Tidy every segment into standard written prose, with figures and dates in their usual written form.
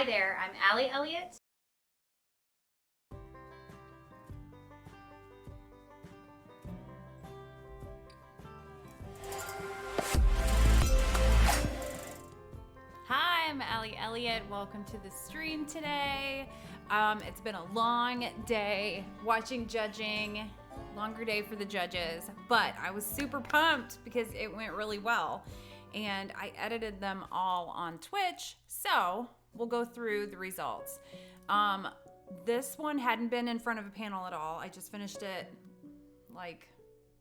Hi there, I'm Allie Elliott. Hi, I'm Allie Elliott. Welcome to the stream today. It's been a long day watching judging, longer day for the judges, but I was super pumped because it went really well. And I edited them all on Twitch, so we'll go through the results. This one hadn't been in front of a panel at all. I just finished it like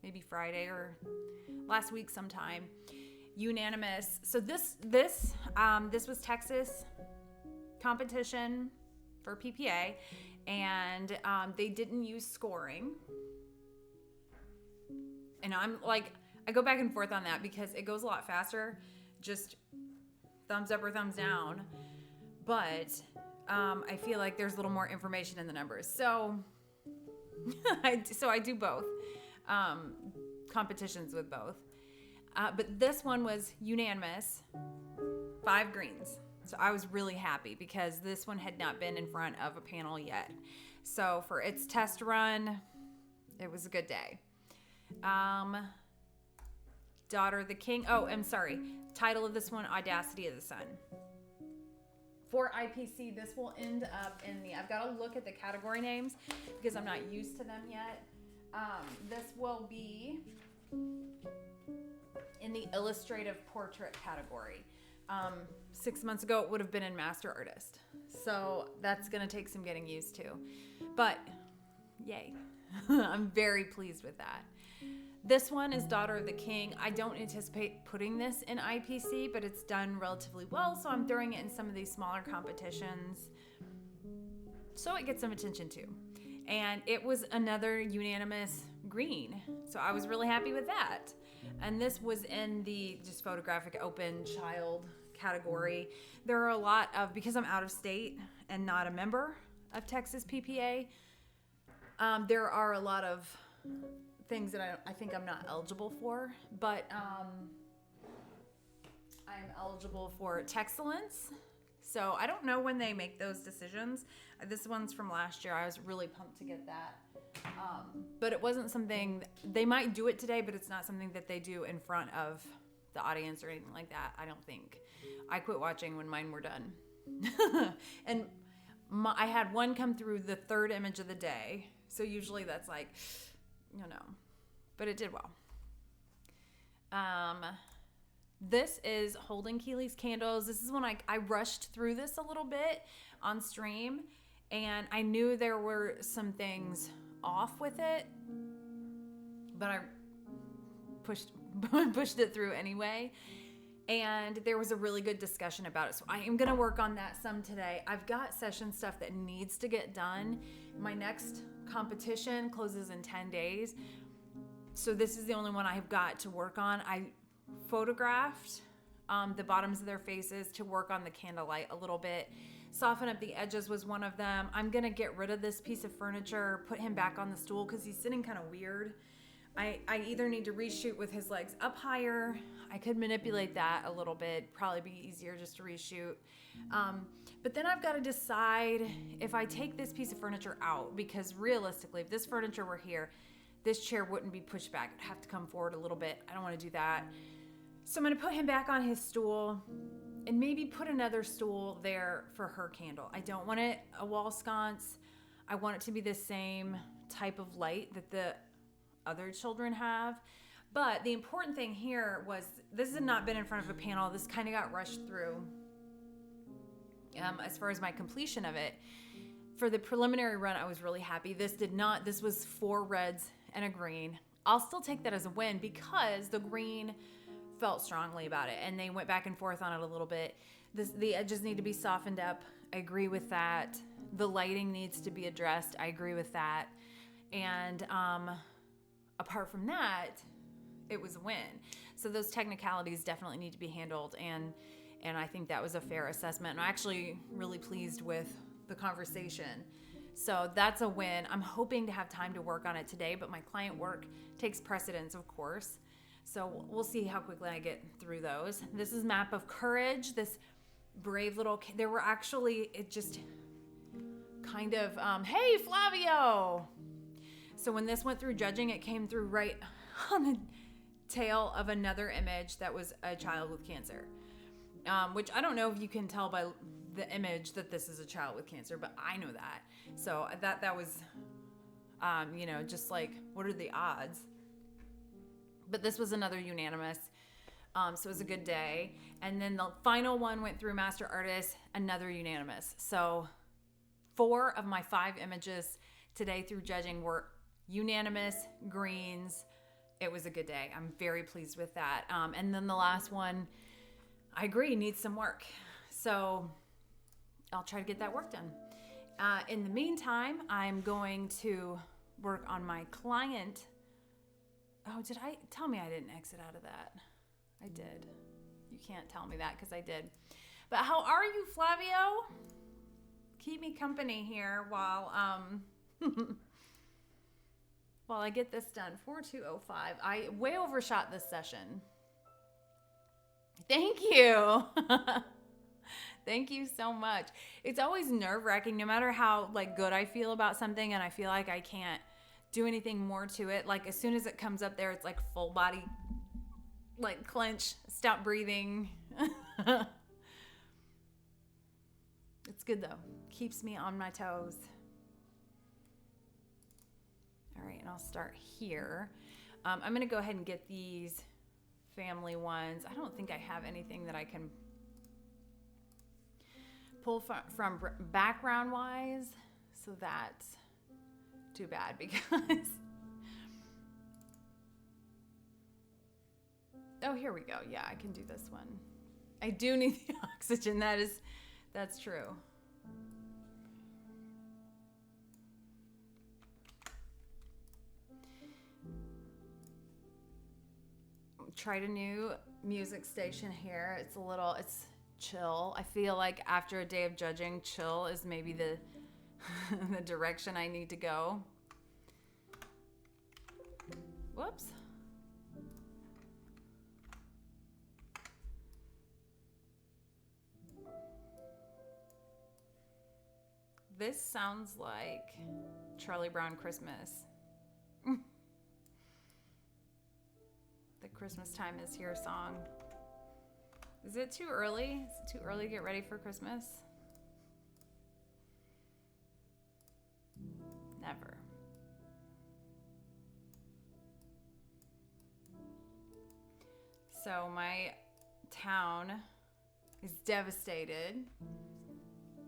maybe Friday or last week sometime. Unanimous. So this was Texas competition for PPA, and they didn't use scoring. And I'm like, I go back and forth on that because it goes a lot faster, just thumbs up or thumbs down. But I feel like there's a little more information in the numbers. So I do both competitions with both. But this one was unanimous, 5 greens. So I was really happy because this one had not been in front of a panel yet. So for its test run, it was a good day. Daughter of the King. Oh, I'm sorry. Title of this one, Audacity of the Sun. For IPC, this will end up in the, I've got to look at the category names because I'm not used to them yet. This will be in the illustrative portrait category. 6 months ago, it would have been in Master Artist. So that's going to take some getting used to. But yay. I'm very pleased with that. This one is Daughter of the King. I don't anticipate putting this in IPC, but it's done relatively well. So I'm throwing it in some of these smaller competitions so it gets some attention too. And it was another unanimous green. So I was really happy with that. And this was in the just photographic open child category. There are a lot of, because I'm out of state and not a member of Texas PPA, there are a lot of things that I think I'm not eligible for, but I'm eligible for Texcellence. So I don't know when they make those decisions. This one's from last year. I was really pumped to get that. But it wasn't something, they might do it today, but it's not something that they do in front of the audience or anything like that, I don't think. I quit watching when mine were done. And I had one come through the third image of the day. So usually that's like, but it did well. This is Holden Keeley's Candles. This is when I rushed through this a little bit on stream, and I knew there were some things off with it, but I pushed it through anyway. And there was a really good discussion about it. So I am going to work on that some today. I've got session stuff that needs to get done. My next competition closes in 10 days. So this is the only one I've got to work on. I photographed the bottoms of their faces to work on the candlelight a little bit. Soften up the edges was one of them. I'm going to get rid of this piece of furniture, put him back on the stool because he's sitting kind of weird. I either need to reshoot with his legs up higher. I could manipulate that a little bit. Probably be easier just to reshoot. But then I've got to decide if I take this piece of furniture out, because realistically, if this furniture were here, this chair wouldn't be pushed back. It'd have to come forward a little bit. I don't want to do that. So I'm going to put him back on his stool and maybe put another stool there for her candle. I don't want it a wall sconce. I want it to be the same type of light that the other children have. But the important thing here was this had not been in front of a panel. This kind of got rushed through as far as my completion of it. For the preliminary run, I was really happy. This was 4 reds and a green. I'll still take that as a win because the green felt strongly about it, and they went back and forth on it a little bit. The edges need to be softened up. I agree with that. The lighting needs to be addressed. I agree with that. And apart from that, it was a win. So those technicalities definitely need to be handled, and I think that was a fair assessment. And I'm actually really pleased with the conversation. So that's a win. I'm hoping to have time to work on it today, but my client work takes precedence, of course. So we'll see how quickly I get through those. This is Map of Courage. This brave little there were actually, it just kind of hey Flavio. So when this went through judging, it came through right on the tail of another image that was a child with cancer, which I don't know if you can tell by the image that this is a child with cancer, but I know that. So that was just like, what are the odds? But this was another unanimous. So it was a good day. And then the final one went through Master Artist, another unanimous. So 4 of my 5 images today through judging were unanimous, greens. It was a good day. I'm very pleased with that. And then the last one, I agree, needs some work. So I'll try to get that work done. In the meantime, I'm going to work on my client. Oh, did I? Tell me I didn't exit out of that. I did. You can't tell me that because I did. But how are you, Flavio? Keep me company here while while I get this done. 4205. I way overshot this session. Thank you. Thank you so much. It's always nerve-wracking no matter how like good I feel about something and I feel like I can't do anything more to it. Like as soon as it comes up there, it's like full body, like clench, stop breathing. It's good though. Keeps me on my toes. All right, and I'll start here. I'm going to go ahead and get these family ones. I don't think I have anything that I can pull from background wise, so that's too bad because oh, here we go. Yeah, I can do this one. I do need the oxygen. That's true. Tried a new music station here. It's chill. I feel like after a day of judging, chill is maybe the the direction I need to go. Whoops. This sounds like Charlie Brown Christmas. The Christmas time is here song. Is it too early? Is it too early to get ready for Christmas? Never. So my town is devastated.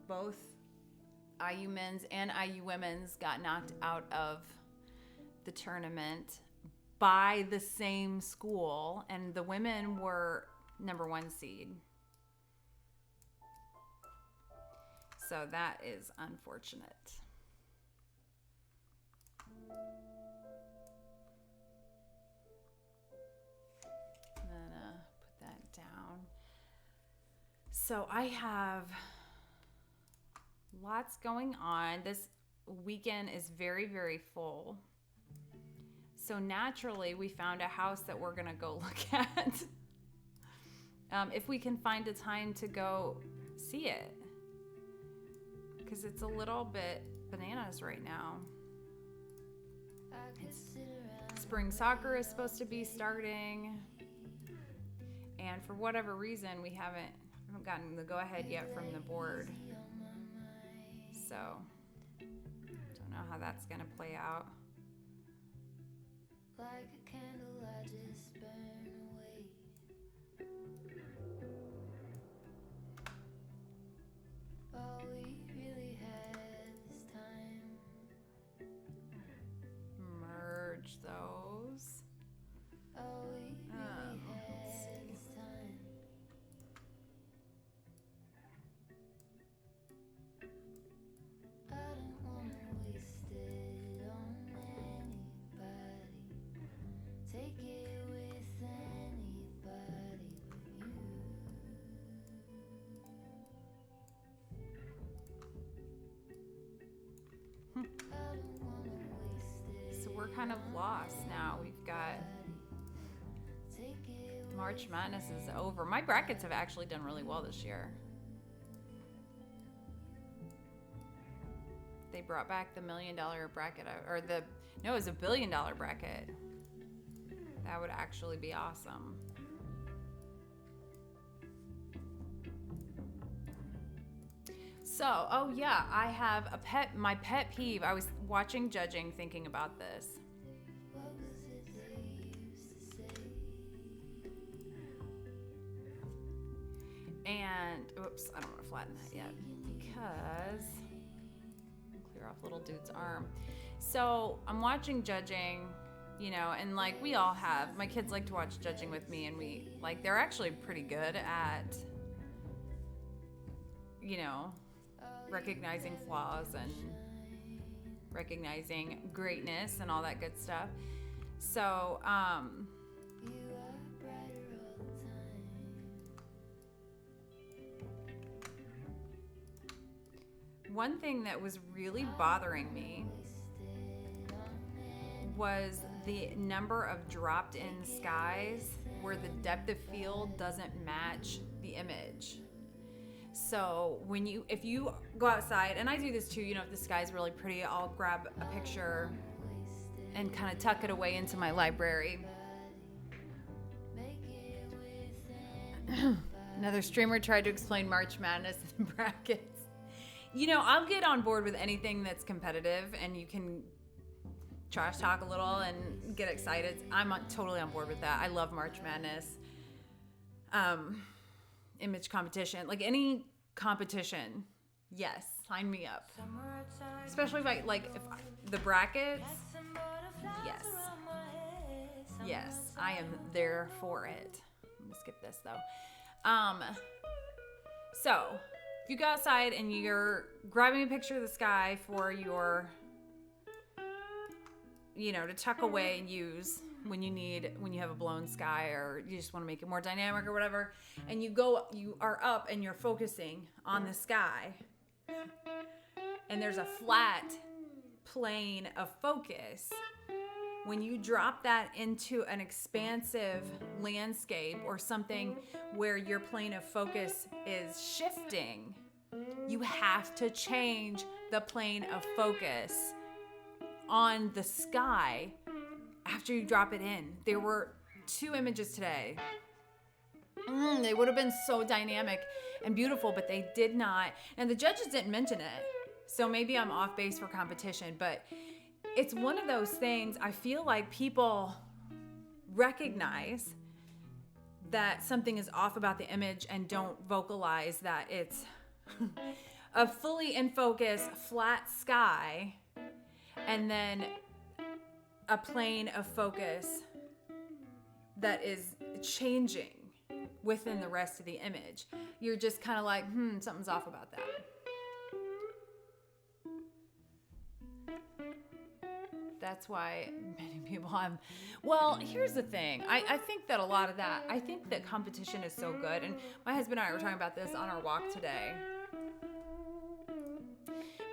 Both IU men's and IU women's got knocked out of the tournament by the same school, and the women were number 1 seed. So that is unfortunate. I'm gonna put that down. So I have lots going on. This weekend is very, very full. So naturally, we found a house that we're gonna go look at. If we can find a time to go see it. Because it's a little bit bananas right now. Spring soccer is supposed to be starting. And for whatever reason, we haven't gotten the go-ahead yet from the board. So, don't know how that's gonna play out. Like a candle, I just burn away. All we really had this time. Merge those. All we really had this time. I don't wanna waste it on anybody. Take it with anybody but you. I don't wanna waste it. So we're kind of lost now. We've got March Madness is over. My brackets have actually done really well this year. They brought back the $1 million bracket, or no, it was a $1 billion bracket. That would actually be awesome. So, oh yeah, I have my pet peeve. I was watching Judging, thinking about this. And, oops, I don't want to flatten that yet because clear off little dude's arm. So I'm watching Judging, you know, and like we all have, my kids like to watch Judging with me, and they're actually pretty good at, you know, recognizing flaws and recognizing greatness and all that good stuff. So, one thing that was really bothering me was the number of dropped-in skies where the depth of field doesn't match the image. So if you go outside, and I do this too, you know, if the sky's really pretty, I'll grab a picture and kind of tuck it away into my library. Another streamer tried to explain March Madness in brackets. You know, I'll get on board with anything that's competitive and you can trash talk a little and get excited. I'm totally on board with that. I love March Madness. Image competition, like any competition, yes, sign me up. Especially if the brackets, yes, I am there for it. I'm gonna skip this though. So if you go outside and you're grabbing a picture of the sky for your, you know, to tuck away and use when you have a blown sky, or you just want to make it more dynamic or whatever, and you are up and you're focusing on the sky, and there's a flat plane of focus. When you drop that into an expansive landscape or something where your plane of focus is shifting, you have to change the plane of focus on the sky after you drop it in. There were 2 images today. They would have been so dynamic and beautiful, but they did not. And the judges didn't mention it. So maybe I'm off base for competition, but it's one of those things. I feel like people recognize that something is off about the image and don't vocalize that it's a fully in focus flat sky and then a plane of focus that is changing within the rest of the image. You're just kind of like, something's off about that. That's why many people well, here's the thing. I think that a lot of that, I think that competition is so good. And my husband and I were talking about this on our walk today.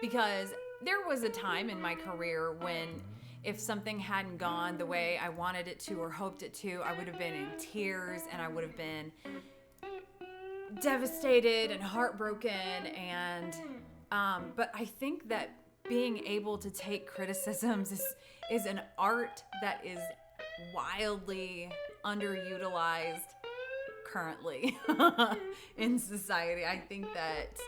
Because there was a time in my career when if something hadn't gone the way I wanted it to or hoped it to, I would have been in tears and I would have been devastated and heartbroken. And, but I think that being able to take criticisms is an art that is wildly underutilized currently in society. I think that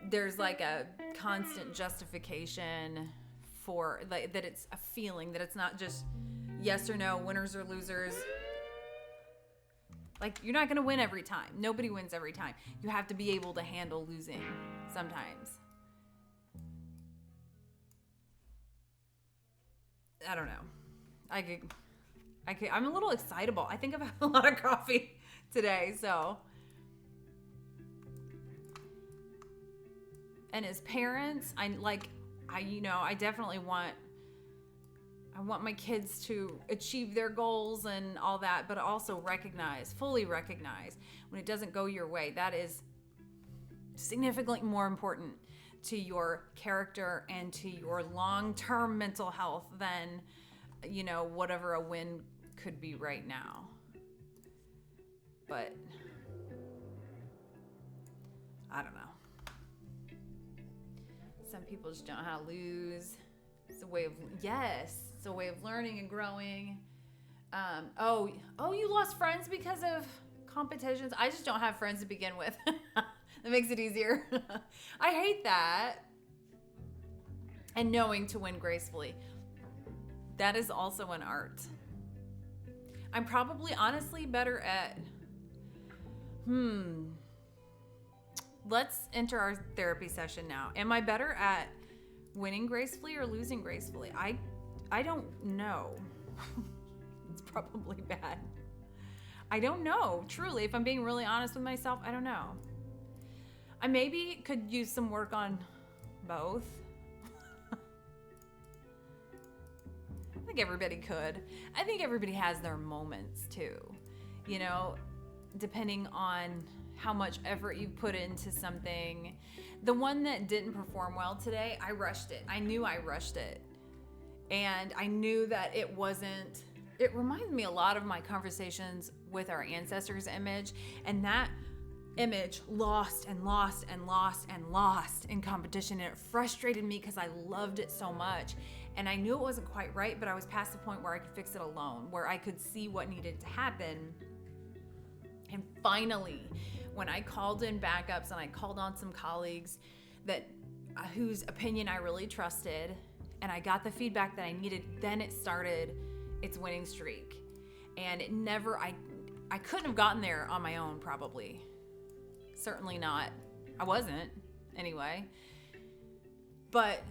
there's like a constant justification for like that it's a feeling, that it's not just yes or no, winners or losers. Like, you're not going to win every time. Nobody wins every time. You have to be able to handle losing sometimes. I don't know. I'm a little excitable. I think I've had a lot of coffee today, so. And as parents, I definitely want my kids to achieve their goals and all that, but also fully recognize when it doesn't go your way. That is significantly more important to your character and to your long-term mental health than, whatever a win could be right now. But I don't know. Some people just don't know how to lose. It's a way of, yes, it's a way of learning and growing. Oh, you lost friends because of competitions? I just don't have friends to begin with. That makes it easier. I hate that. And knowing to win gracefully. That is also an art. I'm probably honestly better at, let's enter our therapy session now. Am I better at winning gracefully or losing gracefully? I don't know. It's probably bad. I don't know. Truly, if I'm being really honest with myself, I don't know. I maybe could use some work on both. I think everybody could. I think everybody has their moments too. You know, depending on how much effort you put into something. The one that didn't perform well today, I rushed it. I knew I rushed it. And I knew that it reminds me a lot of my conversations with our ancestors image. And that image lost and lost and lost and lost in competition. And it frustrated me because I loved it so much. And I knew it wasn't quite right, but I was past the point where I could fix it alone, where I could see what needed to happen. And finally, when I called in backups and I called on some colleagues whose opinion I really trusted, and I got the feedback that I needed, then it started its winning streak. And it never, I couldn't have gotten there on my own, probably. Certainly not. I wasn't, anyway. But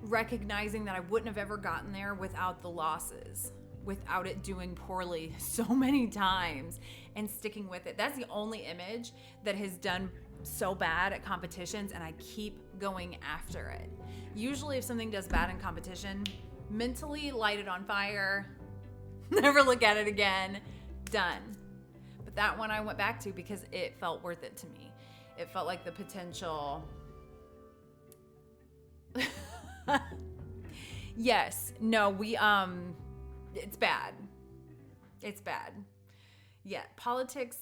recognizing that I wouldn't have ever gotten there without the losses, without it doing poorly so many times, and sticking with it. That's the only image that has done so bad at competitions, and I keep going after it. Usually if something does bad in competition, mentally light it on fire, never look at it again, done. But that one I went back to because it felt worth it to me. It felt like the potential. Yes, no, it's bad. It's bad. Yeah, politics.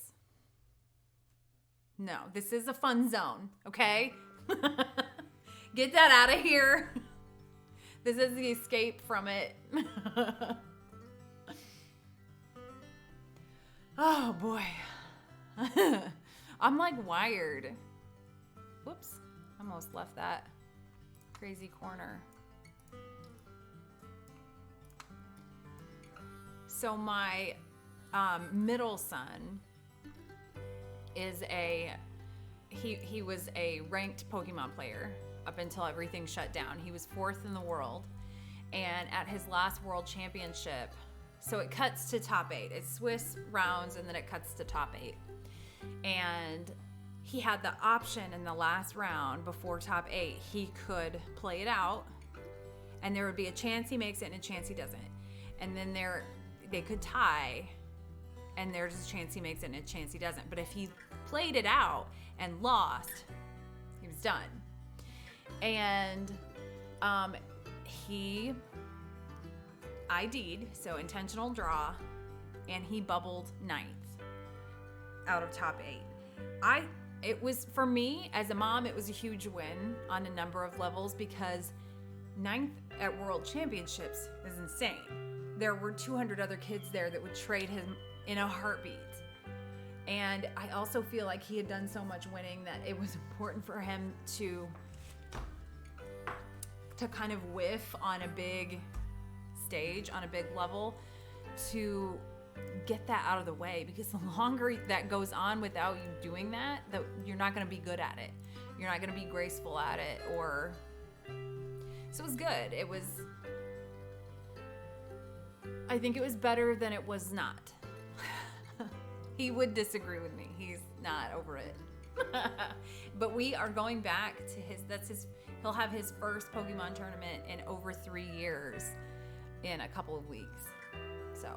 No, this is a fun zone, okay? Get that out of here. This is the escape from it. Oh boy. I'm like wired. Whoops, almost left that crazy corner. So my middle son is he was a ranked Pokemon player up until everything shut down. He was 4th in the world, and at his last world championship, so it cuts to top 8. It's Swiss rounds and then it cuts to top 8. And he had the option in the last round before top 8, he could play it out and there would be a chance he makes it and a chance he doesn't. And then they could tie and there's a chance he makes it and a chance he doesn't. But if he played it out and lost, he was done. And he ID'd, so intentional draw, and he bubbled 9th out of top 8. It was, for me as a mom, it was a huge win on a number of levels because 9th at World Championships is insane. There were 200 other kids there that would trade him in a heartbeat. And I also feel like he had done so much winning that it was important for him to kind of whiff on a big stage, on a big level, to get that out of the way, because the longer that goes on without you doing that you're not going to be good at it. You're not going to be graceful at it, so it was good. I think it was better than it was not. He would disagree with me. He's not over it. But we are going back to he'll have his first Pokemon tournament in over 3 years in a couple of weeks. So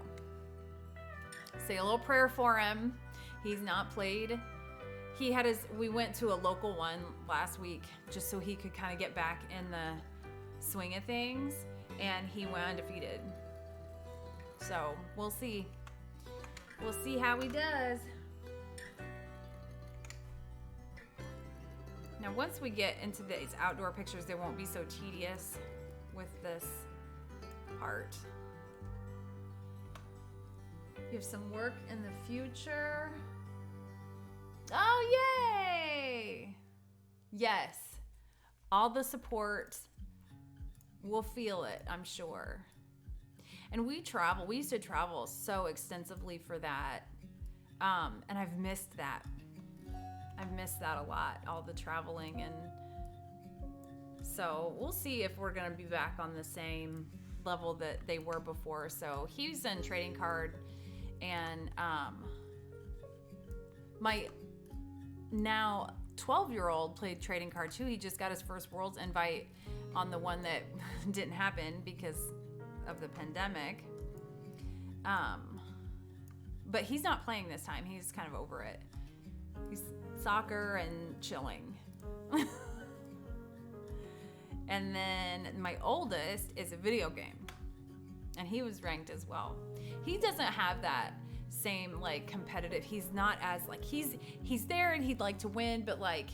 say a little prayer for him. He's not played. We went to a local one last week just so he could kind of get back in the swing of things, and he went undefeated. So we'll see. We'll see how he does. Now, once we get into these outdoor pictures, they won't be so tedious with this part. You have some work in the future. Oh, yay! Yes. All the support. We'll feel it, I'm sure. And we travel. We used to travel so extensively for that. And I've missed that. I've missed that a lot, all the traveling. And so we'll see if we're going to be back on the same level that they were before. So he's in trading card, and my now 12-year-old played trading card too. He just got his first Worlds invite on the one that didn't happen because of the pandemic. But he's not playing this time. He's kind of over it. He's soccer and chilling. And then my oldest is a video game, and he was ranked as well. He doesn't have that same like competitive. He's not as like he's there and he'd like to win, but like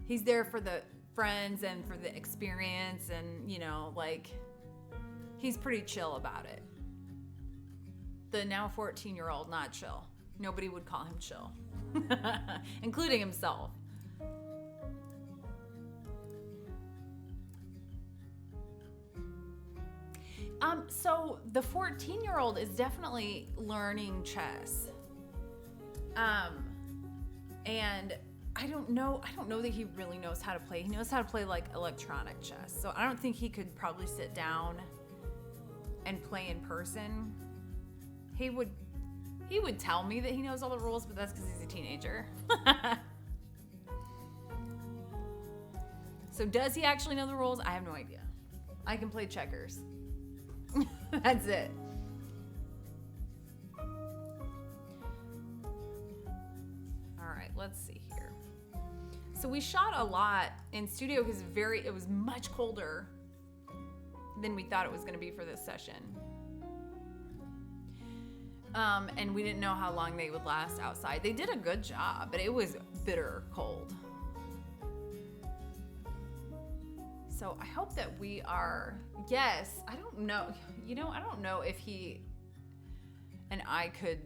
he's there for the friends and for the experience, and you know, like he's pretty chill about it. The now 14-year-old, not chill. Nobody would call him chill, including himself. So the 14-year-old is definitely learning chess. And I don't know that he really knows how to play. He knows how to play like electronic chess. So I don't think he could probably sit down and play in person. He would tell me that he knows all the rules, but that's because he's a teenager. So does he actually know the rules? I have no idea. I can play checkers. That's it. All right, let's see here. So we shot a lot in studio because it was much colder than we thought it was going to be for this session. And we didn't know how long they would last outside. They did a good job, but it was bitter cold. So I hope that we are, yes, I don't know. You know, I don't know if he and I could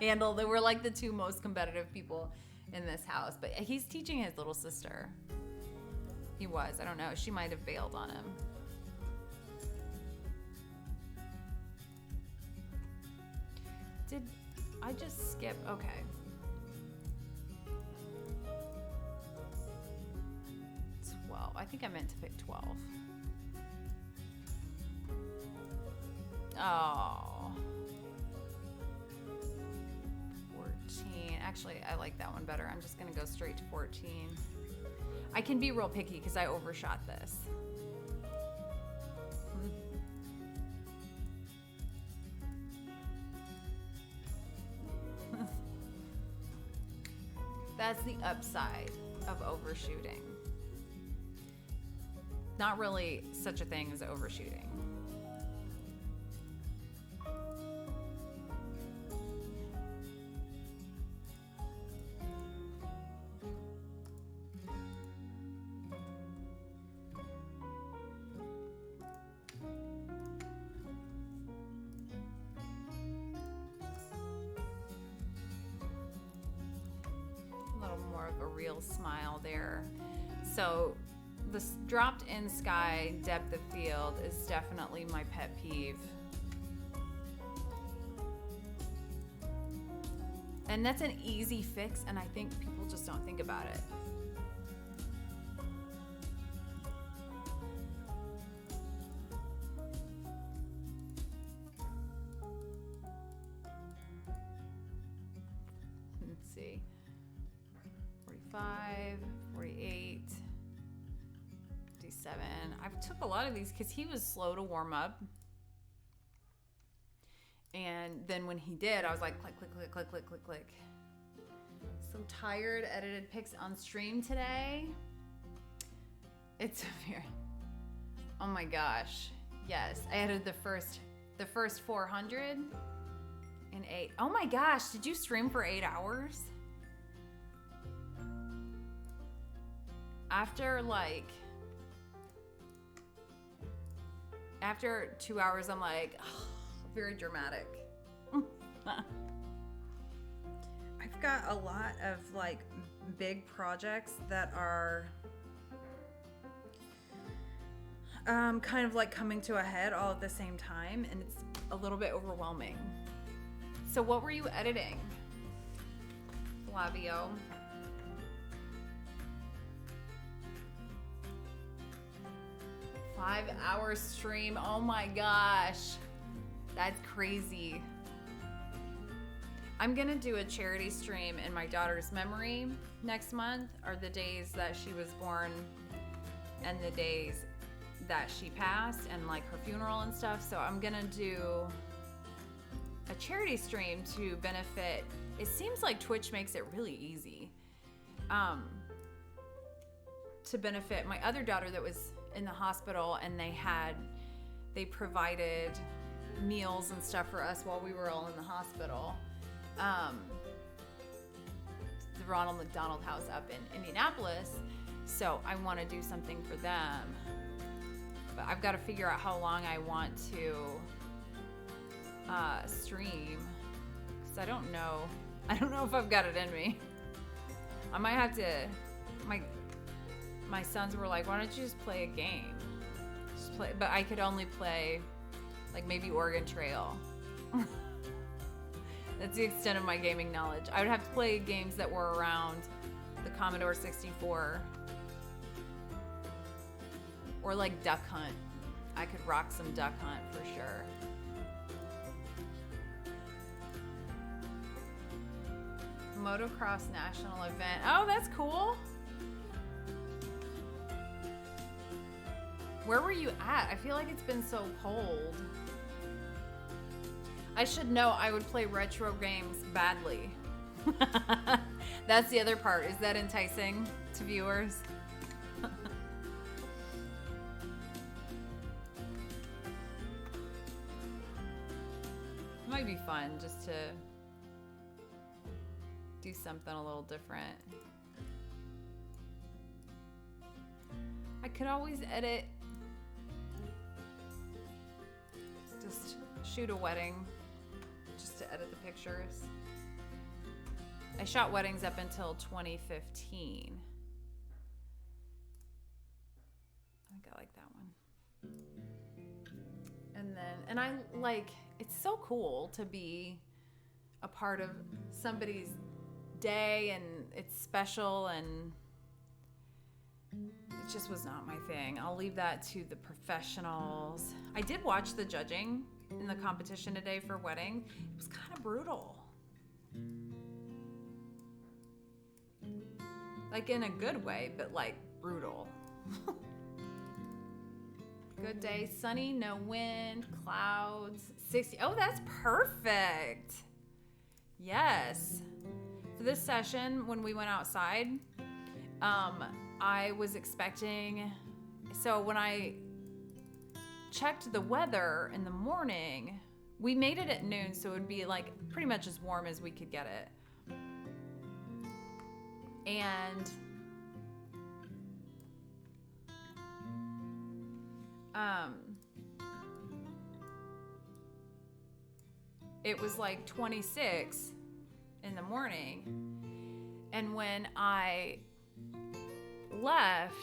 handle, they were like the two most competitive people in this house, but he's teaching his little sister. He was, I don't know. She might have bailed on him. Did I just skip? Okay. 12. I think I meant to pick 12. Oh. 14. Actually, I like that one better. I'm just going to go straight to 14. I can be real picky because I overshot this. That's the upside of overshooting. Not really such a thing as overshooting. A real smile there. So this dropped in sky depth of field is definitely my pet peeve. And that's an easy fix, and I think people just don't think about it. Let's see. 45, 48, 57. I took a lot of these because he was slow to warm up. And then when he did, I was like, click, click, click, click, click, click, click. So tired, edited pics on stream today. It's very, oh my gosh. Yes, I edited the first 400 in 8. Oh my gosh, did you stream for 8 hours? after 2 hours, I'm like, oh, very dramatic. I've got a lot of like big projects that are kind of like coming to a head all at the same time, and it's a little bit overwhelming. So what were you editing, Flavio? Five-hour stream. Oh my gosh. That's crazy. I'm gonna do a charity stream in my daughter's memory next month, or the days that she was born and the days that she passed, and like her funeral and stuff. So I'm gonna do a charity stream to benefit. It seems like Twitch makes it really easy to benefit my other daughter that was in the hospital, and they provided meals and stuff for us while we were all in the hospital. The Ronald McDonald House up in Indianapolis. So I want to do something for them, but I've got to figure out how long I want to stream, because I don't know if I've got it in me. I might have to. My sons were like, why don't you just play a game? Just play, but I could only play like maybe Oregon Trail. That's the extent of my gaming knowledge. I would have to play games that were around the Commodore 64. Or like Duck Hunt. I could rock some Duck Hunt for sure. Motocross national event. Oh, that's cool. Where were you at? I feel like it's been so cold. I should know I would play retro games badly. That's the other part. Is that enticing to viewers? It might be fun just to do something a little different. I could always edit. Just shoot a wedding just to edit the pictures. I shot weddings up until 2015. I think I like that one. And I like, it's so cool to be a part of somebody's day, and it's special, and it just was not my thing. I'll leave that to the professionals. I did watch the judging in the competition today for wedding. It was kind of brutal. Like in a good way, but like brutal. Good day, sunny, no wind, clouds, 60. Oh, that's perfect. Yes. For this session, when we went outside, I was expecting, so when I checked the weather in the morning, we made it at noon, so it would be like pretty much as warm as we could get it. And it was like 26 in the morning, and when I left,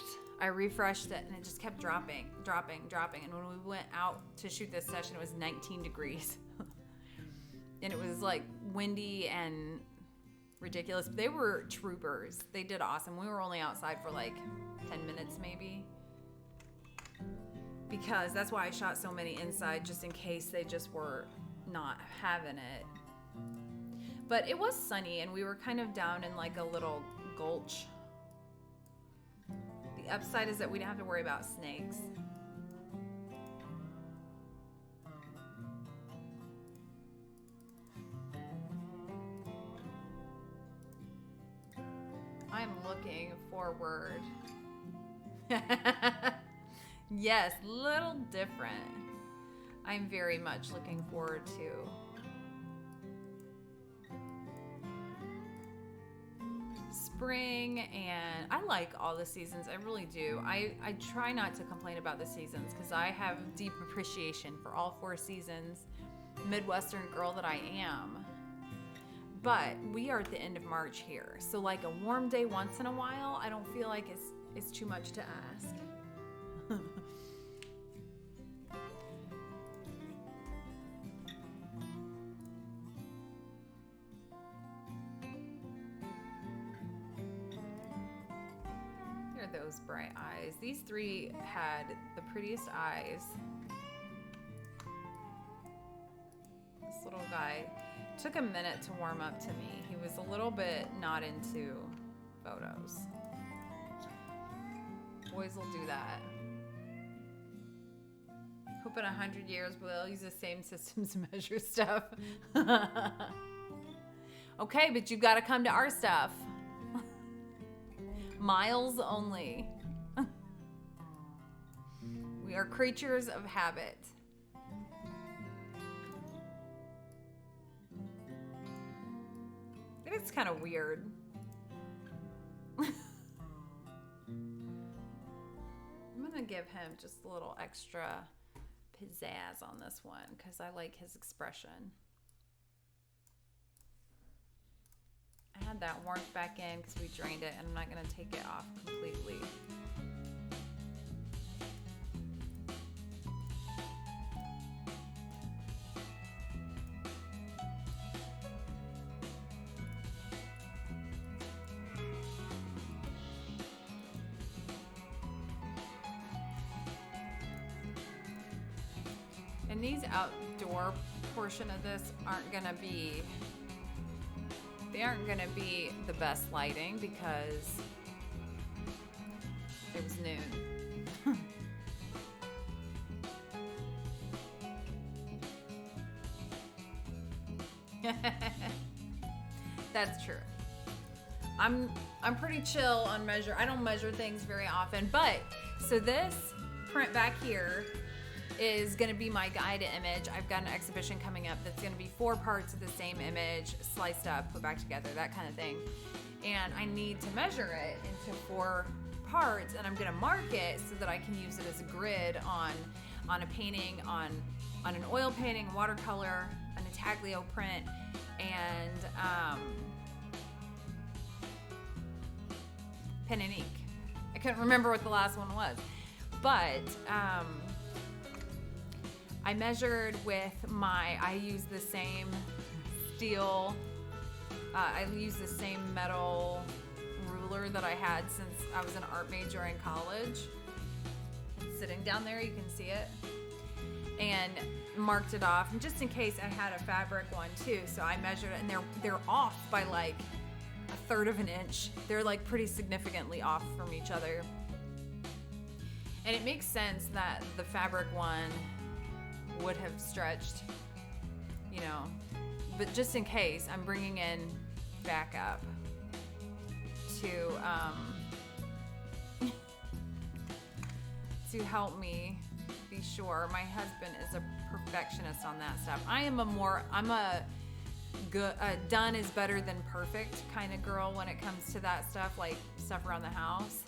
I refreshed it, and it just kept dropping. And when we went out to shoot this session, it was 19 degrees. And it was like windy and ridiculous. They were troopers. They did awesome. We were only outside for like 10 minutes maybe, because that's why I shot so many inside, just in case they just were not having it. But it was sunny, and we were kind of down in like a little gulch. The upside is that we didn't have to worry about snakes. I'm looking forward. Yes, little different. I'm very much looking forward to spring, and I like all the seasons. I really do. I try not to complain about the seasons because I have deep appreciation for all 4 seasons, Midwestern girl that I am. But we are at the end of March here, so like a warm day once in a while, I don't feel like it's too much to ask. Those bright eyes. These 3 had the prettiest eyes. This little guy took a minute to warm up to me. He was a little bit not into photos. Boys will do that. Hope in 100 years we'll use the same systems to measure stuff. Okay, but you got to come to our stuff. Miles only. We are creatures of habit. It's kind of weird. I'm gonna give him just a little extra pizzazz on this one because I like his expression. I had that warmth back in because we drained it, and I'm not going to take it off completely. And these outdoor portion of this aren't going to be the best lighting because it was noon. That's true. I'm pretty chill on measure. I don't measure things very often, but so this print back here is going to be my guide image. I've got an exhibition coming up that's going to be 4 parts of the same image, sliced up, put back together, that kind of thing. And I need to measure it into 4 parts, and I'm going to mark it so that I can use it as a grid on a painting, on an oil painting, watercolor, an intaglio print, and pen and ink. I couldn't remember what the last one was, but I measured with I use the same steel, I use the same metal ruler that I had since I was an art major in college. Sitting down there, you can see it. And marked it off, and just in case I had a fabric one too, so I measured it, and they're off by like 1/3 of an inch. They're like pretty significantly off from each other. And it makes sense that the fabric one would have stretched, you know, but just in case, I'm bringing in backup to help me be sure. My husband is a perfectionist on that stuff. I'm a good, done is better than perfect kind of girl when it comes to that stuff, like stuff around the house.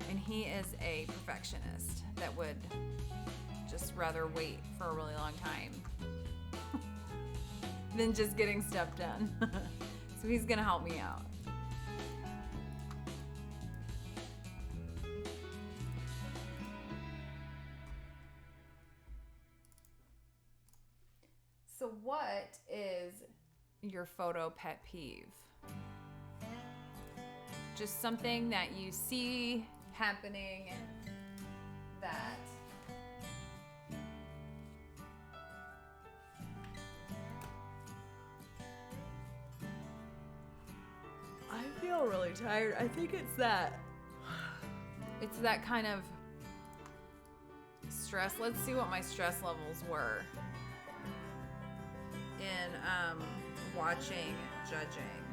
And he is a perfectionist that would just rather wait for a really long time than just getting stuff done. So he's gonna help me out. So what is your photo pet peeve? Just something that you see happening that I feel really tired. I think it's that kind of stress. Let's see what my stress levels were in watching, judging.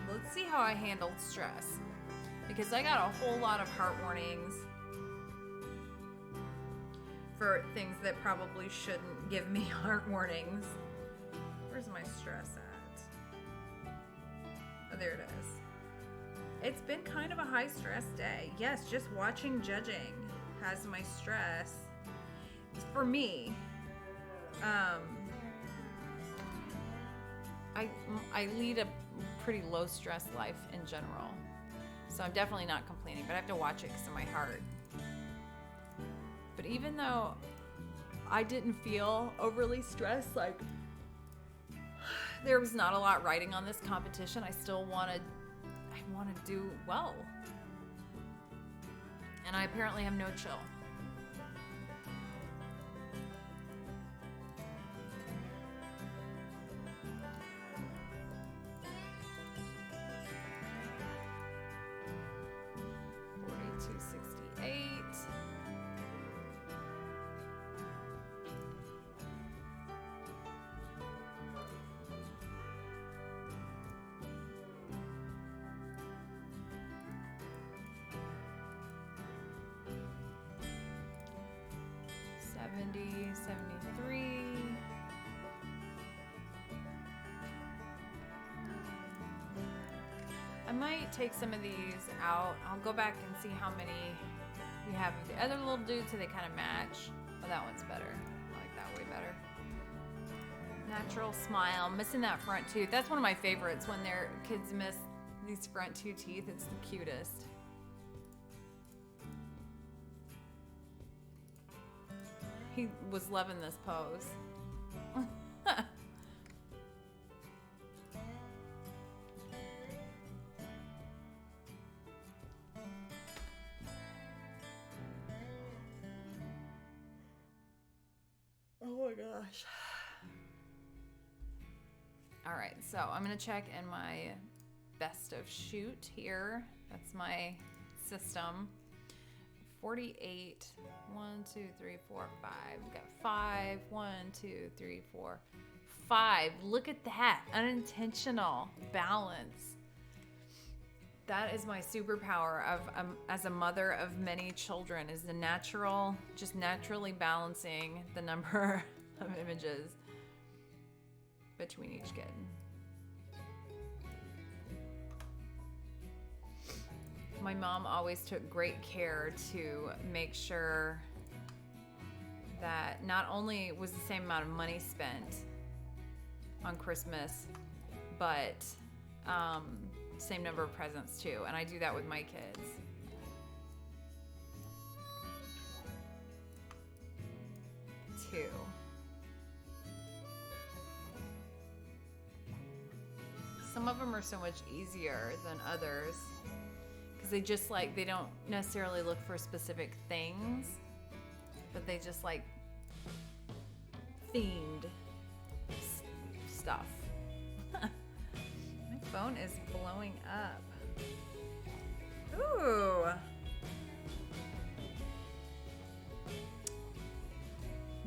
Let's see how I handled stress, because I got a whole lot of heart warnings for things that probably shouldn't give me heart warnings. Where's my stress at? Oh, there it is. It's been kind of a high stress day. Yes, just watching judging has my stress. For me, I lead a pretty low stress life in general. So I'm definitely not complaining, but I have to watch it because of my heart. But even though I didn't feel overly stressed, like there was not a lot riding on this competition, I want to do well. And I apparently have no chill. I might take some of these out. I'll go back and see how many we have of the other little dudes so they kind of match. Oh, that one's better. I like that way better. Natural smile. Missing that front tooth. That's one of my favorites when their kids miss these front two teeth. It's the cutest. He was loving this pose. Oh my gosh. All right, so I'm gonna check in my best of shoot here. That's my system. 48. 1, 2, 3, 4, 5. We've got 5. 1, 2, 3, 4, 5. Look at that. Unintentional balance. That is my superpower of as a mother of many children, is the natural, just naturally balancing the number of images between each kid. My mom always took great care to make sure that not only was the same amount of money spent on Christmas, but same number of presents too. And I do that with my kids. Two. Some of them are so much easier than others, because they just like, they don't necessarily look for specific things, but they just like themed stuff. My phone is blowing up. Ooh.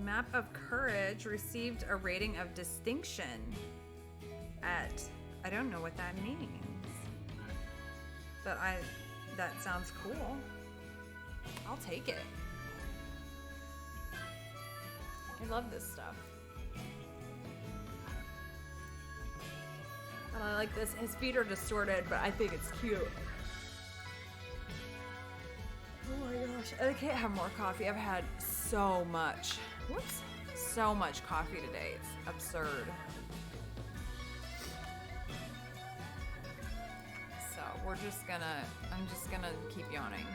Map of Courage received a rating of distinction at, I don't know what that means, but that sounds cool. I'll take it. I love this stuff. And I like this. His feet are distorted, but I think it's cute. Oh my gosh. I can't have more coffee. I've had so much. Whoops. So much coffee today. It's absurd. So I'm just gonna keep yawning.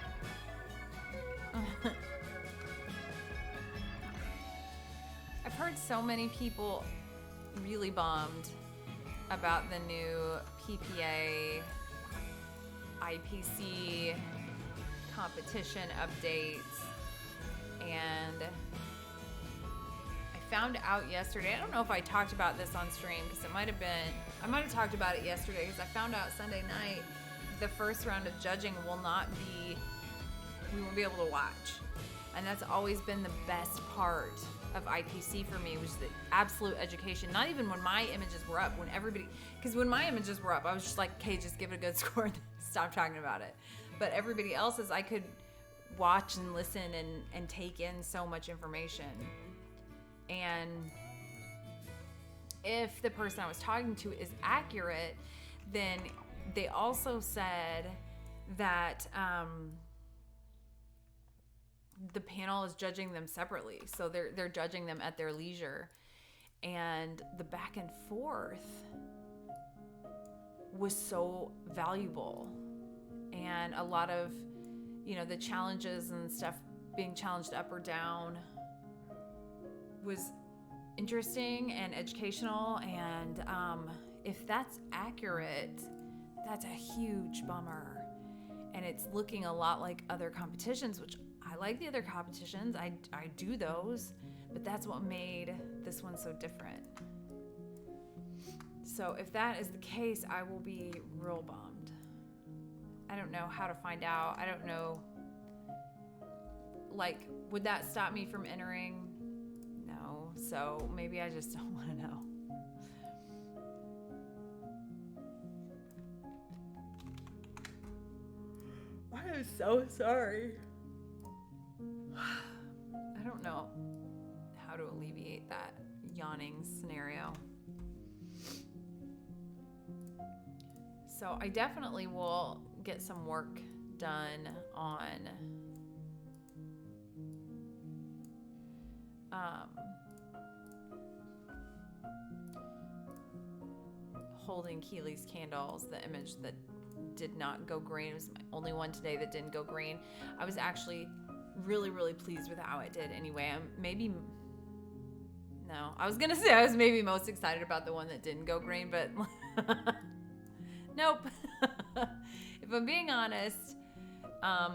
I've heard so many people really bummed about the new PPA IPC competition updates, and I found out yesterday, I don't know if I talked about this on stream, because I might have talked about it yesterday, because I found out Sunday night the first round of judging we won't be able to watch. And that's always been the best part of IPC for me, was the absolute education. Not even when my images were up, because when my images were up, I was just like, okay, just give it a good score and stop talking about it. But everybody else's, I could watch and listen and take in so much information. And if the person I was talking to is accurate, then they also said that the panel is judging them separately. So they're judging them at their leisure. And the back and forth was so valuable. And a lot of, the challenges and stuff being challenged up or down was interesting and educational. And if that's accurate, that's a huge bummer. And it's looking a lot like other competitions, which I like the other competitions. I do those, but that's what made this one so different. So if that is the case, I will be real bummed. I don't know how to find out. I don't know. Like, would that stop me from entering? No. So maybe I just don't want to know. I am so sorry. I don't know how to alleviate that yawning scenario. So I definitely will get some work done on holding Keely's candles, the image that did not go green. It was my only one today that didn't go green. I was actually really, really pleased with how it did anyway. I was gonna say I was maybe most excited about the one that didn't go green, but nope. If I'm being honest, I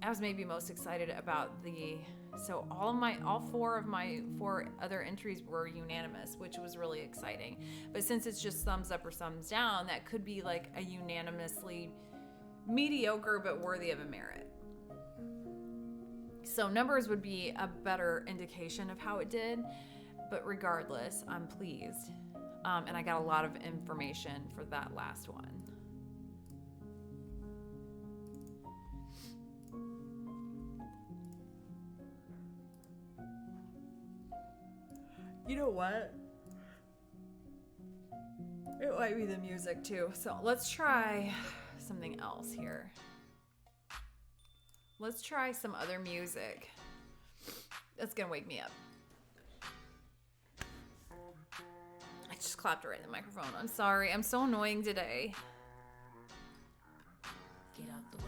was maybe most excited about all four of my 4 other entries were unanimous, which was really exciting. But since it's just thumbs up or thumbs down, that could be like a unanimously mediocre but worthy of a merit. So numbers would be a better indication of how it did, but regardless, I'm pleased. And I got a lot of information for that last one. You know what? It might be the music too. So let's try something else here. Let's try some other music. That's gonna wake me up. I just clapped right in the microphone. I'm sorry. I'm so annoying today. Get out the way.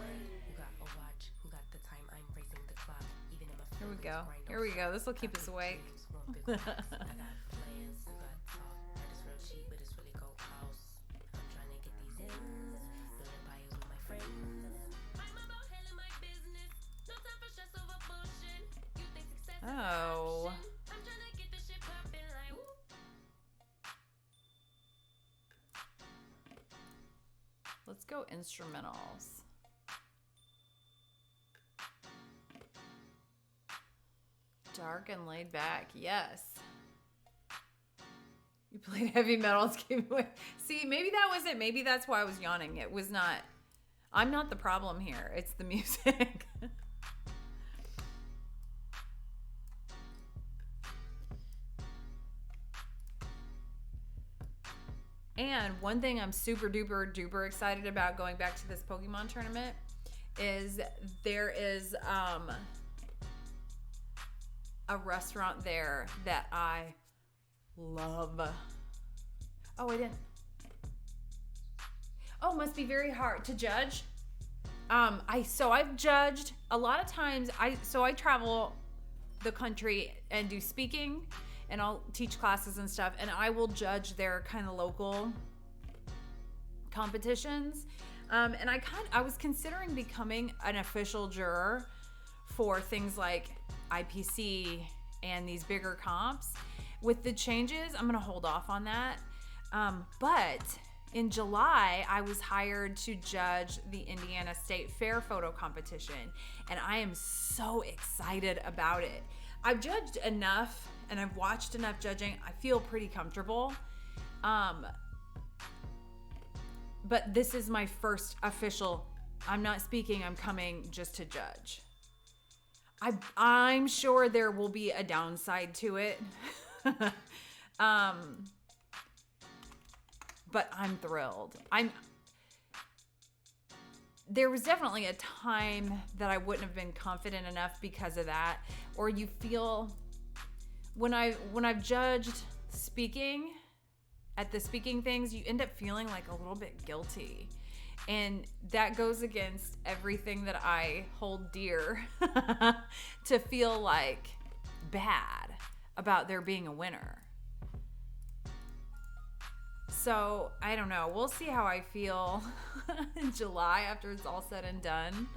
Who got a watch? Who got the time? I'm raising the clock. Even if my Here we go. Here we go. This will keep us awake. I got plans, I got talk. That is real cheap, but it's really go house. I'm trying to get these ends. Building bios with my friends. I'm about handling my business. No time for stress over bullshit. You think success is option. I'm trying to get this shit poppin' like whoop. Let's go instrumentals. Dark and laid back, yes. You played heavy metal and came away. See, maybe that was it. Maybe that's why I was yawning. It was not. I'm not the problem here. It's the music. And one thing I'm super duper duper excited about going back to this Pokemon tournament is there is a restaurant there that I love. Oh, I didn't. Oh, must be very hard to judge. I've judged a lot of times. I travel the country and do speaking, and I'll teach classes and stuff, and I will judge their kind of local competitions. And I was considering becoming an official juror for things like IPC and these bigger comps. With the changes, I'm gonna hold off on that. But in July, I was hired to judge the Indiana State Fair photo competition, and I am so excited about it. I've judged enough and I've watched enough judging. I feel pretty comfortable. But this is my first official, I'm not speaking, I'm coming just to judge. I'm sure there will be a downside to it. but I'm thrilled. There was definitely a time that I wouldn't have been confident enough because of that. Or you feel, when I've judged speaking at the speaking things, you end up feeling like a little bit guilty. And that goes against everything that I hold dear to feel like bad about there being a winner. So, I don't know. We'll see how I feel in July after it's all said and done.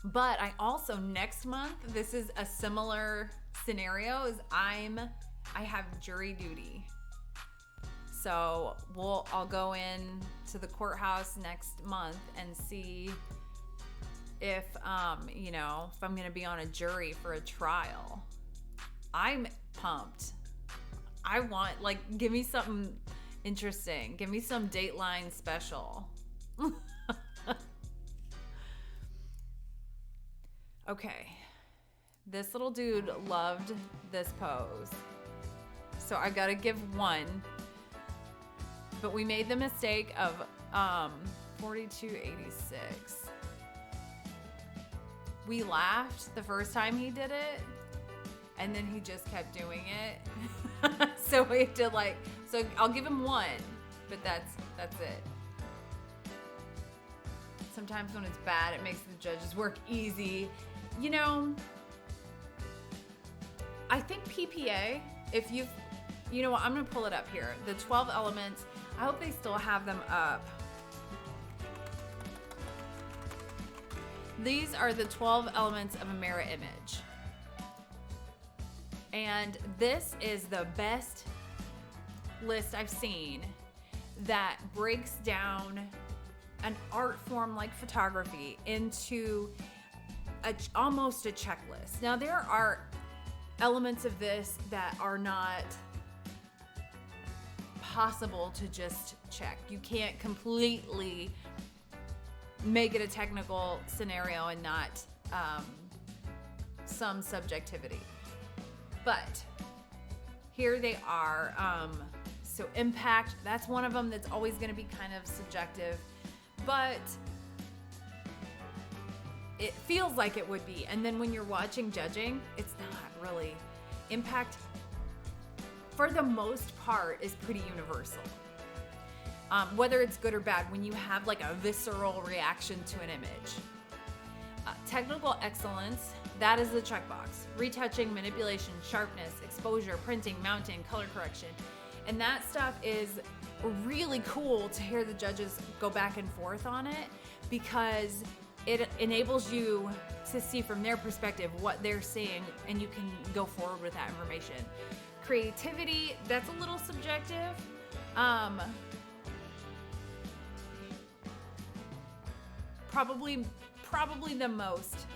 But I also, next month, this is a similar scenario, is I have jury duty. So, I'll go in to the courthouse next month and see if I'm going to be on a jury for a trial. I'm pumped. I want, give me something interesting. Give me some Dateline special. Okay. This little dude loved this pose. So I got to give one. But we made the mistake of 4286. We laughed the first time he did it. And then he just kept doing it. So we have to so I'll give him one, but that's it. Sometimes when it's bad, it makes the judges work easy. I think PPA, if you've, I'm going to pull it up here. The 12 elements, I hope they still have them up. These are the 12 elements of a mirror image. And this is the best list I've seen that breaks down an art form like photography into almost a checklist. Now, there are elements of this that are not possible to just check. You can't completely make it a technical scenario and not some subjectivity. But here they are. So impact, that's one of them that's always going to be kind of subjective, but it feels like it would be. And then when you're watching judging, it's not really. Impact, for the most part, is pretty universal. Whether it's good or bad, when you have a visceral reaction to an image. Technical excellence, that is the checkbox. Retouching, manipulation, sharpness, exposure, printing, mounting, color correction. And that stuff is really cool to hear the judges go back and forth on it, because it enables you to see from their perspective what they're seeing, and you can go forward with that information. Creativity, that's a little subjective. Probably the most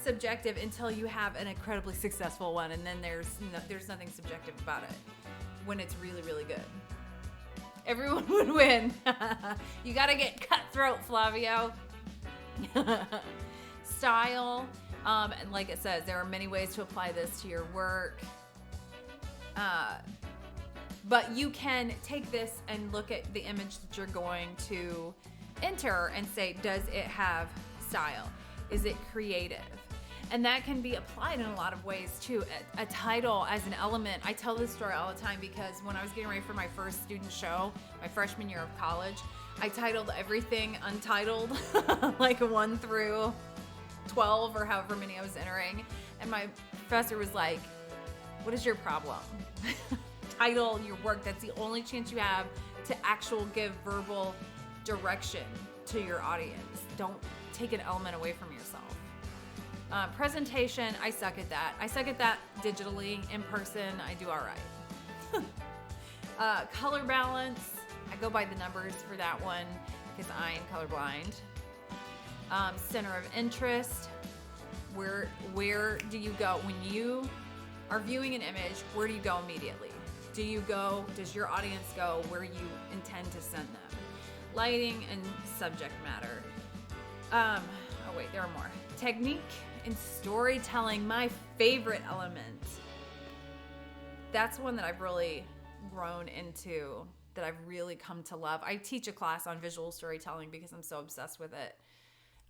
subjective until you have an incredibly successful one, and then there's nothing subjective about it when it's really, really good. Everyone would win. You gotta get cutthroat, Flavio. Style, and like it says, there are many ways to apply this to your work. But you can take this and look at the image that you're going to enter and say, does it have style? Is it creative? And that can be applied in a lot of ways too. A title as an element. I tell this story all the time because when I was getting ready for my first student show, my freshman year of college, I titled everything untitled, 1 through 12 or however many I was entering. And my professor was like, what is your problem? Title your work. That's the only chance you have to give verbal direction to your audience. Don't take an element away from yourself. Presentation, I suck at that. I suck at that digitally. In person, I do all right. Color balance, I go by the numbers for that one because I am colorblind. Center of interest, where do you go when you are viewing an image? Where do you go immediately? Does your audience go where you intend to send them? Lighting and subject matter. There are more. Technique and storytelling, my favorite element. That's one that I've really grown into, that I've really come to love. I teach a class on visual storytelling because I'm so obsessed with it.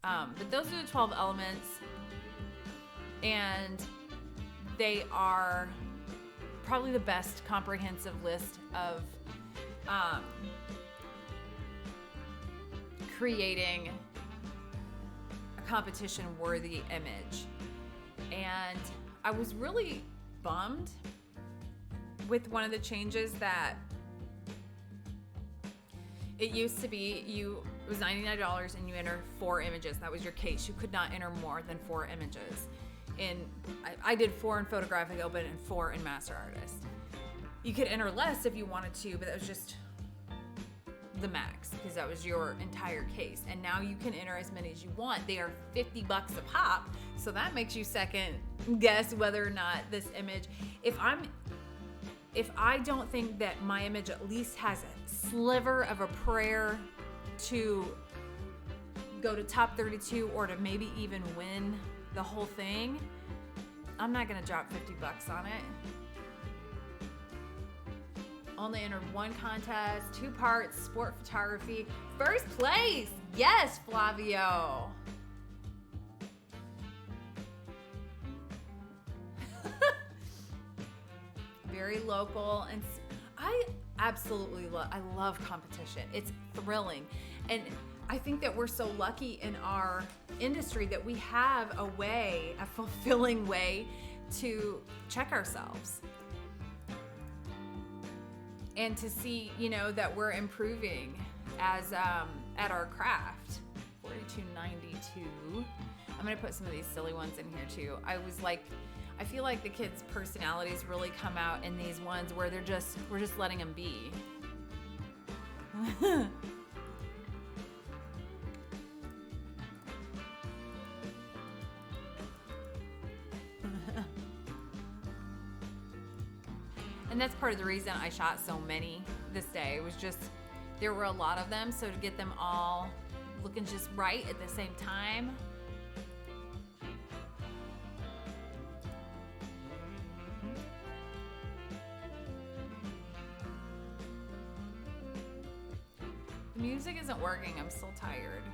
But those are the 12 elements, and they are probably the best comprehensive list of creating a competition worthy image. And I was really bummed with one of the changes that it used to be it was $99 and you enter 4 images. That was your case. You could not enter more than 4 images. I did 4 in Photographic Open and 4 in Master Artist. You could enter less if you wanted to, but that was just the max because that was your entire case. And now you can enter as many as you want. They are $50 a pop, so that makes you second guess whether or not this image. If I don't think that my image at least has a sliver of a prayer to go to top 32 or to maybe even win the whole thing, I'm not gonna drop $50 on it. Only entered 1 contest, 2 parts, sport photography. First place! Yes, Flavio! Very local, and I absolutely love competition. It's thrilling, and I think that we're so lucky in our industry that we have a fulfilling way to check ourselves and to see, that we're improving as at our craft. 4292. I'm gonna put some of these silly ones in here too. I feel like the kids' personalities really come out in these ones where we're just letting them be. And that's part of the reason I shot so many this day. It was just, there were a lot of them, so to get them all looking just right at the same time. The music isn't working, I'm still tired.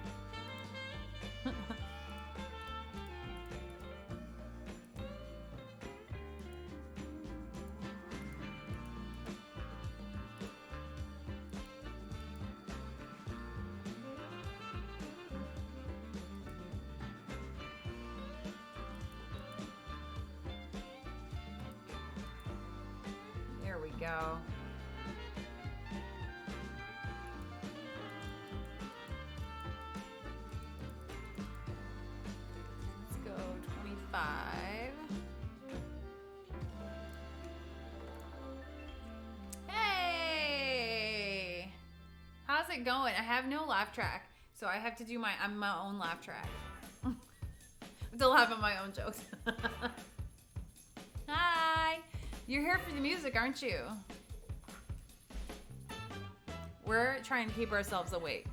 There we go. Let's go 25. Hey! How's it going? I have no laugh track, so I have to do I'm my own laugh track. I'm still having my own jokes. Hi! You're here for the music, aren't you? We're trying to keep ourselves awake.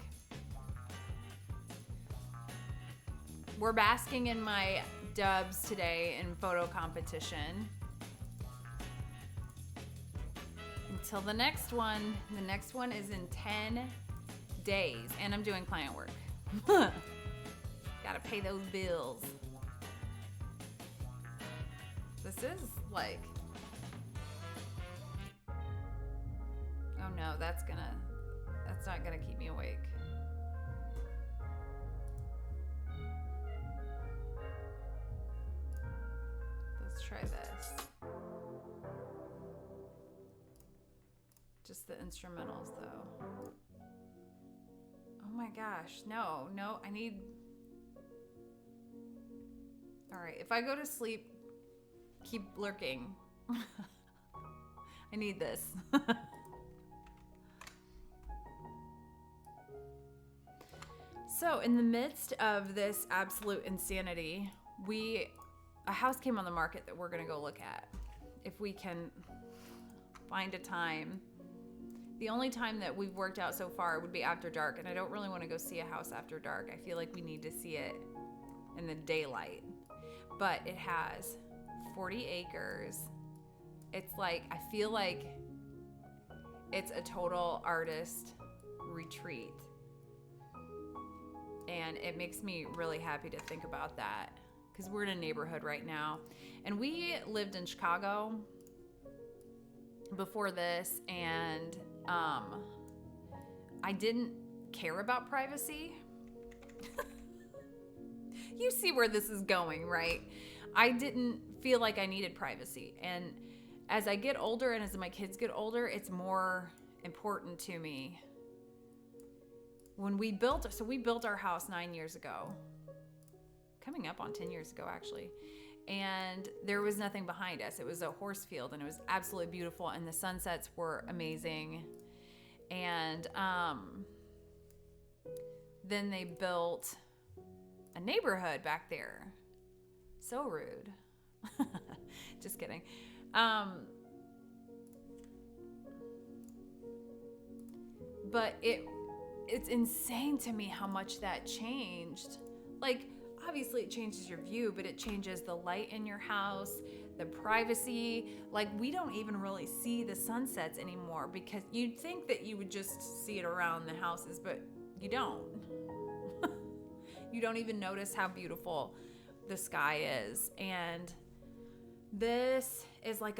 We're basking in my dubs today in photo competition. Until the next one. The next one is in 10 days. And I'm doing client work. Gotta pay those bills. This is like... Oh no, that's not gonna keep me awake. Let's try this. Just the instrumentals though. Oh my gosh, no, I need... All right, if I go to sleep, keep lurking. I need this. So in the midst of this absolute insanity, a house came on the market that we're gonna go look at if we can find a time. The only time that we've worked out so far would be after dark, and I don't really want to go see a house after dark. I feel like we need to see it in the daylight. But it has 40 acres. It's like, I feel like it's a total artist retreat. And it makes me really happy to think about that, because we're in a neighborhood right now. And we lived in Chicago before this, and I didn't care about privacy. You see where this is going, right? I didn't feel like I needed privacy. And as I get older and as my kids get older, it's more important to me. When we built our house 9 years ago, coming up on 10 years ago, actually. And there was nothing behind us. It was a horse field, and it was absolutely beautiful. And the sunsets were amazing. And then they built a neighborhood back there. So rude. Just kidding. But it's insane to me how much that changed. Like, obviously it changes your view, but it changes the light in your house, the privacy. Like, we don't even really see the sunsets anymore, because you'd think that you would just see it around the houses, but you don't. You don't even notice how beautiful the sky is. And this is like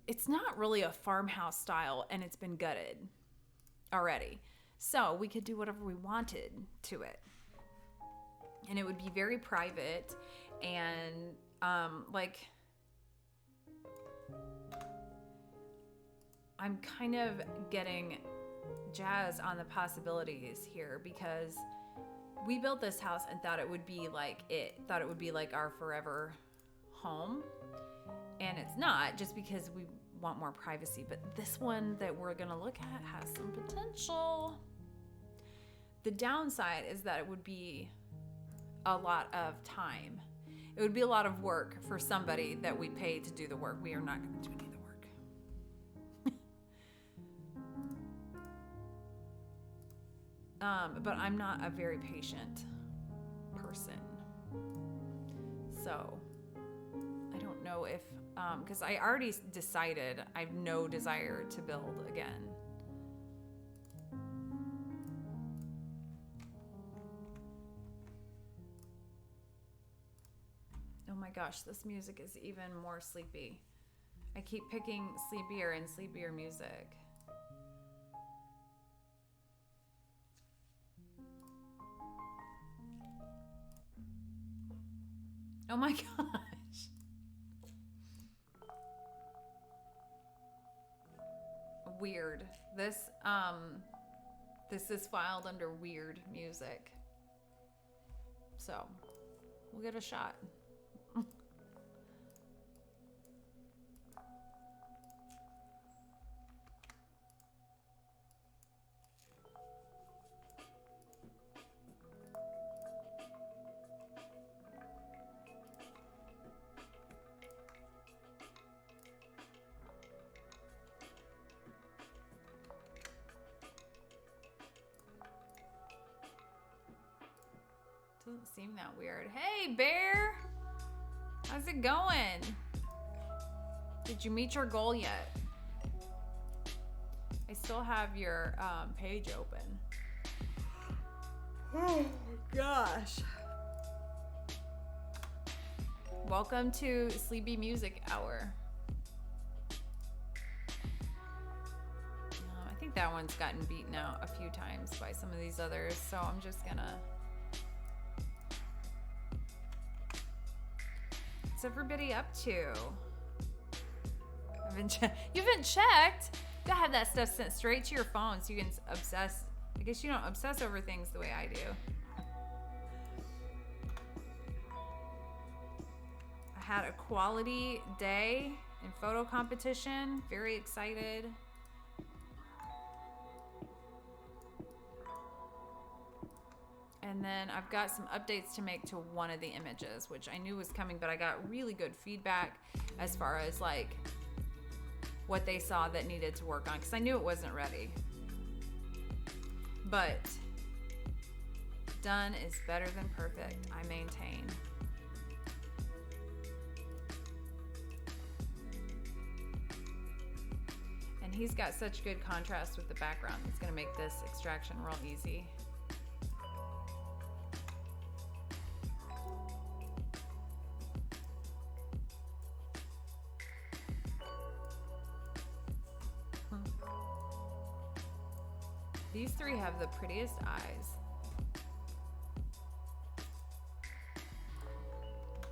it's not really a farmhouse style, and it's been gutted already. So we could do whatever we wanted to it. And it would be very private, and like, I'm kind of getting jazzed on the possibilities here, because we built this house and thought it would be like our forever home. And it's not, just because we want more privacy. But this one that we're gonna look at has some potential. The downside is that it would be a lot of time. It would be a lot of work for somebody that we pay to do the work. We are not going to do any of the work. But I'm not a very patient person. So I don't know if, because I already decided I have no desire to build again. Oh my gosh, this music is even more sleepy. I keep picking sleepier and sleepier music. Oh my gosh. Weird. This is filed under weird music. So, we'll get a shot. Doesn't seem that weird. Hey, Bear! How's it going? Did you meet your goal yet? I still have your page open. Oh my gosh. Welcome to Sleepy Music Hour. I think that one's gotten beaten out a few times by some of these others, so I'm just gonna... What's everybody up to? You haven't checked? You gotta have that stuff sent straight to your phone so you can obsess. I guess you don't obsess over things the way I do. I had a quality day in photo competition. Very excited. And then I've got some updates to make to one of the images, which I knew was coming, but I got really good feedback as far as like what they saw that needed to work on, because I knew it wasn't ready. But done is better than perfect, I maintain. And he's got such good contrast with the background. It's going to make this extraction real easy. These three have the prettiest eyes.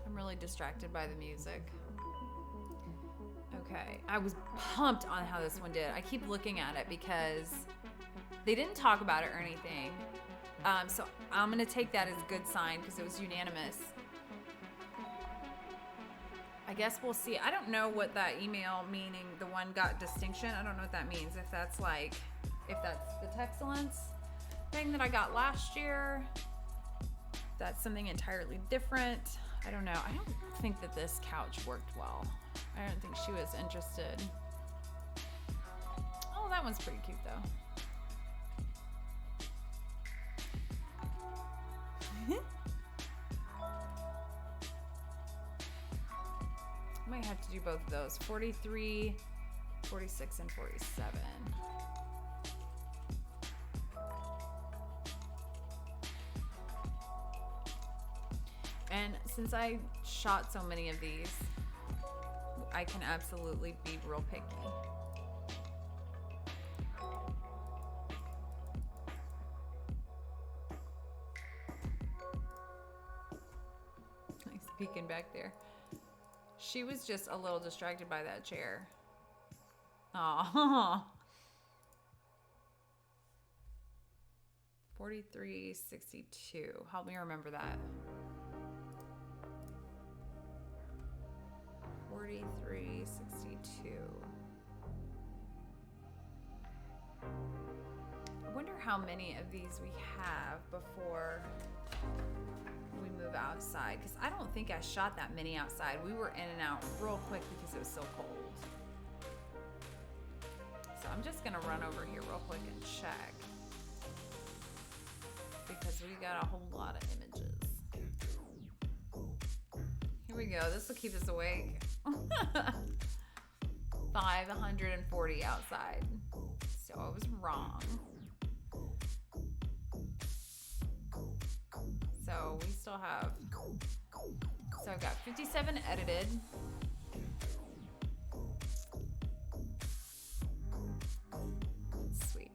I'm really distracted by the music. Okay, I was pumped on how this one did. I keep looking at it because they didn't talk about it or anything. So I'm gonna take that as a good sign because it was unanimous. I guess we'll see. I don't know what that email meaning the one got distinction. I don't know what that means. If that's like, if that's the Texcellence thing that I got last year, that's something entirely different. I don't know. I don't think that this couch worked well. I don't think she was interested. Oh, that one's pretty cute though. Might have to do both of those. 43, 46, and 47. And since I shot so many of these, I can absolutely be real picky. He's peeking back there. She was just a little distracted by that chair. Aw. 43.62. Help me remember that. 43.62. I wonder how many of these we have before we move outside, because I don't think I shot that many outside. We were in and out real quick because it was so cold. So I'm just gonna run over here real quick and check, because we got a whole lot of images. Here we go. This will keep us awake. 540 outside. So I was wrong. So we still have, so I've got 57 edited. Sweet.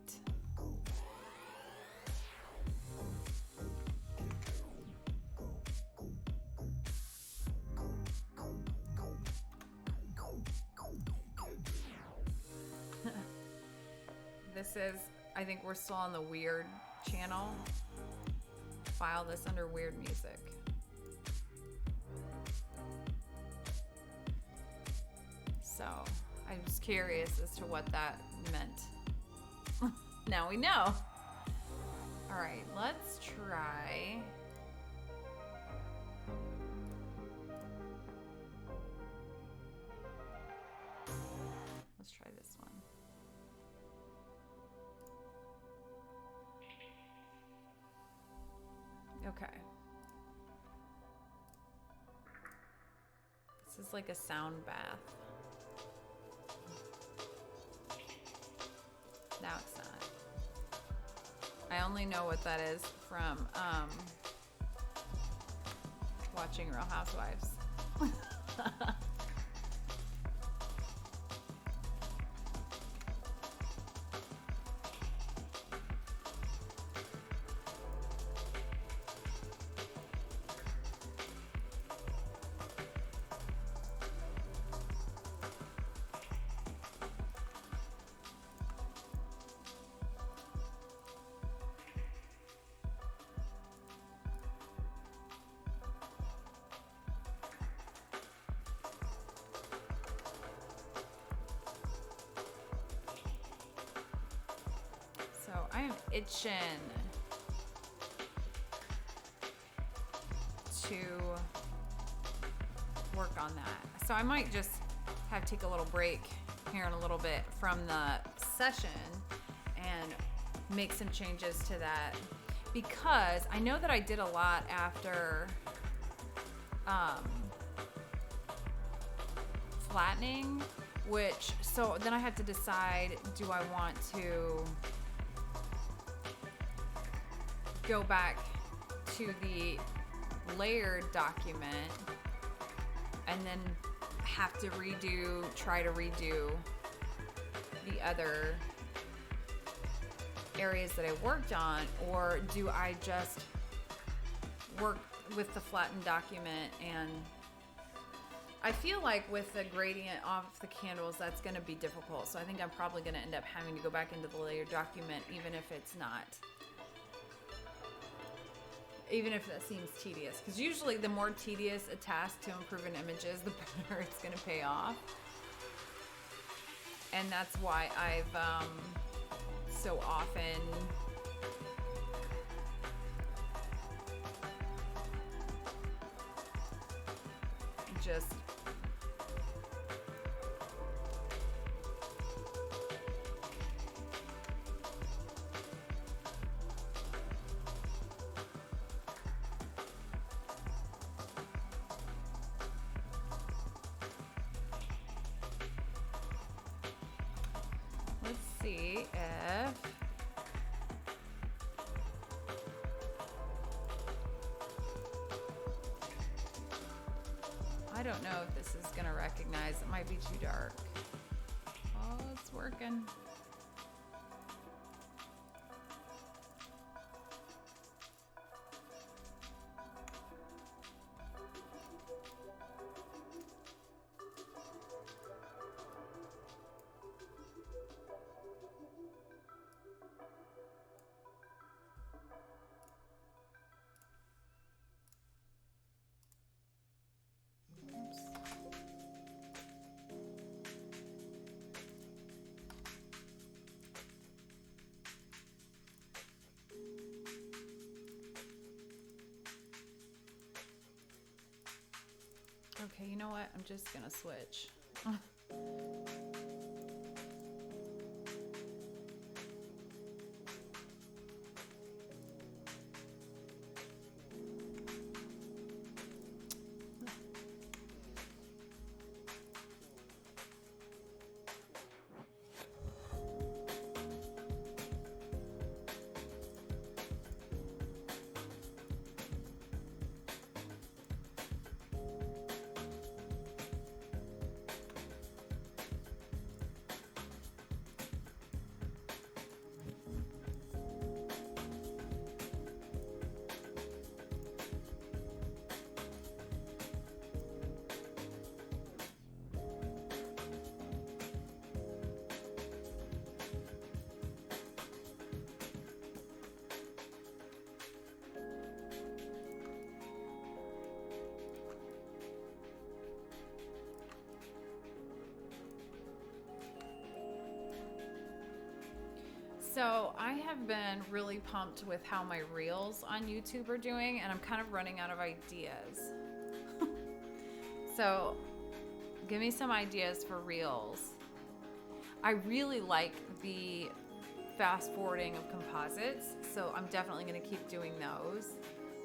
This is, I think we're still on the weird channel. File this under weird music. So I was curious as to what that meant. Now we know. All right, let's try. Let's try this one. Okay. This is like a sound bath. No, it's not. I only know what that is from watching Real Housewives. I am itching to work on that. So I might just have to take a little break here in a little bit from the session and make some changes to that, because I know that I did a lot after flattening So then I have to decide, do I want to go back to the layered document and then have to try to redo the other areas that I worked on, or do I just work with the flattened document? And I feel like with the gradient off the candles, that's going to be difficult. So I think I'm probably going to end up having to go back into the layered document, even if that seems tedious. Because usually the more tedious a task to improve an image is, the better it's going to pay off. And that's why I've so often just let's see if I don't know if this is gonna recognize. It might be too dark. Oh, it's working. Okay, you know what? I'm just gonna switch. So I have been really pumped with how my reels on YouTube are doing, and I'm kind of running out of ideas. So give me some ideas for reels. I really like the fast forwarding of composites, so I'm definitely going to keep doing those.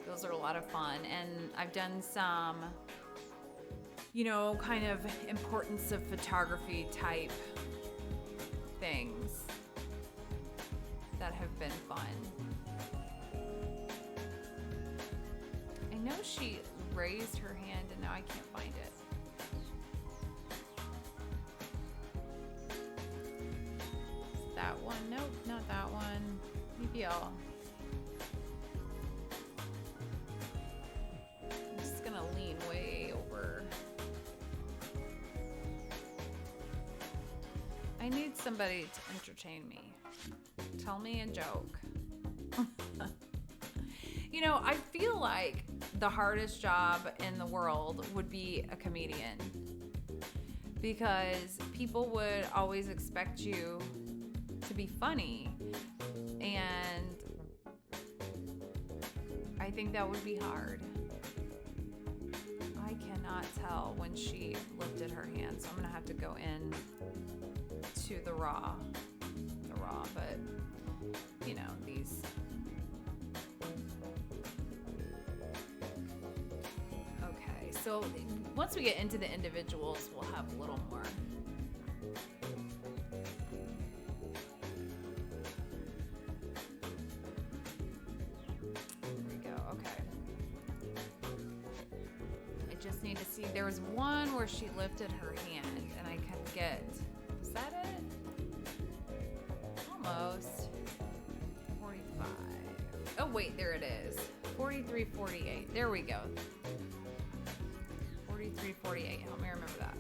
Those are a lot of fun. And I've done some, kind of importance of photography type things that have been fun. I know she raised her hand and now I can't find it. Is that one? Nope, not that one. Maybe I'm just gonna lean way over. I need somebody to entertain me. Tell me a joke. I feel like the hardest job in the world would be a comedian, because people would always expect you to be funny, and I think that would be hard. I cannot tell when she lifted her hand, so I'm gonna have to go in to the raw, but these. Okay, so once we get into the individuals, we'll have a little more just need to see. There was one where she lifted her hand and I couldn't get, is that it? Almost. 45. Oh wait, there it is. 43.48. There we go. 43.48. Help me remember that.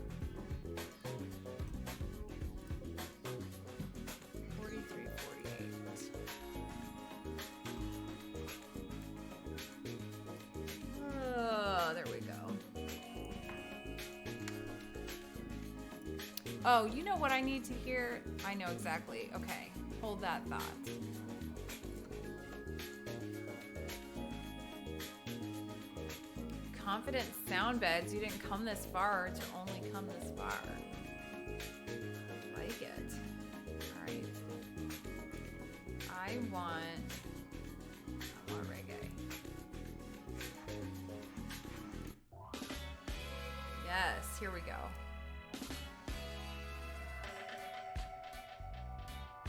43.48. Oh, there we go. Oh, you know what I need to hear? I know exactly. Okay, hold that thought. Confident sound beds. You didn't come this far to only come this far. Like it. All right. I want reggae. Yes, here we go.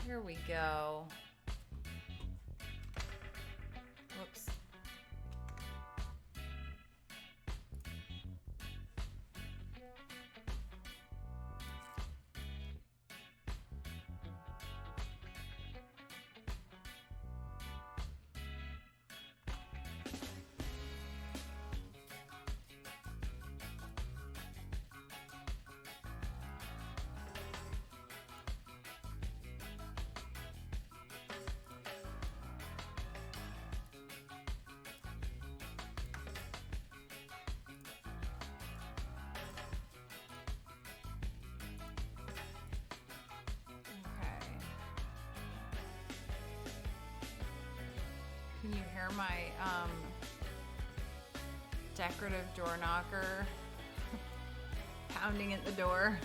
Here we go. Whoops. Can you hear my decorative door knocker pounding at the door?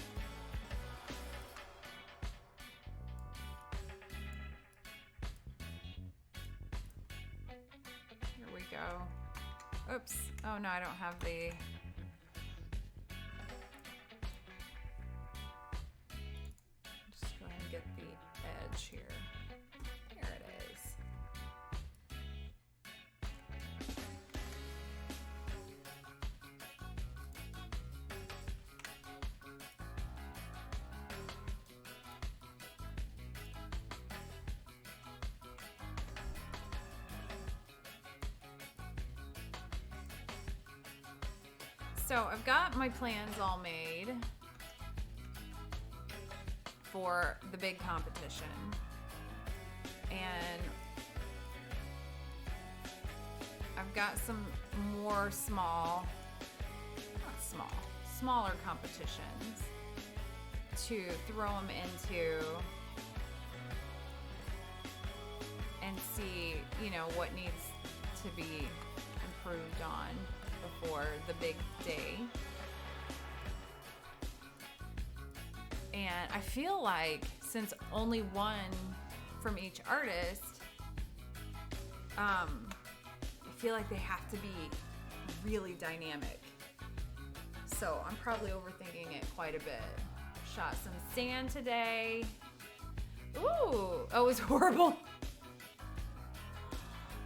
Here we go. Oops. Oh no, I don't have the... Just go ahead and get the edge here. There it is. So I've got my plans all made for the big competition, and I've got some more smaller competitions to throw them into and see, you know, what needs to be improved on before the big day. And I feel like since only one from each artist, I feel like they have to be really dynamic. So I'm probably overthinking it quite a bit. Shot some sand today. Ooh, oh, it was horrible.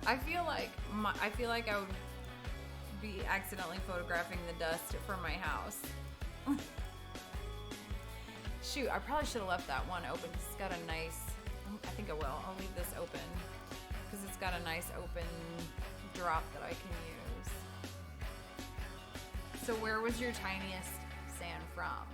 I feel like I would be accidentally photographing the dust from my house. Shoot, I probably should have left that one open because it's got a nice, I think I will. I'll leave this open because it's got a nice open drop that I can use. So where was your tiniest sand from?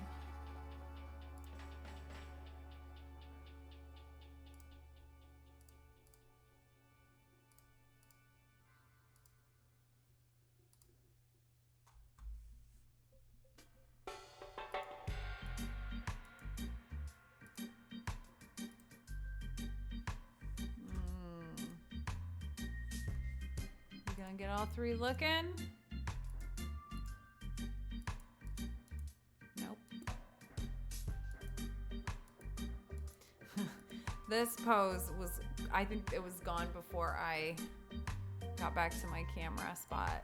Gonna get all three looking. Nope. This pose was, I think it was gone before I got back to my camera spot.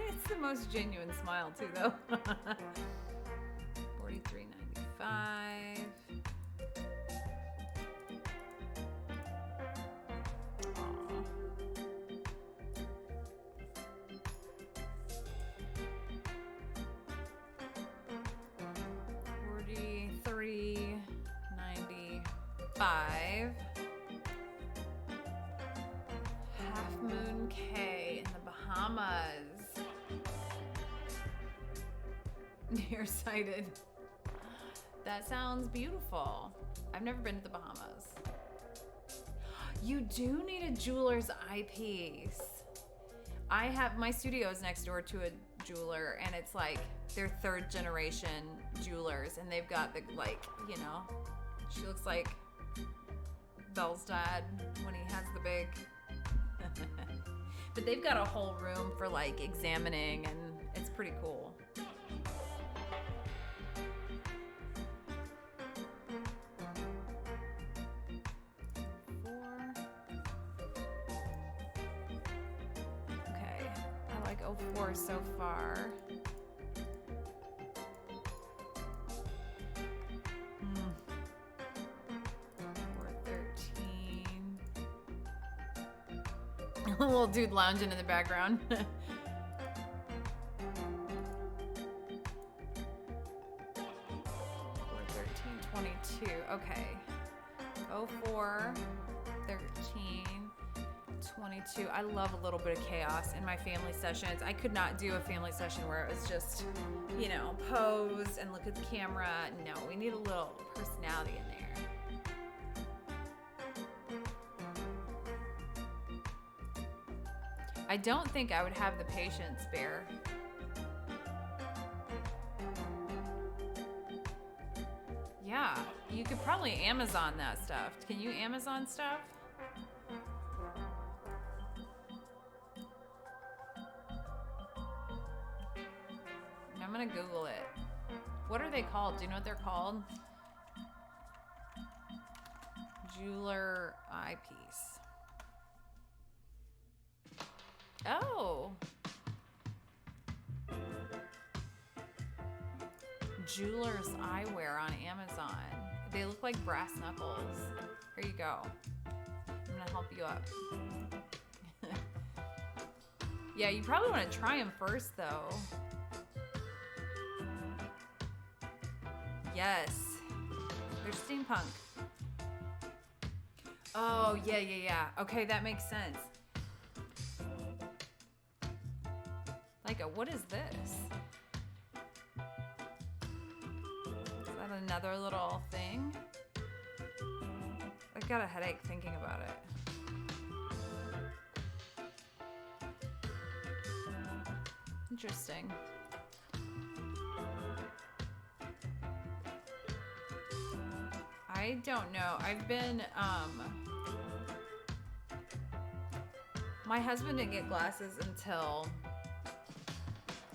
It's the most genuine smile too, though. 43.95. 5. Half Moon Cay in the Bahamas. Nearsighted. That sounds beautiful. I've never been to the Bahamas. You do need a jeweler's eyepiece. I have, my studio is next door to a jeweler, and it's like they're 3rd generation jewelers, and they've got the, like, you know, she looks like Belle's dad when he has the big but they've got a whole room for like examining, and it's pretty cool. Okay, I like 04 so far. 413. A little dude lounging in the background. 413, 22. Okay. 04, 13, 22. I love a little bit of chaos in my family sessions. I could not do a family session where it was just, you know, pose and look at the camera. No, we need a little personality in there. I don't think I would have the patience, Bear. Yeah, you could probably Amazon that stuff. Can you Amazon stuff? I'm gonna Google it. What are they called? Do you know what they're called? Jeweler eyepiece. Oh. Jeweler's eyewear on Amazon. They look like brass knuckles. Here you go. I'm gonna help you up. Yeah, you probably want to try them first, though. Yes. They're steampunk. Oh, yeah. Okay, that makes sense. Like, what is this? Is that another little thing? I've got a headache thinking about it. Interesting. I don't know. I've been, my husband didn't get glasses until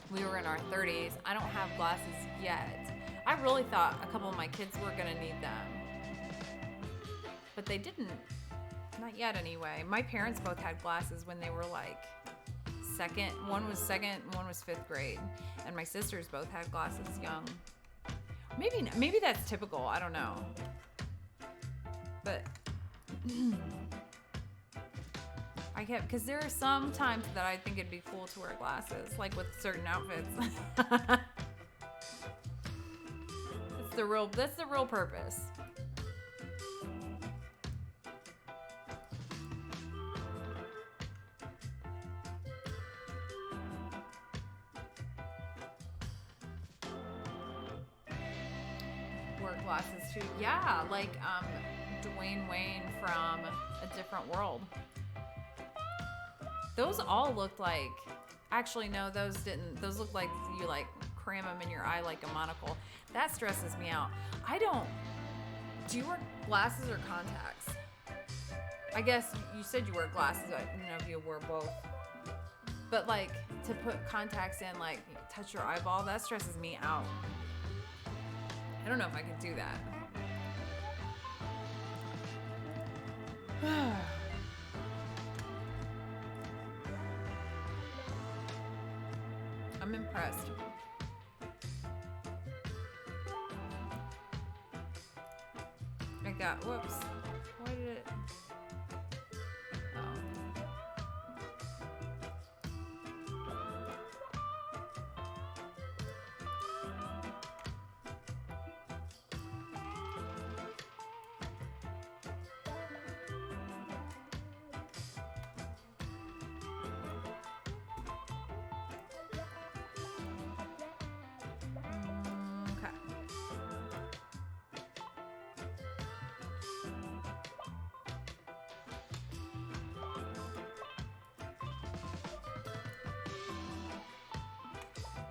we were in our 30s. I don't have glasses yet. I really thought a couple of my kids were gonna need them, but they didn't. Not yet anyway. My parents both had glasses when they were like second. One was second, one was 5th grade. And my sisters both had glasses young. Maybe that's typical, I don't know. But because there are some times that I think it'd be cool to wear glasses, like with certain outfits. That's the real purpose. Wear glasses too. Yeah, like Dwayne Wayne from A Different World. Those all looked like, actually no, those didn't. Those look like you like cram them in your eye like a monocle. That stresses me out. Do you wear glasses or contacts? I guess you said you wear glasses. I don't know if you wear both. But like to put contacts in, like touch your eyeball, that stresses me out. I don't know if I could do that. I'm impressed. Whoops. Why did it? Oh.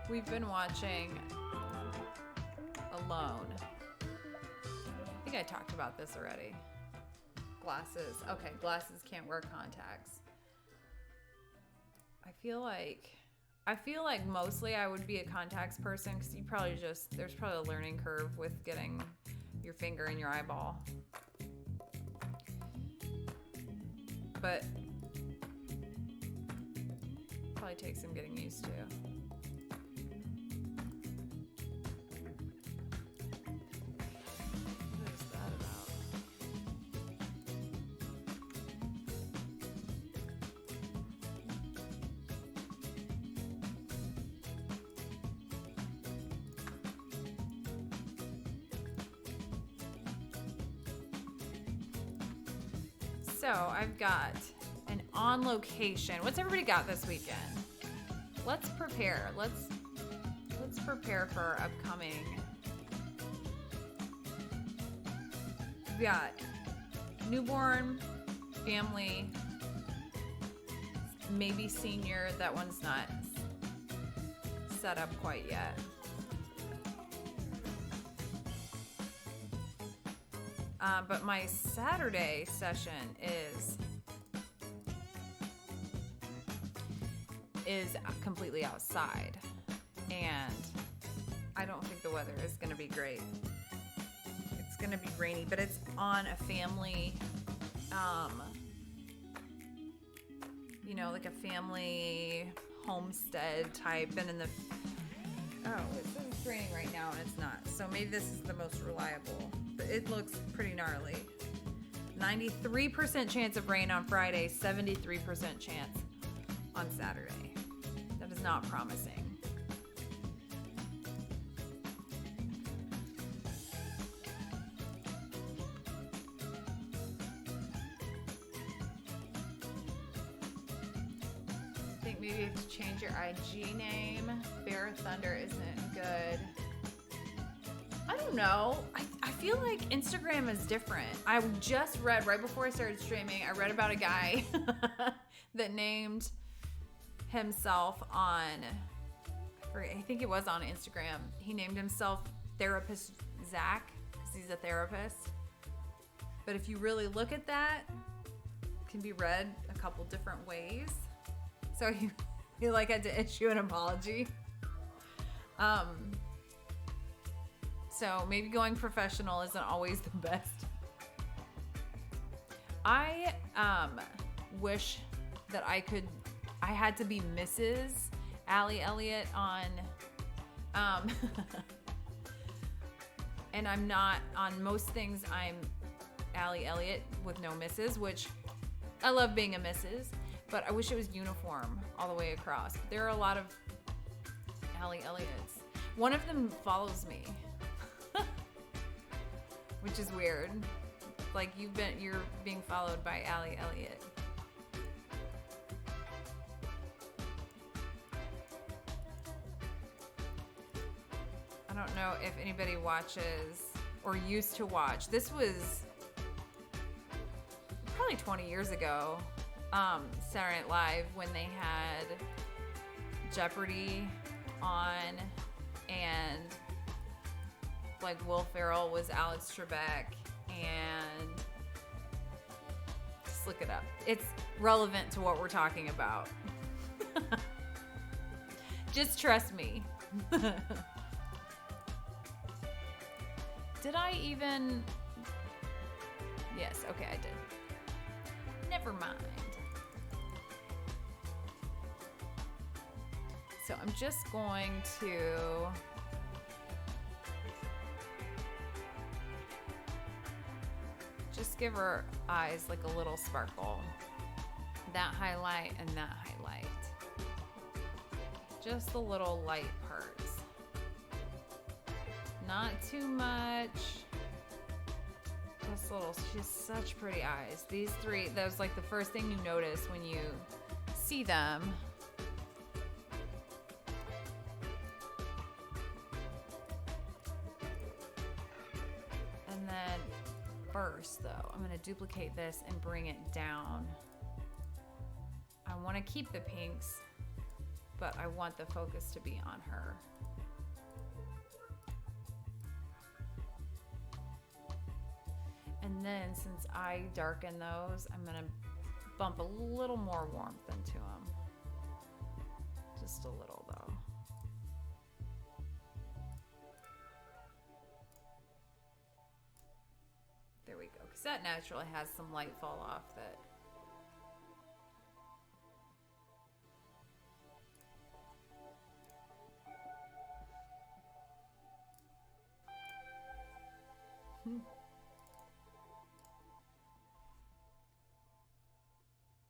We've been watching Alone. I think I talked about this already. Glasses. Okay, glasses, can't wear contacts. I feel like mostly I would be a contacts person because there's probably a learning curve with getting your finger in your eyeball. But probably takes some getting used to. What is that about? So I've got an on location. What's everybody got this weekend? Let's prepare. Let's prepare for our upcoming. We've got newborn, family, maybe senior. That one's not set up quite yet. But my Saturday session is completely outside, and I don't think the weather is going to be great. It's going to be rainy, but it's on a family, like a family homestead type, and it says it's raining right now, and it's not. So maybe this is the most reliable. But it looks pretty gnarly. 93% chance of rain on Friday, 73% chance on Saturday. That is not promising. I think maybe you have to change your IG name. Bear Thunder isn't good. I don't know. I feel like Instagram is different. I just read, right before I started streaming, I read about a guy that named himself on, I think it was on Instagram. He named himself Therapist Zach because he's a therapist. But if you really look at that, it can be read a couple different ways. So he had to issue an apology. So maybe going professional isn't always the best. I wish that I had to be Mrs. Allie Elliott on, and I'm not on most things. I'm Allie Elliott with no Mrs., which I love being a Mrs., but I wish it was uniform all the way across. But there are a lot of Allie Elliott's. One of them follows me. Which is weird. Like you're being followed by Allie Elliott. I don't know if anybody watches or used to watch. This was probably 20 years ago. Saturday Night Live, when they had Jeopardy on, and like Will Ferrell was Alex Trebek, and just look it up. It's relevant to what we're talking about. Just trust me. Did I even? Yes, okay, I did. Never mind. So I'm just going to give her eyes like a little sparkle. That highlight and that highlight. Just the little light parts. Not too much. Just little. She has such pretty eyes. These three, that was like the first thing you notice when you see them. And then first though, I'm gonna duplicate this and bring it down. I wanna keep the pinks but I want the focus to be on her. And then since I darken those, I'm gonna bump a little more warmth into them. Just a little though. There we go, because that naturally has some light fall off that.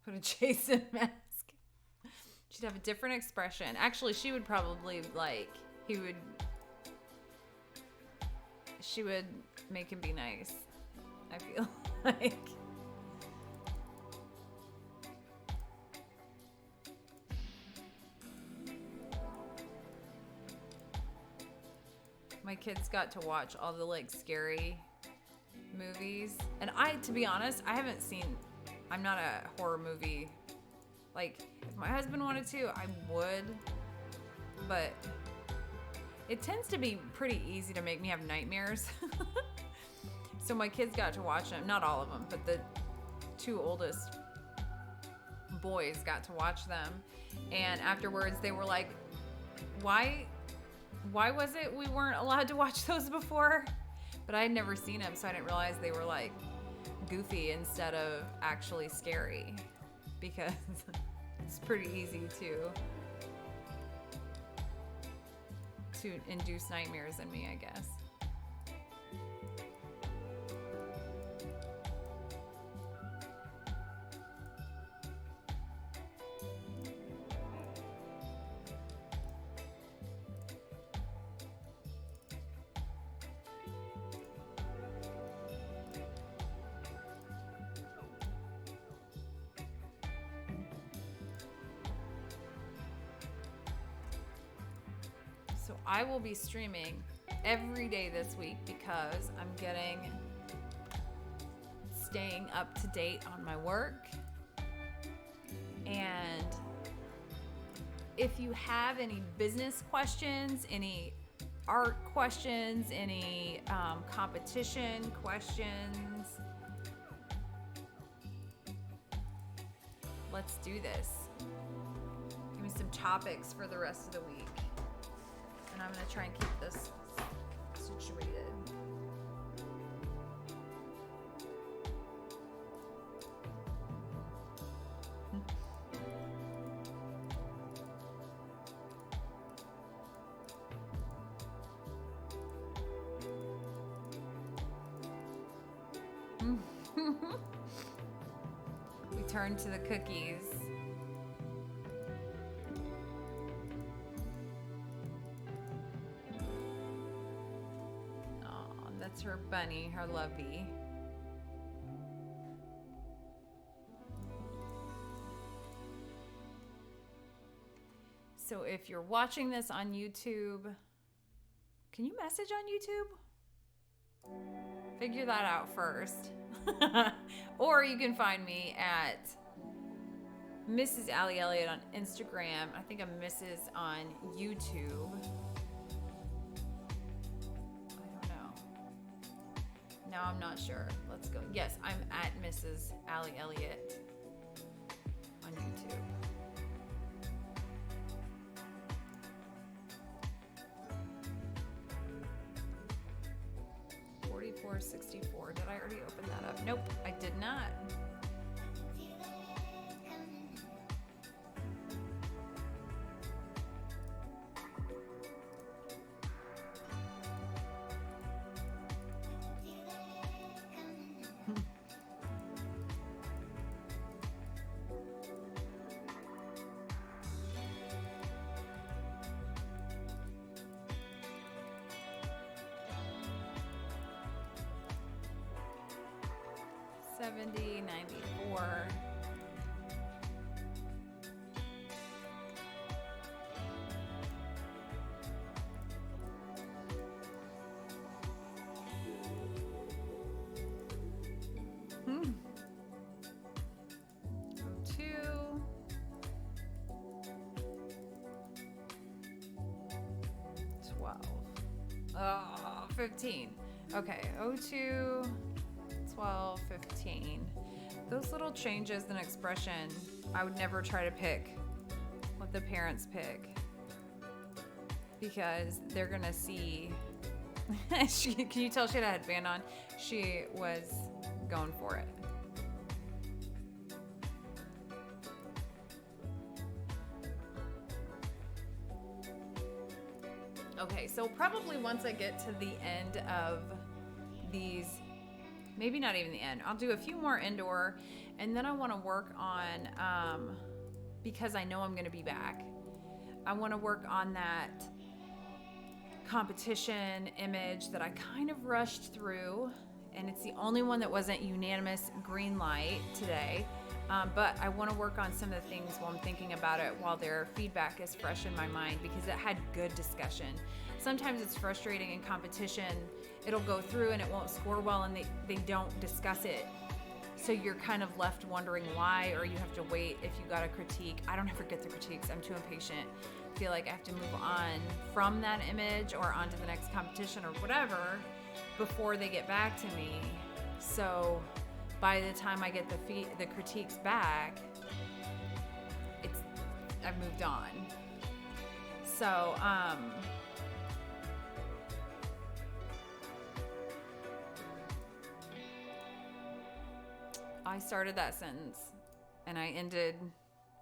Put a Jason mask. She'd have a different expression. Actually, she would probably she would make him be nice, I feel like. My kids got to watch all the like scary movies. And to be honest, I'm not a horror movie. Like, if my husband wanted to, I would. But it tends to be pretty easy to make me have nightmares. So my kids got to watch them. Not all of them, but the 2 oldest boys got to watch them. And afterwards, they were like, why was it we weren't allowed to watch those before? But I had never seen them, so I didn't realize they were like goofy instead of actually scary, because it's pretty easy to induce nightmares in me, I guess. So I will be streaming every day this week because I'm staying up to date on my work. And if you have any business questions, any art questions, any competition questions, let's do this. Give me some topics for the rest of the week. And I'm going to try and keep this situated. We turn to the cookies. That's her bunny, her lovey. So if you're watching this on YouTube, can you message on YouTube? Figure that out first. Or you can find me at Mrs. Allie Elliott on Instagram. I think I'm Mrs. on YouTube. No, I'm not sure. Let's go. Yes, I'm at Mrs. Allie Elliott on YouTube. $44.64. Did I already open that up? Nope, I did not. $70.94. Oh, 15. Okay, 02, 12, 15. Those little changes in expression, I would never try to pick what the parents pick, because they're gonna see. Can you tell she had a headband on? She was going for it. Okay, so probably once I get to the end of these, maybe not even the end, I'll do a few more indoor, and then I want to work on, because I know I'm going to be back, I want to work on that competition image that I kind of rushed through, and it's the only one that wasn't unanimous green light today. But I want to work on some of the things while I'm thinking about it, while their feedback is fresh in my mind, because it had good discussion. Sometimes it's frustrating in competition. It'll go through and it won't score well, and they don't discuss it. So you're kind of left wondering why, or you have to wait if you got a critique. I don't ever get the critiques. I'm too impatient. I feel like I have to move on from that image or on to the next competition or whatever before they get back to me. So by the time I get the critiques back, I've moved on. So I started that sentence and I ended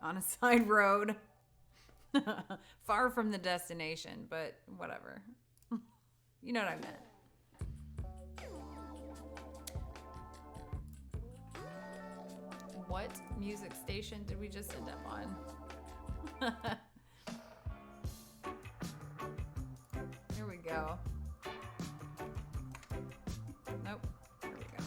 on a side road, far from the destination, but whatever. You know what I meant. What music station did we just end up on? Here we go. Nope. Here we go.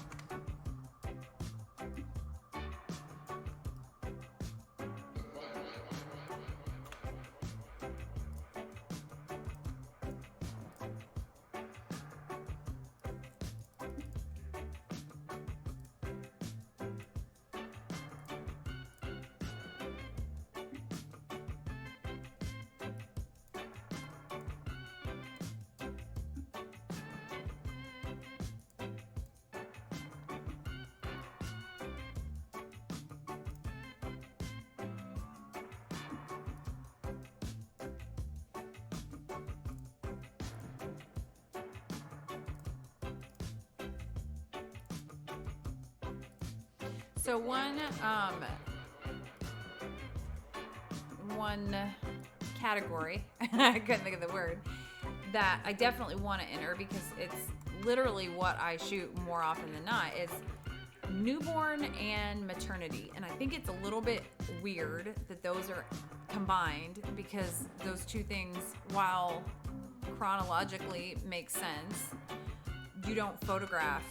So one category, I couldn't think of the word, that I definitely want to enter, because it's literally what I shoot more often than not, is newborn and maternity. And I think it's a little bit weird that those are combined, because those two things, while chronologically make sense, you don't photograph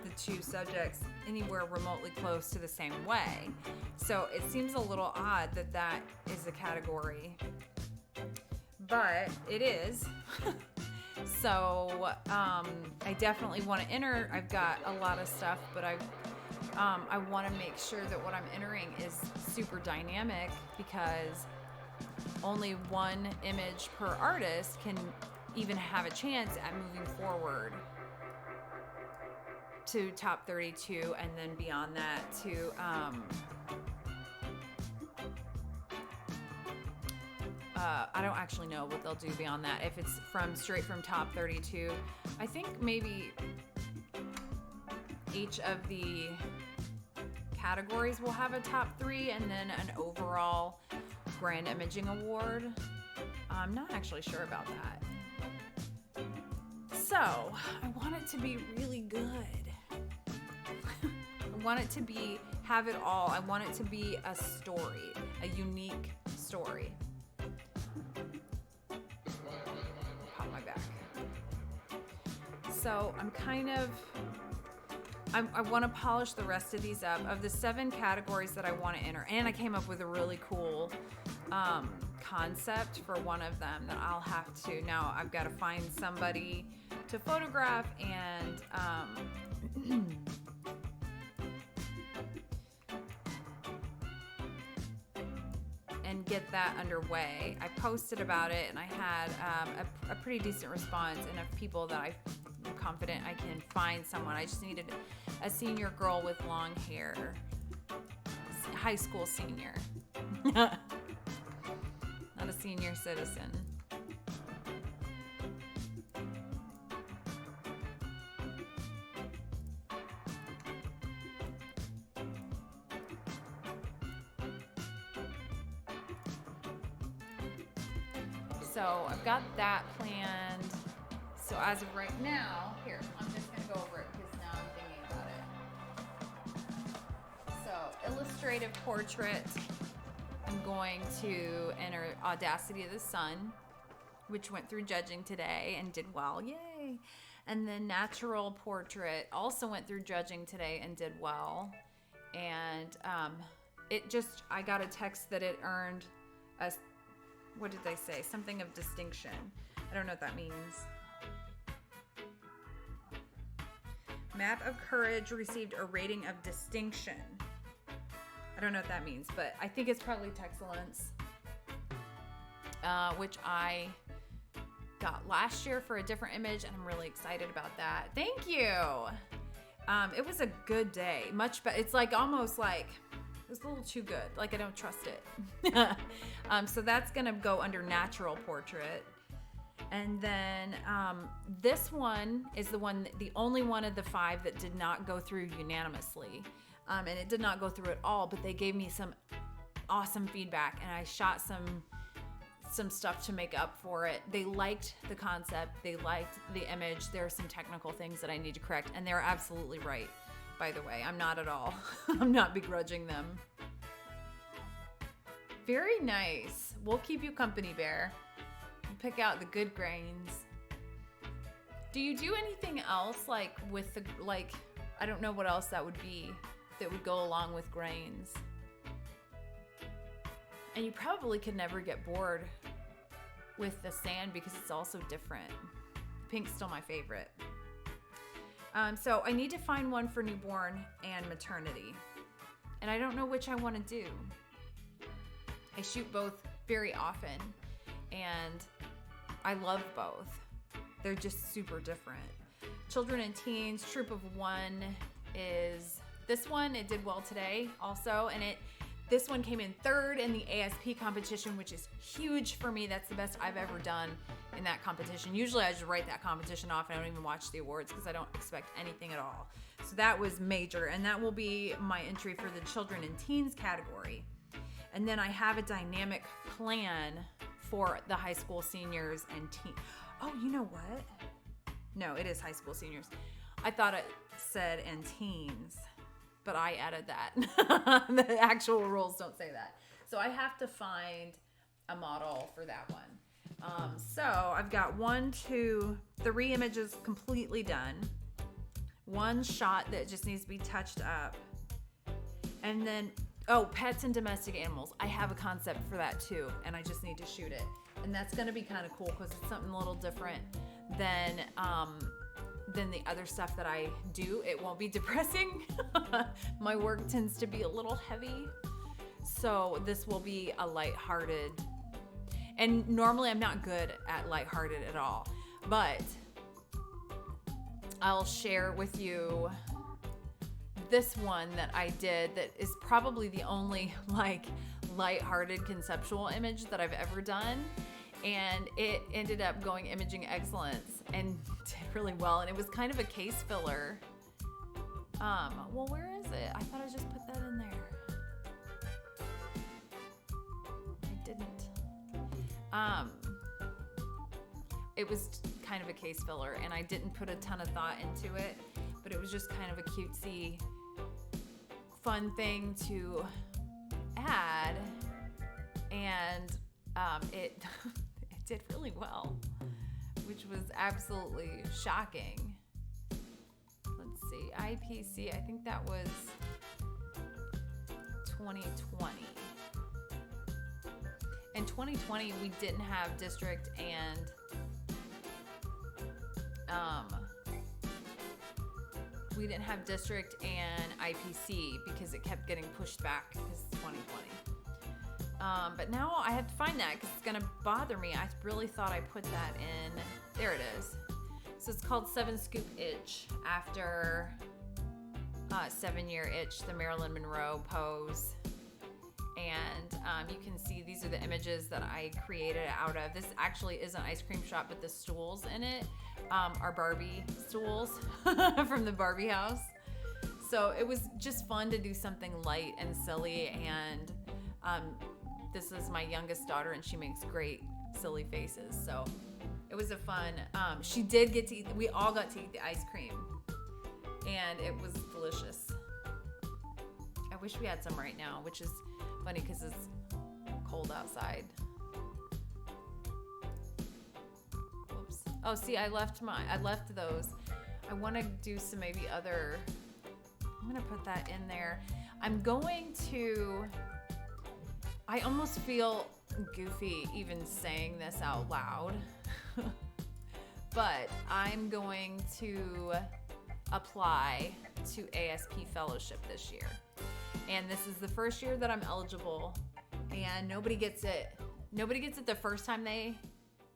the two subjects anywhere remotely close to the same way. So it seems a little odd that that is a category, but it is. So I definitely want to enter. I've got a lot of stuff, but I want to make sure that what I'm entering is super dynamic, because only one image per artist can even have a chance at moving forward to top 32, and then beyond that to I don't actually know what they'll do beyond that. If it's straight from top 32, I think maybe each of the categories will have a top 3 and then an overall grand imaging award. I'm not actually sure about that. So I want it to be really good. I want it to have it all. I want it to be a story, a unique story. Pop my back. So I want to polish the rest of these up. Of the 7 categories that I want to enter, and I came up with a really cool concept for one of them that I'll have to, now I've got to find somebody to photograph and get that underway. I posted about it, and I had a pretty decent response, enough people that I'm confident I can find someone. I just needed a senior girl with long hair. High school senior. Not a senior citizen. So I've got that planned. So as of right now, here, I'm just going to go over it because now I'm thinking about it. So illustrative portrait, I'm going to enter Audacity of the Sun, which went through judging today and did well. Yay. And then natural portrait also went through judging today and did well. And I got a text that it earned a, what did they say? Something of distinction. I don't know what that means. Map of Courage received a rating of distinction. I don't know what that means, but I think it's probably Texcellence, which I got last year for a different image, and I'm really excited about that. Thank you. It was a good day. Much better. It's like almost like it was a little too good. Like I don't trust it. So that's gonna go under natural portrait. And then this one is the only one of the 5 that did not go through unanimously. And it did not go through at all, but they gave me some awesome feedback, and I shot some stuff to make up for it. They liked the concept. They liked the image. There are some technical things that I need to correct, and they're absolutely right, by the way. I'm not at all. I'm not begrudging them. Very nice. We'll keep you company, Bear. Pick out the good grains. Do you do anything else like with the, like, I don't know what else that would be that would go along with grains? And you probably could never get bored with the sand because it's also different. Pink's still my favorite. So I need to find one for newborn and maternity. And I don't know which I want to do. I shoot both very often, and I love both. They're just super different. Children and teens, Troop of One is this one. It did well today also, and this one came in 3rd in the ASP competition, which is huge for me. That's the best I've ever done in that competition. Usually I just write that competition off and I don't even watch the awards because I don't expect anything at all. So that was major, and that will be my entry for the children and teens category. And then I have a dynamic plan for the high school seniors and teens. Oh, you know what? No, it is high school seniors. I thought it said and teens, but I added that. The actual rules don't say that. So I have to find a model for that one. So I've got 1, 2, 3 images completely done. 1 shot that just needs to be touched up. And then, pets and domestic animals. I have a concept for that too, and I just need to shoot it. And that's gonna be kind of cool because it's something a little different than the other stuff that I do. It won't be depressing. My work tends to be a little heavy. So this will be a lighthearted, and normally I'm not good at lighthearted at all, but I'll share with you this one that I did that is probably the only like lighthearted conceptual image that I've ever done. And it ended up going imaging excellence and did really well. And it was kind of a case filler. Well, where is it? I thought I just put that in there. I didn't. It was kind of a case filler, and I didn't put a ton of thought into it, but it was just kind of a cutesy, fun thing to add, and it it did really well, which was absolutely shocking. Let's see, IPC, I think that was 2020. In 2020, we didn't have district and IPC because it kept getting pushed back because it's 2020. But now I have to find that because it's gonna bother me. I really thought I put that in. There it is. So it's called 7 Scoop Itch after 7 Year Itch, the Marilyn Monroe pose. And you can see these are the images that I created out of. This actually is an ice cream shop, but the stools in it are Barbie stools from the Barbie house. So it was just fun to do something light and silly. And this is my youngest daughter, and she makes great silly faces. So it was a fun, she did get to eat, we all got to eat the ice cream, and it was delicious. I wish we had some right now, which is funny because it's cold outside. Oops. Oh, see, I left those. I want to do some maybe other, I'm going to put that in there. I almost feel goofy even saying this out loud, but I'm going to apply to ASP Fellowship this year. And this is the first year that I'm eligible, and nobody gets it the first time they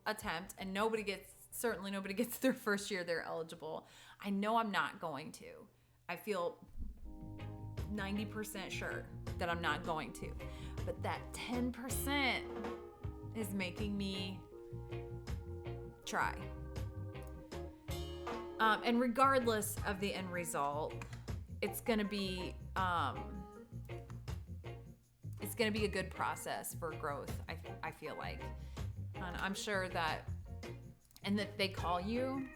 attempt, and certainly nobody gets their first year they're eligible. I know I'm not going to. I feel 90% sure that I'm not going to. But that 10% is making me try. And regardless of the end result, it's gonna be a good process for growth. I feel like, and I'm sure that they call you.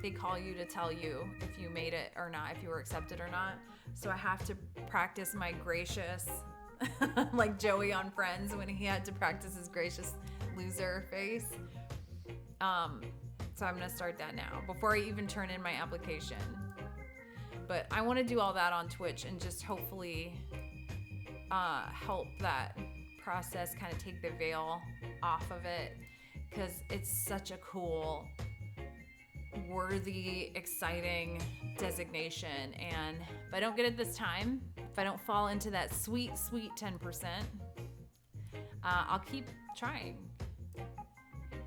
They call you to tell you if you made it or not, if you were accepted or not. So I have to practice my gracious, like Joey on Friends when he had to practice his gracious loser face. So I'm gonna start that now before I even turn in my application. But I want to do all that on Twitch and just hopefully help that process kind of take the veil off of it, because it's such a cool, worthy, exciting designation. And if I don't get it this time, if I don't fall into that sweet 10%, I'll keep trying.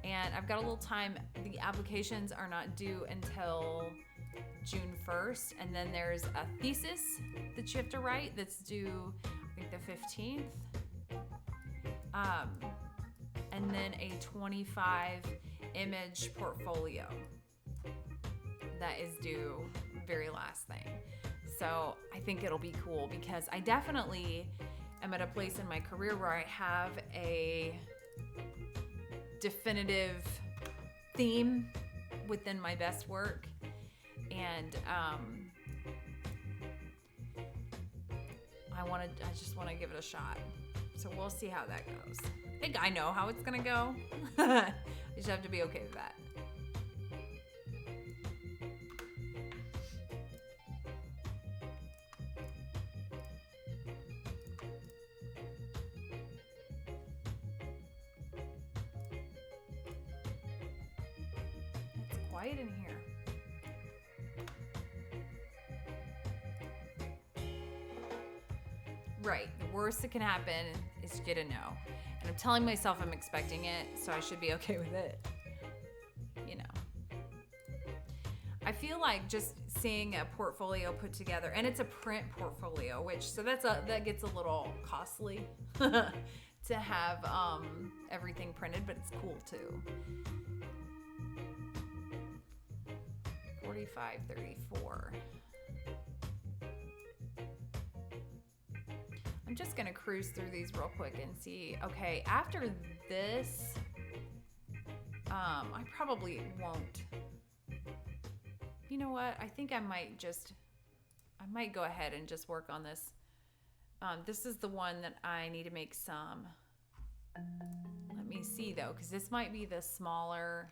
And I've got a little time. The applications are not due until June 1st, and then there's a thesis that you have to write that's due, I think, the 15th. And then a 25 image portfolio that is due very last thing. So I think it'll be cool, because I definitely am at a place in my career where I have a definitive theme within my best work. And I just want to give it a shot. So we'll see how that goes. I think I know how it's gonna go. I just have to be okay with that. It's quiet in here. Right, the worst that can happen is to get a no. And I'm telling myself I'm expecting it, so I should be okay with it. You know. I feel like just seeing a portfolio put together, and it's a print portfolio, so that gets a little costly to have everything printed, but it's cool too. 45.34. I'm just gonna cruise through these real quick and see. Okay, after this, I probably won't. You know what? I think I might go ahead and just work on this. This is the one that I need to make some. Let me see though, because this might be the smaller.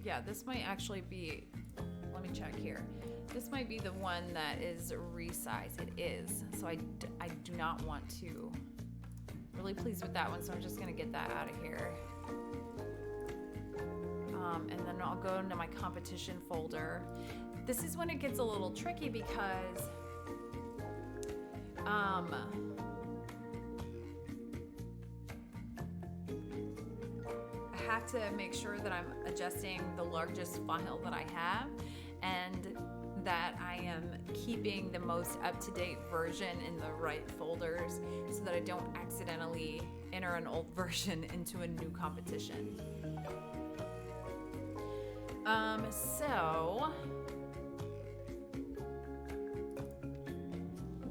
Yeah, this might actually be, let me check here. This might be the one that is resized. It is. So I do not want to. Really pleased with that one, so I'm just gonna get that out of here. And then I'll go into my competition folder. This is when it gets a little tricky because I have to make sure that I'm adjusting the largest file that I have and that I am keeping the most up-to-date version in the right folders so that I don't accidentally enter an old version into a new competition. So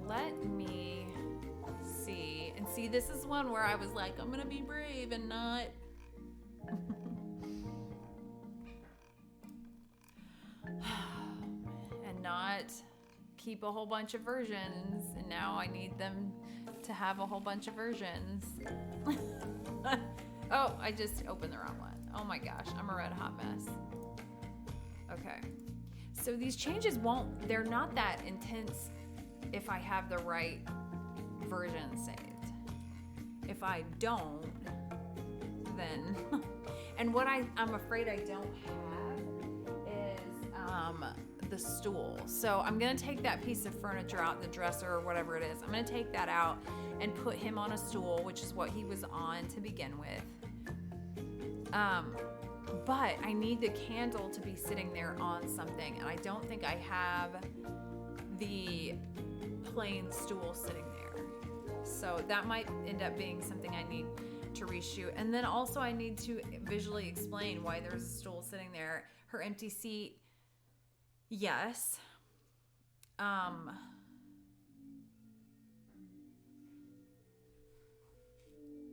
let me see. And see, this is one where I was like, I'm gonna be brave and not and not keep a whole bunch of versions, and now I need them to have a whole bunch of versions. Oh, I just opened the wrong one. Oh my gosh, I'm a red hot mess. Okay, so these changes they're not that intense if I have the right version saved. If I don't, then, and what I'm afraid I don't have is the stool. So I'm gonna take that piece of furniture out, the dresser or whatever it is. I'm gonna take that out and put him on a stool, which is what he was on to begin with. But I need the candle to be sitting there on something, and I don't think I have the plain stool sitting there. So that might end up being something I need to reshoot. And then also I need to visually explain why there's a stool sitting there. Her empty seat, yes.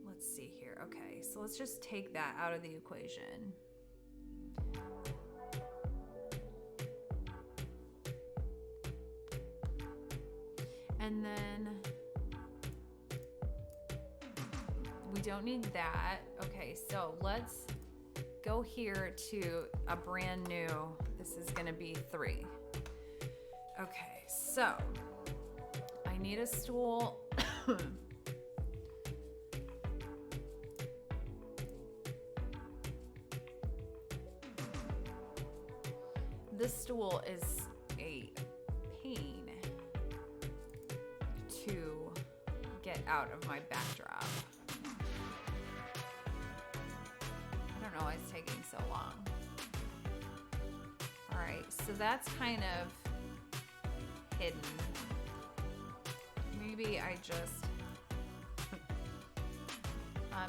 Let's see here. Okay, so let's just take that out of the equation. And then we don't need that. Okay, so let's go here to a brand new, this is gonna be 3. Okay, so I need a stool. This stool is a pain to get out of my backdrop. I don't know why it's taking so long. All right, so that's kind of hidden. Maybe I just,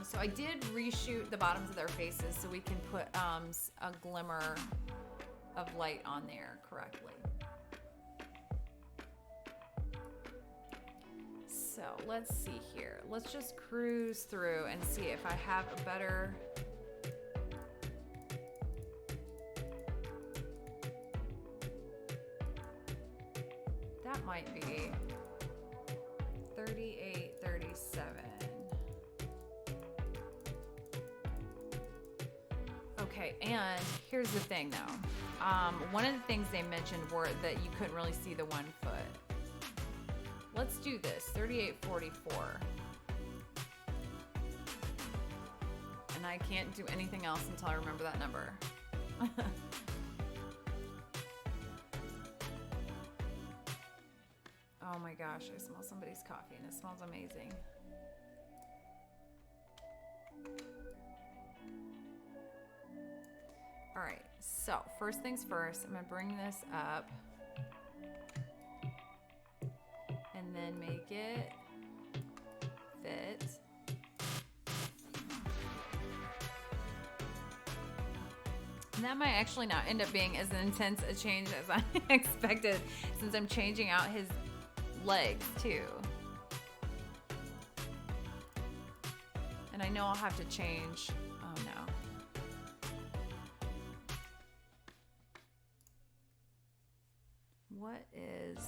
so I did reshoot the bottoms of their faces so we can put a glimmer of light on there correctly. So let's see here. Let's just cruise through and see if I have a better, that might be 38, 37. Okay, and here's the thing though. One of the things they mentioned were that you couldn't really see the 1 foot. Let's do this, 3844. And I can't do anything else until I remember that number. Oh my gosh, I smell somebody's coffee and it smells amazing. All right, so first things first, I'm gonna bring this up and then make it fit. And that might actually not end up being as intense a change as I expected, since I'm changing out his legs too. And I know I'll have to change, oh no. What is,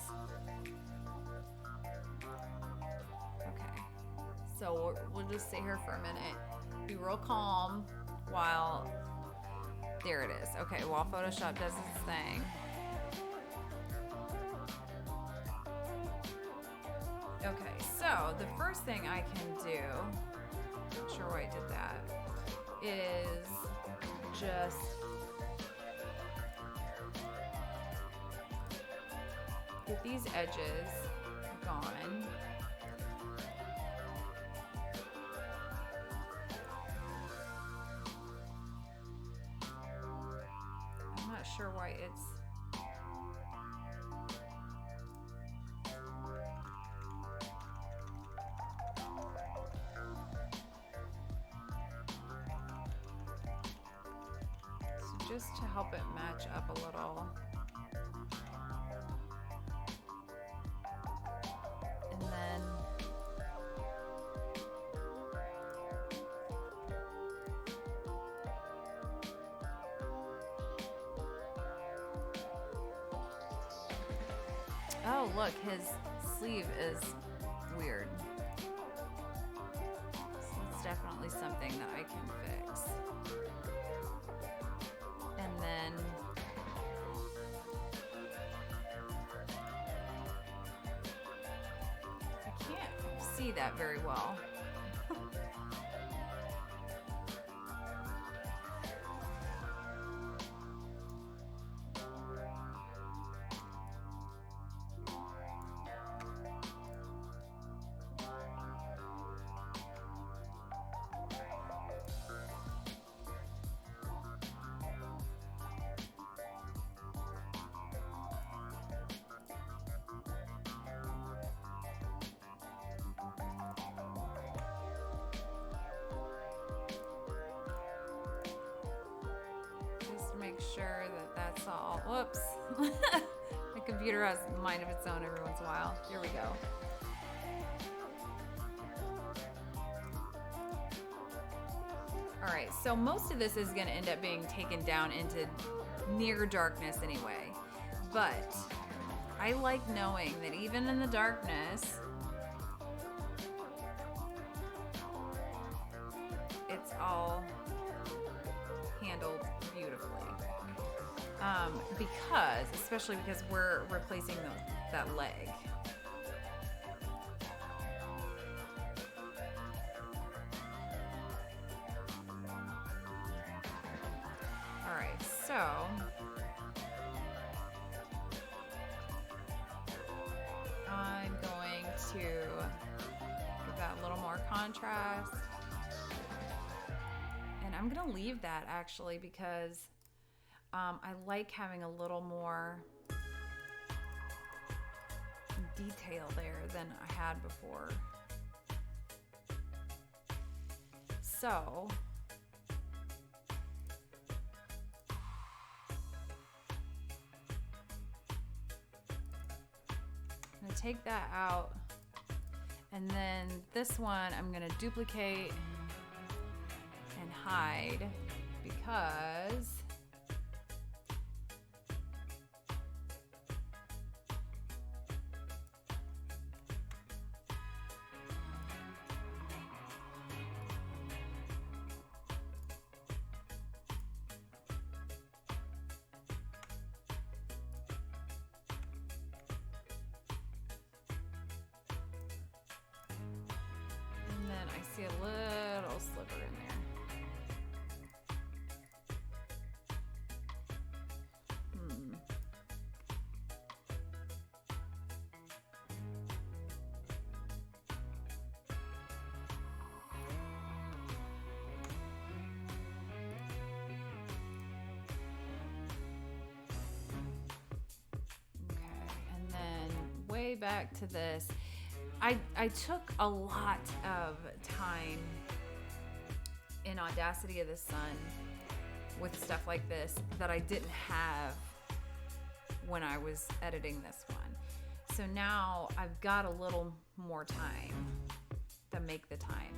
okay, so we'll just sit here for a minute, be real calm while, there it is. Okay, while Photoshop does its thing. Okay, so the first thing I can do, not sure why I did that, is just get these edges gone. I'm not sure why it's just to help it match up a little. And then oh, look, his sleeve is weird. So it's definitely something that I can fix. And then I can't see that very well. Make sure that that's all. Whoops. My computer has a mind of its own every once in a while. Here we go. All right, so most of this is going to end up being taken down into near darkness anyway. But I like knowing that even in the darkness, it's all handled beautifully. Especially because we're replacing that leg. All right, so I'm going to give that a little more contrast. And I'm going to leave that actually because I like having a little more detail there than I had before. So I'm going to take that out, and then this one I'm going to duplicate and hide because I see a little sliver in there. Okay, and then way back to this. I took a lot of time in Audacity of the Sun with stuff like this that I didn't have when I was editing this one. So now I've got a little more time to make the time.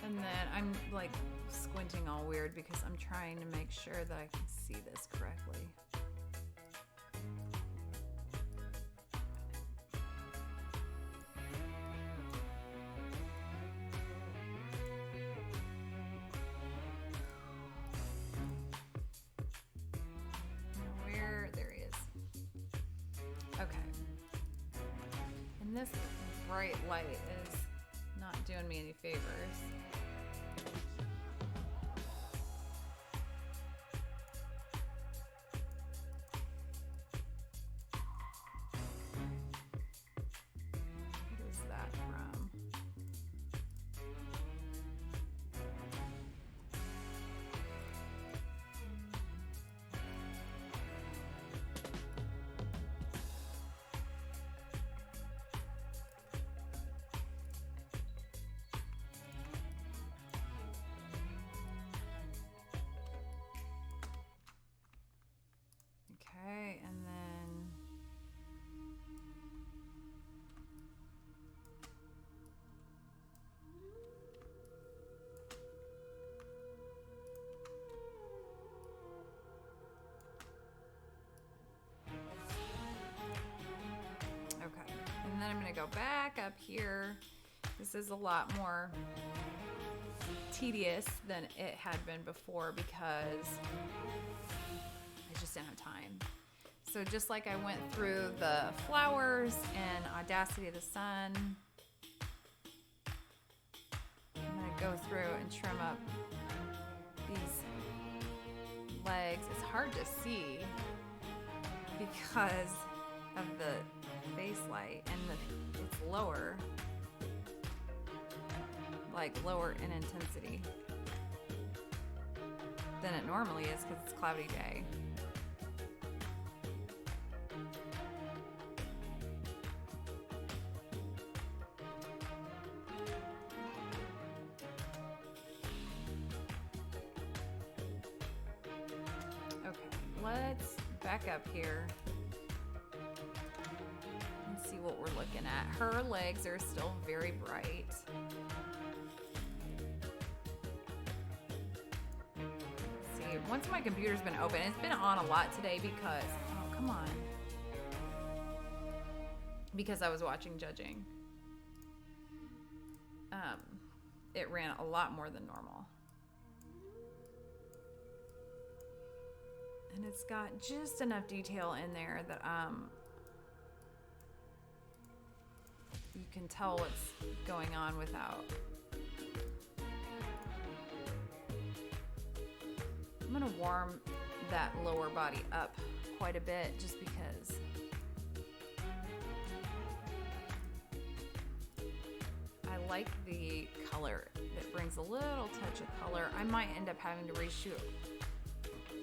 And then I'm like squinting all weird because I'm trying to make sure that I can see this correctly. There he is. Okay. And this bright light is not doing me any favors. What is that from? Okay, and then okay, and then I'm going to go back up here. This is a lot more tedious than it had been before because I just didn't have time. So just like I went through the flowers and Audacity of the Sun, I'm going to go through and trim up these legs. It's hard to see because of the face light and it's lower, like lower in intensity than it normally is because it's a cloudy day. Let's back up here and see what we're looking at. Her legs are still very bright. Let's see, once my computer's been open, it's been on a lot today because, oh, come on. Because I was watching Judging. It ran a lot more than normal. And it's got just enough detail in there that you can tell what's going on without. I'm gonna warm that lower body up quite a bit just because I like the color. It brings a little touch of color. I might end up having to reshoot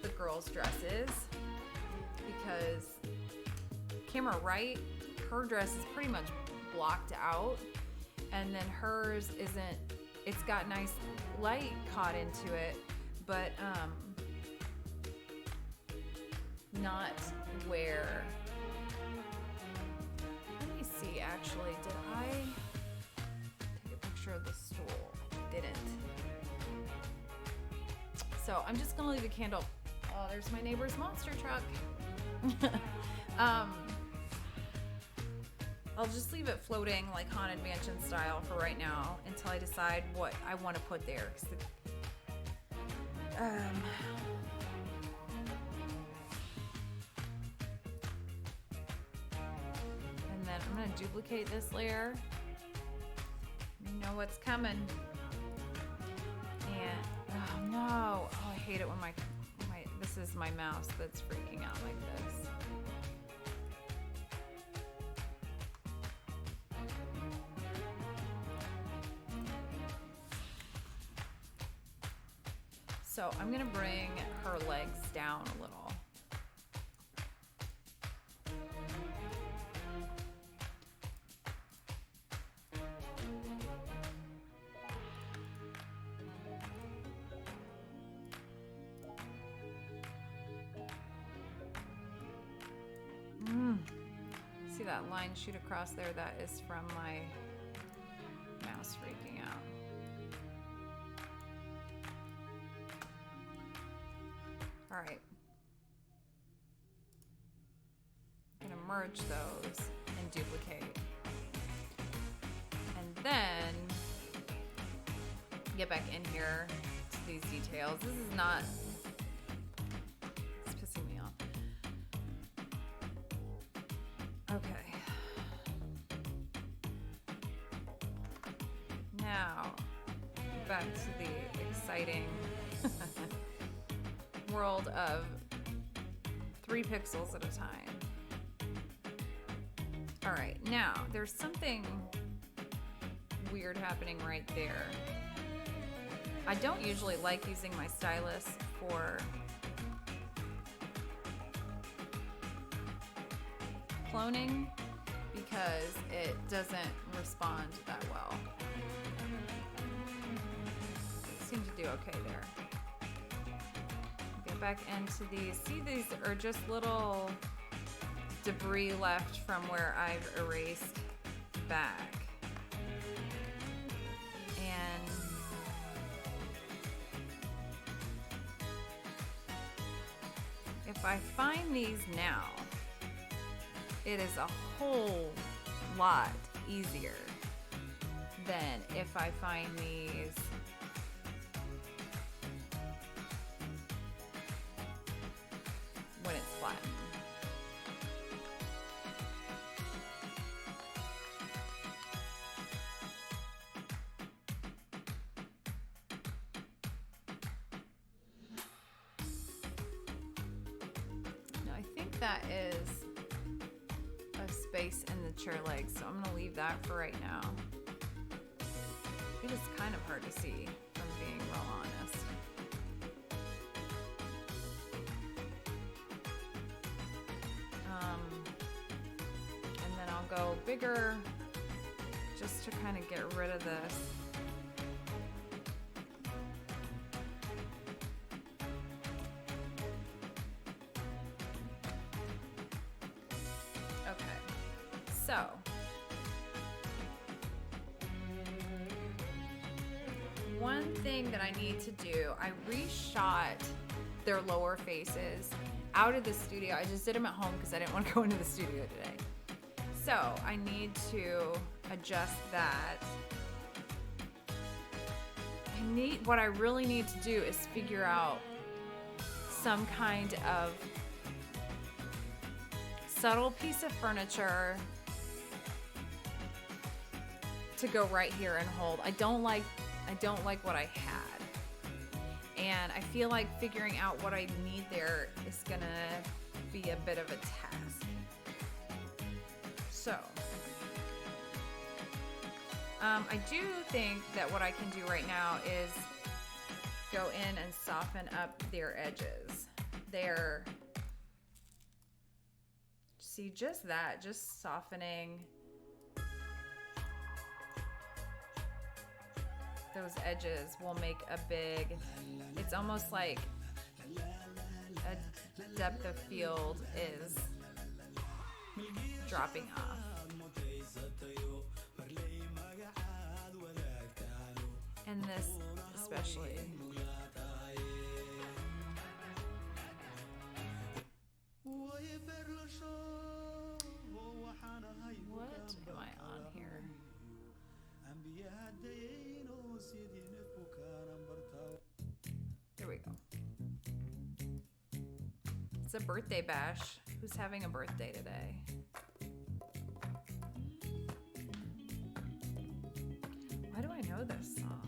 the girls' dresses because camera right, her dress is pretty much blocked out, and then hers isn't. It's got nice light caught into it, but not where. Let me see. Actually, did I take a picture of the stool? I didn't. So I'm just gonna leave a candle. Oh, there's my neighbor's monster truck. I'll just leave it floating like Haunted Mansion style for right now until I decide what I want to put there. And then I'm going to duplicate this layer. You know what's coming. And, oh no. Oh, I hate it when this is my mouse that's freaking out like this. So I'm gonna bring her legs down a little. See that line shoot across there? That is from my mouse freaking out. All right. I'm gonna merge those and duplicate. And then get back in here to these details. This is not, it's pissing me off. Okay. Now, back to the exciting world of 3 pixels at a time. All right, now there's something weird happening right there. I don't usually like using my stylus for cloning because it doesn't respond that well. It seemed to do okay there. Get back into these. See, these are just little debris left from where I've erased back. And if I find these now, it is a whole lot easier than if I find these when it's flattened. Now I think that is a space in the chair legs, so I'm gonna leave that for right now. It is kind of hard to see, if I'm being real honest. And then I'll go bigger just to kind of get rid of this. Okay, so one thing that I need to do, I reshot their lower faces out of the studio. I just did them at home because I didn't want to go into the studio today. So I need to adjust that. What I really need to do is figure out some kind of subtle piece of furniture to go right here and hold. I don't like what I had. And I feel like figuring out what I need there is gonna be a bit of a task. So, I do think that what I can do right now is go in and soften up their edges. See, just that, just softening those edges will make a big, it's almost like a depth of field is dropping off. And this especially. What am I on here? There we go. It's a birthday bash. Who's having a birthday today? Why do I know this song?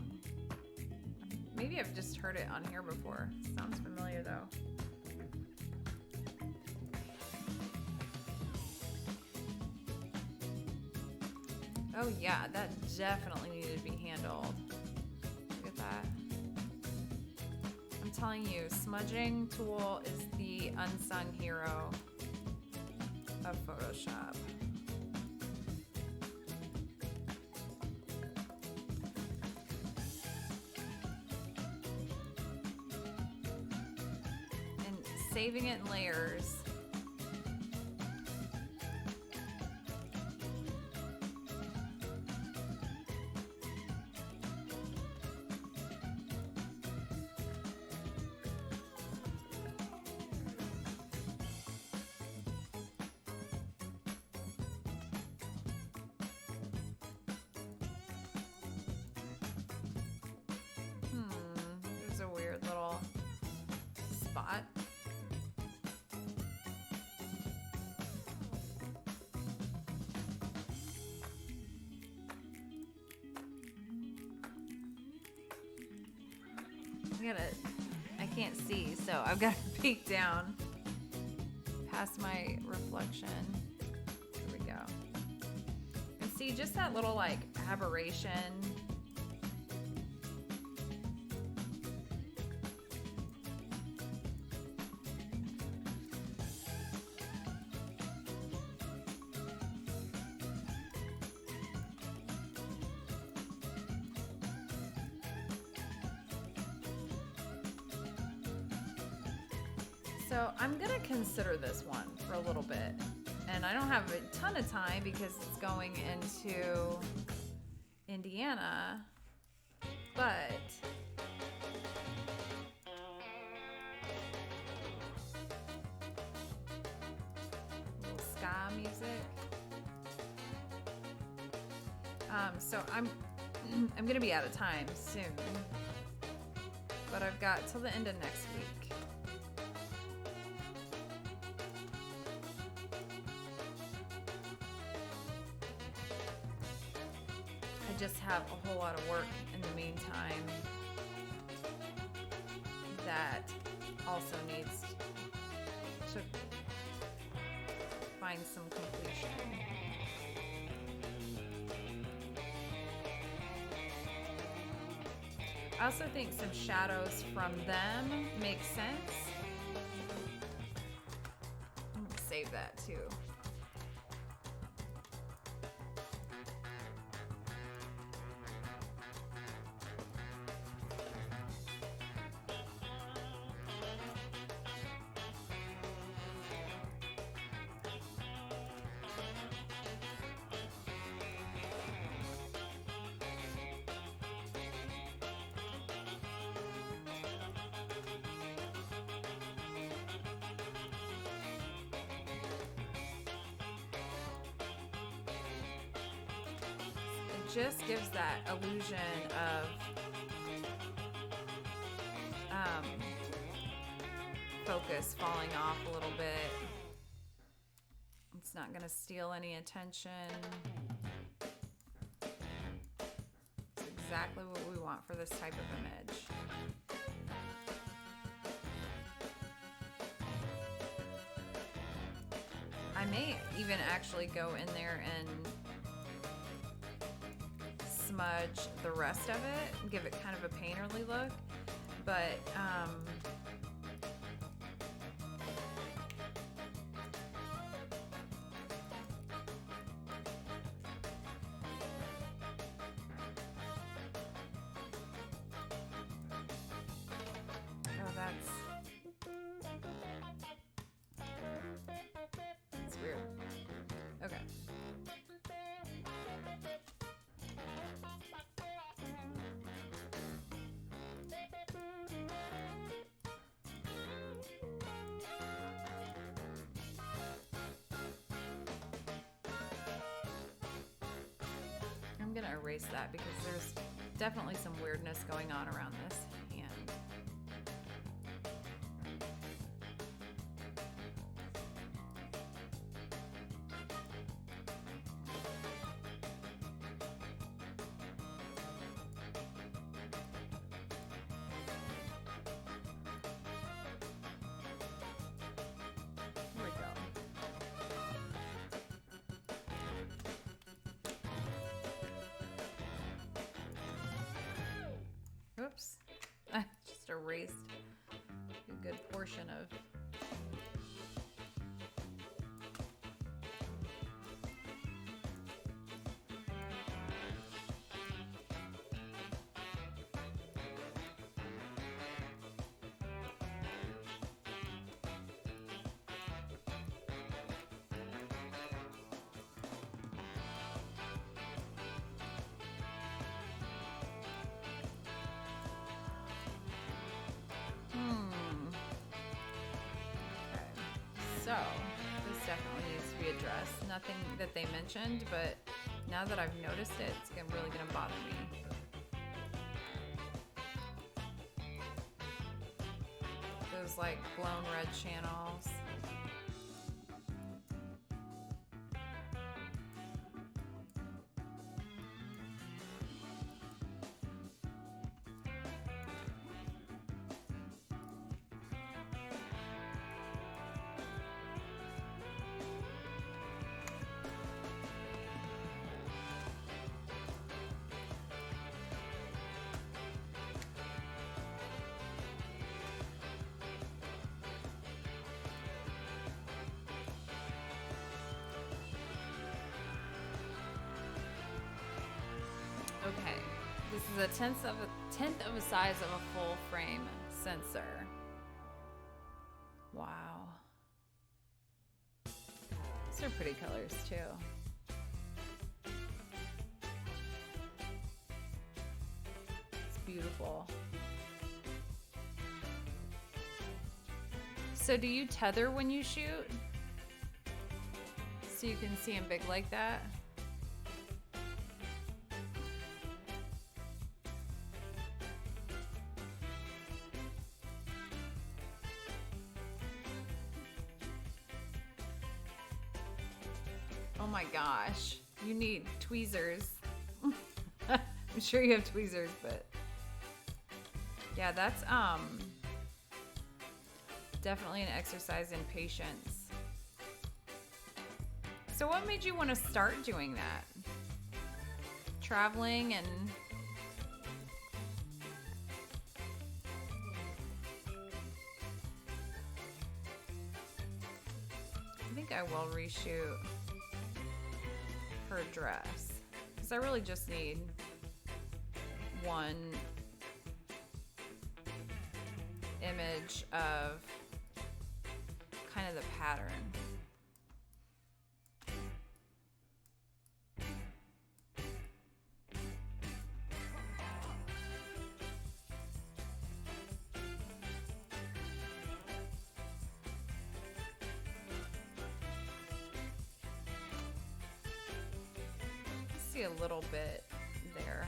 Maybe I've just heard it on here before. Sounds familiar though. Oh yeah, that definitely needed to be handled. Look at that. I'm telling you, smudging tool is the unsung hero of Photoshop. And saving it in layers. I can't see, so I've got to peek down past my reflection. Here we go. And see just that little like aberration. So I'm gonna consider this one for a little bit, and I don't have a ton of time because it's going into Indiana, but a little ska music. So I'm gonna be out of time soon, but I've got till the end of next week. I just have a whole lot of work in the meantime that also needs to find some completion. I also think some shadows from them make sense. I'm gonna save that too. Just gives that illusion of focus falling off a little bit. It's not going to steal any attention. It's exactly what we want for this type of image. I may even actually go in there and smudge the rest of it and give it kind of a painterly look, but that's weird. Okay. I'm gonna erase that because there's definitely some weirdness going on around this hand. Here we go. Oops, I just erased a good portion of. So this definitely needs to be addressed. Nothing that they mentioned, but now that I've noticed it, it's really gonna bother me. Those like blown red channels. This is a tenth of the size of a full frame sensor. Wow. These are pretty colors too. It's beautiful. So do you tether when you shoot? So you can see them big like that? Oh my gosh, you need tweezers. I'm sure you have tweezers, but yeah, that's definitely an exercise in patience. So what made you want to start doing that? Traveling and I think I will reshoot her dress because I really just need one image of kind of the pattern. See a little bit there.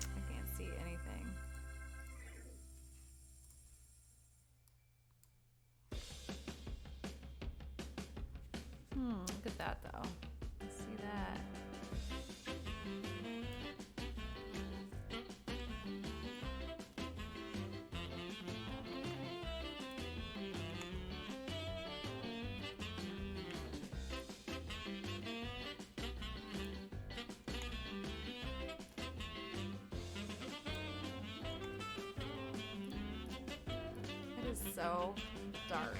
I can't see anything. Look at that though. See that? It is so dark.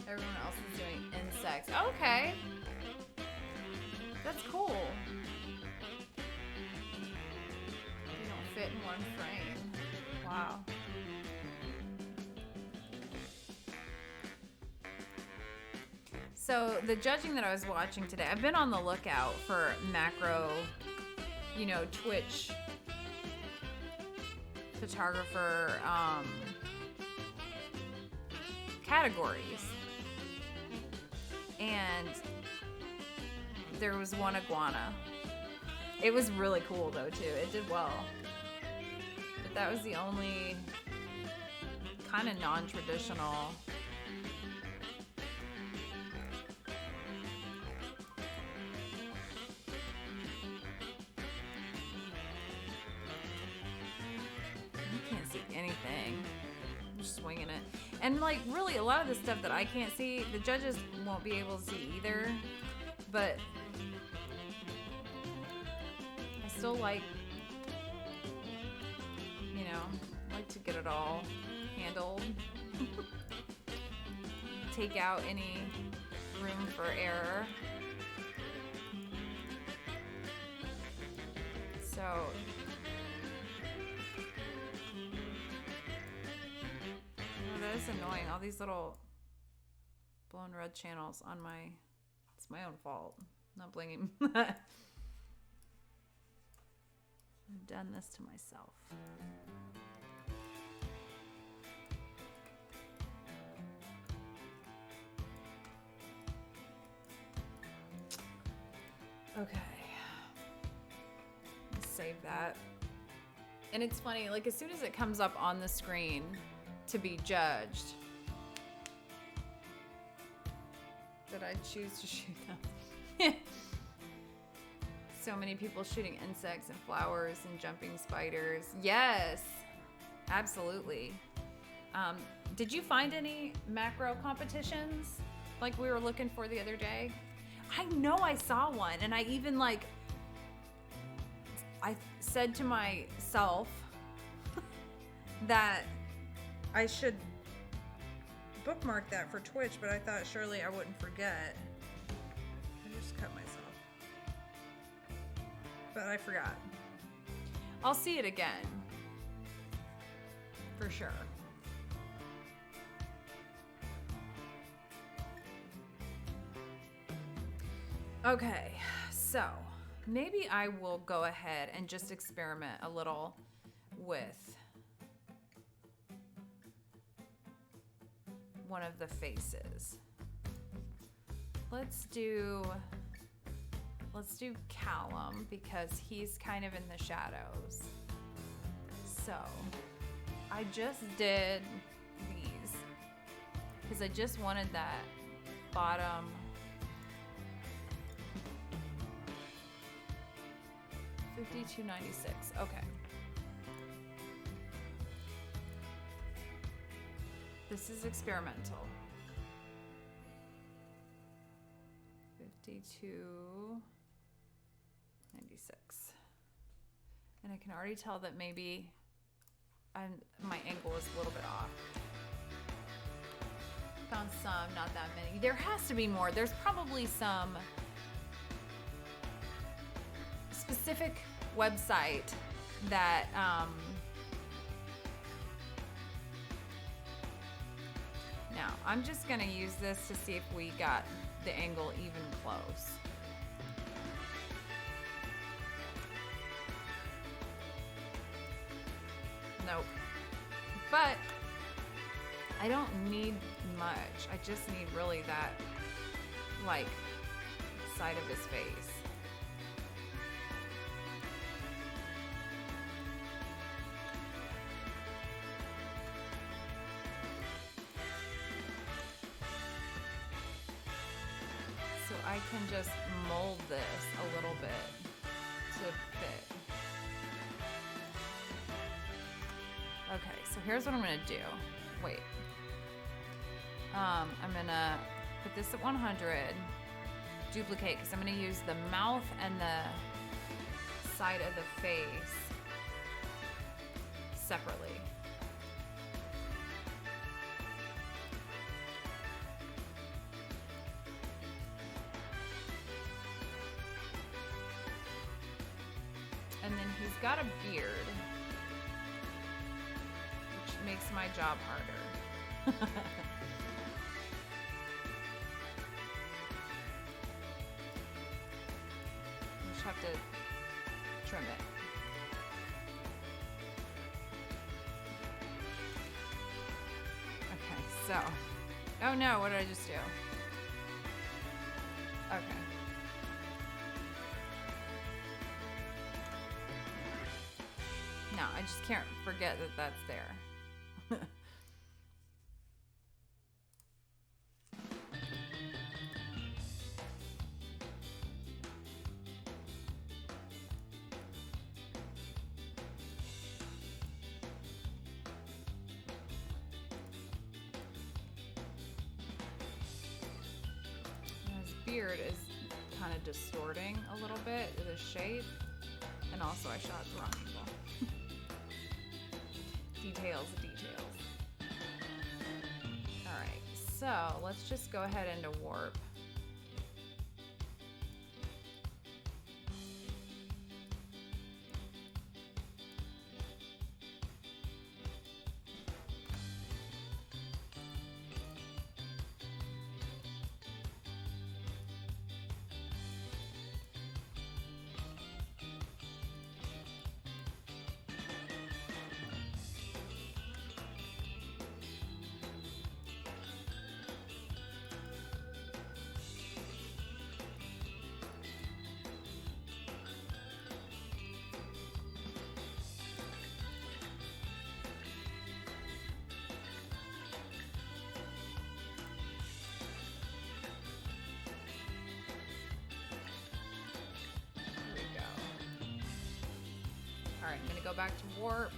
Everyone else is doing insects. Okay. That's cool. They don't fit in one frame. Wow. So the judging that I was watching today, I've been on the lookout for macro, Twitch photographer categories. And there was one iguana. It was really cool though too. It did well. But that was the only kind of non-traditional. You can't see anything. I'm just winging it. And like really a lot of the stuff that I can't see, the judges won't be able to see either. But I still like to get it all handled. Take out any room for error. So that is annoying. All these little blown red channels on it's my own fault. Not blaming. I've done this to myself. Okay. Let's save that. And it's funny, like as soon as it comes up on the screen to be judged, did I choose to shoot them? So many people shooting insects and flowers and jumping spiders. Yes, absolutely. Did you find any macro competitions like we were looking for the other day? I know I saw one, and I even I said to myself that I should bookmark that for Twitch, but I thought surely I wouldn't forget. I just cut myself. But I forgot. I'll see it again. For sure. Okay, so maybe I will go ahead and just experiment a little with one of the faces. Let's do Callum because he's kind of in the shadows. So I just did these because I just wanted that bottom $52.96. Okay. This is experimental. $52.96. And I can already tell that maybe my angle is a little bit off. Found some, not that many. There has to be more. There's probably some specific website that now I'm just gonna use this to see if we got the angle even close. Nope. But I don't need much. I just need really that like side of his face. So I can just mold this a little bit to fit. Okay, so here's what I'm gonna do. Wait. I'm gonna put this at 100, duplicate, because I'm gonna use the mouth and the side of the face separately. And then he's got a beard, which makes my job harder. Just have to trim it. Okay, so, oh no, what did I just do? Okay. No, I just can't forget that that's there. His beard is kind of distorting a little bit the shape, and also I shot the wrong angle. Details. All right, so let's just go ahead into warp. All right, I'm gonna go back to warp.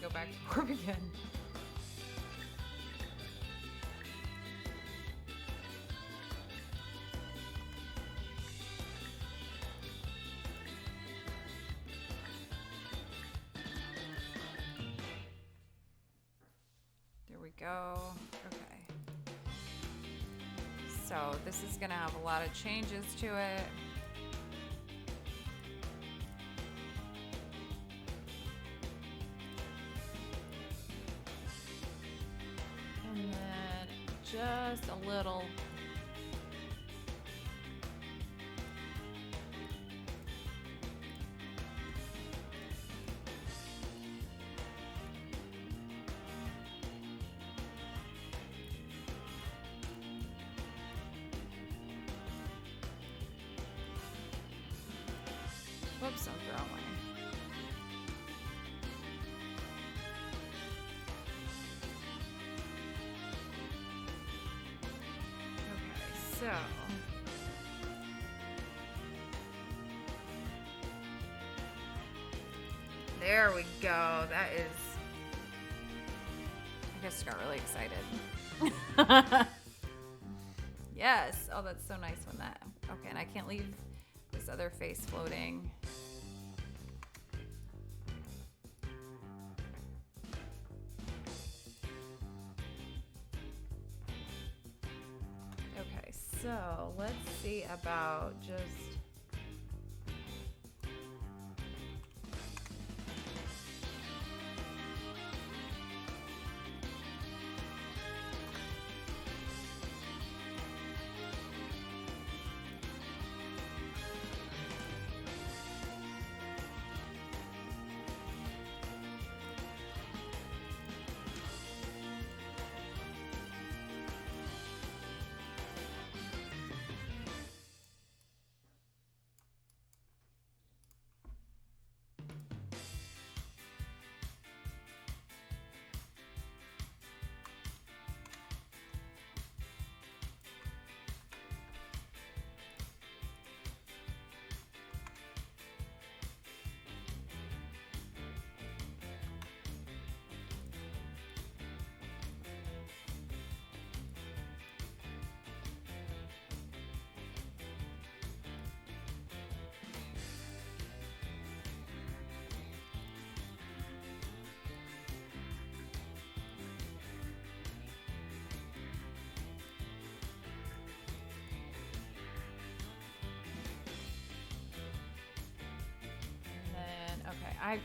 go back to work again. There we go. Okay. So this is going to have a lot of changes to it. And then just a little. Whoops, I'm throwing away. Okay, so there we go. That is, I just got really excited. Yes. Oh, that's so nice when that, okay, and I can't leave this other face floating. Okay, so let's see about just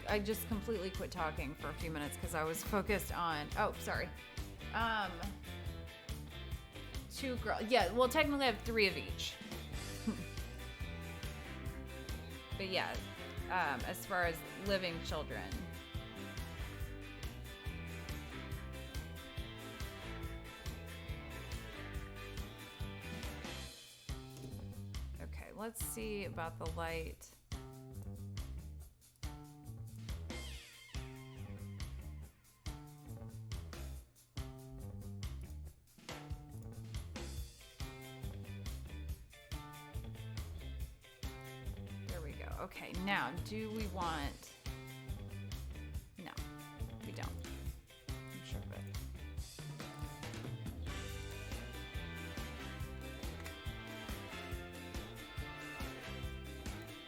I just completely quit talking for a few minutes because I was focused on, oh, sorry. 2 girls. Yeah, well, technically I have 3 of each. But yeah, as far as living children. Okay, let's see about the light. Okay, now, do we want... No, we don't. I'm sure of it.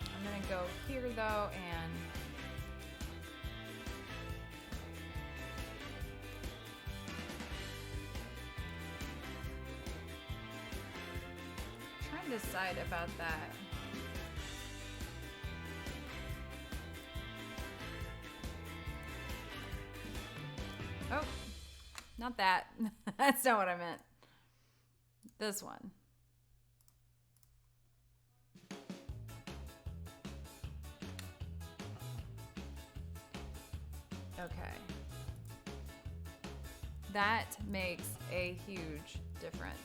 I'm going to go here, though, and... trying to decide about that. Oh, not that. That's not what I meant. This one. Okay. That makes a huge difference.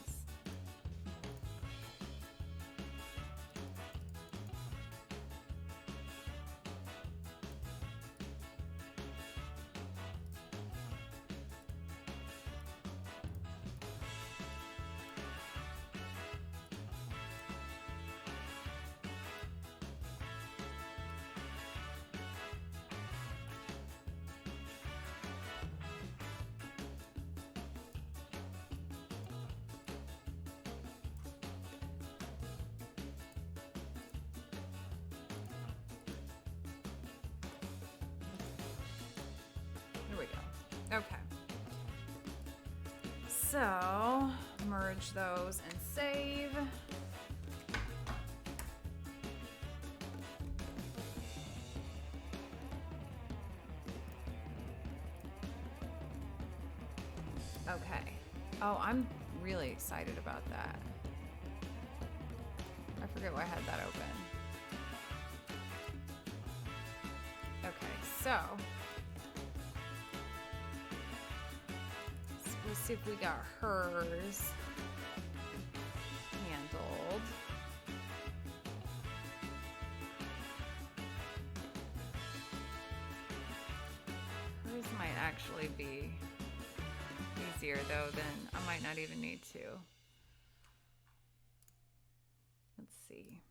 Okay. So, merge those and save. Okay. Oh, I'm really excited about that. I forget why I had that open. Okay, so we'll see if we got hers handled. Hers might actually be easier though, then I might not even need to. Let's see.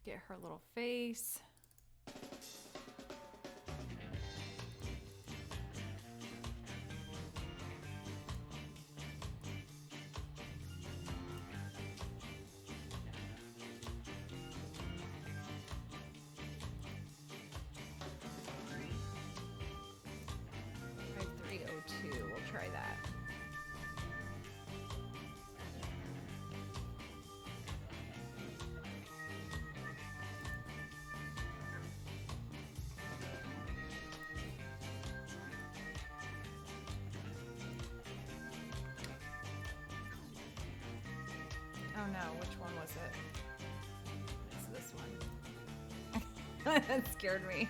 Get her little face. We'll try that. Oh no, which one was it? It's this one. That scared me.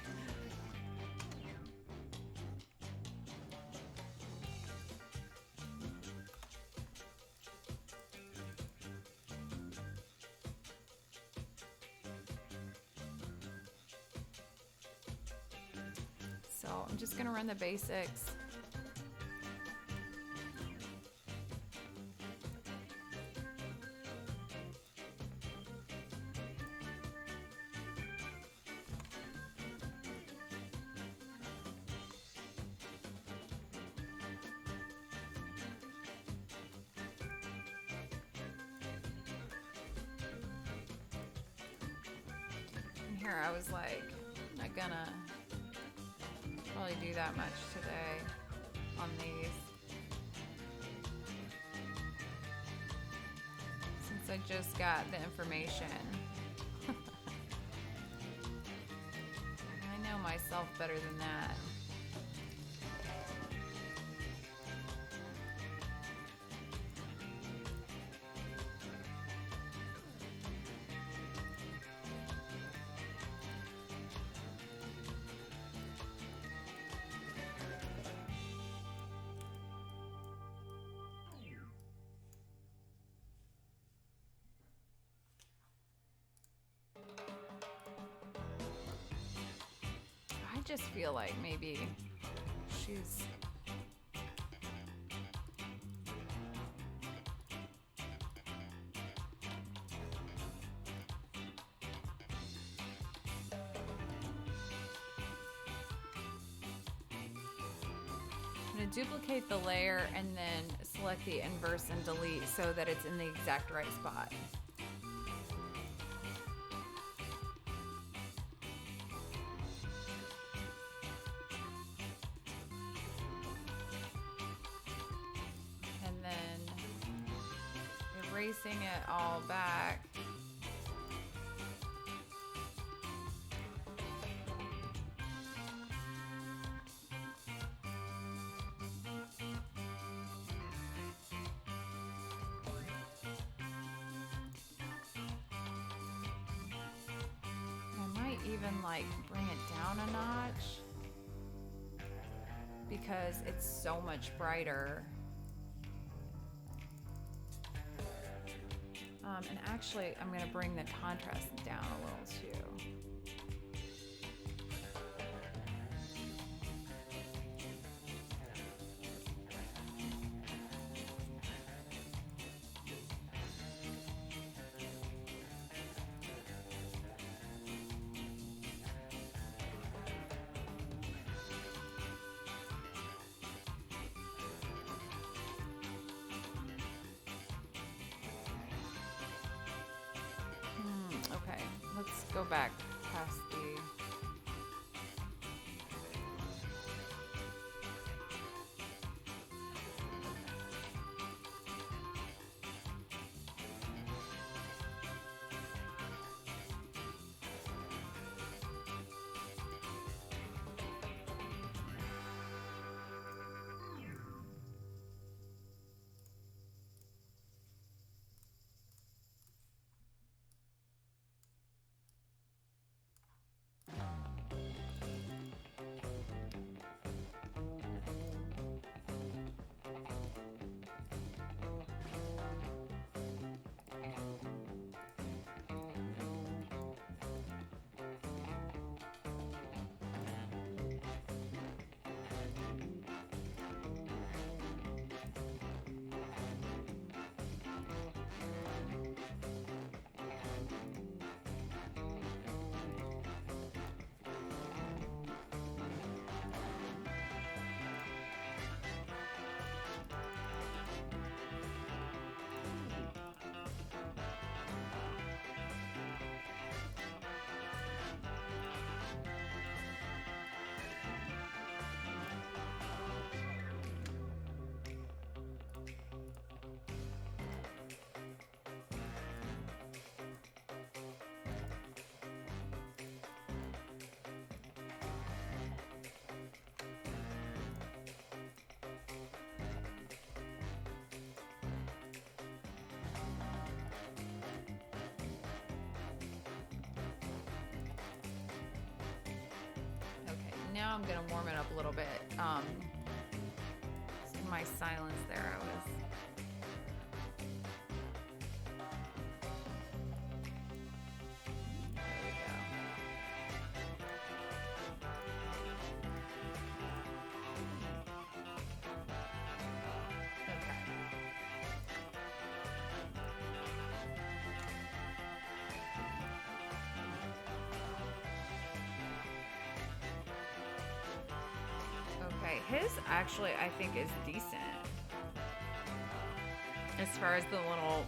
So I'm just gonna run the basics. And here I was like, not gonna probably do that much today on these, since I just got the information. I know myself better than that. I just feel like maybe she's I'm going to duplicate the layer and then select the inverse and delete so that it's in the exact right spot. Erasing it all back. I might even like bring it down a notch because it's so much brighter. And actually, I'm going to bring the contrast down a little too. Okay, let's go back past the... now I'm gonna warm it up a little bit. My silence there, I was. There we go. Okay, his actually I think is decent. As far as the little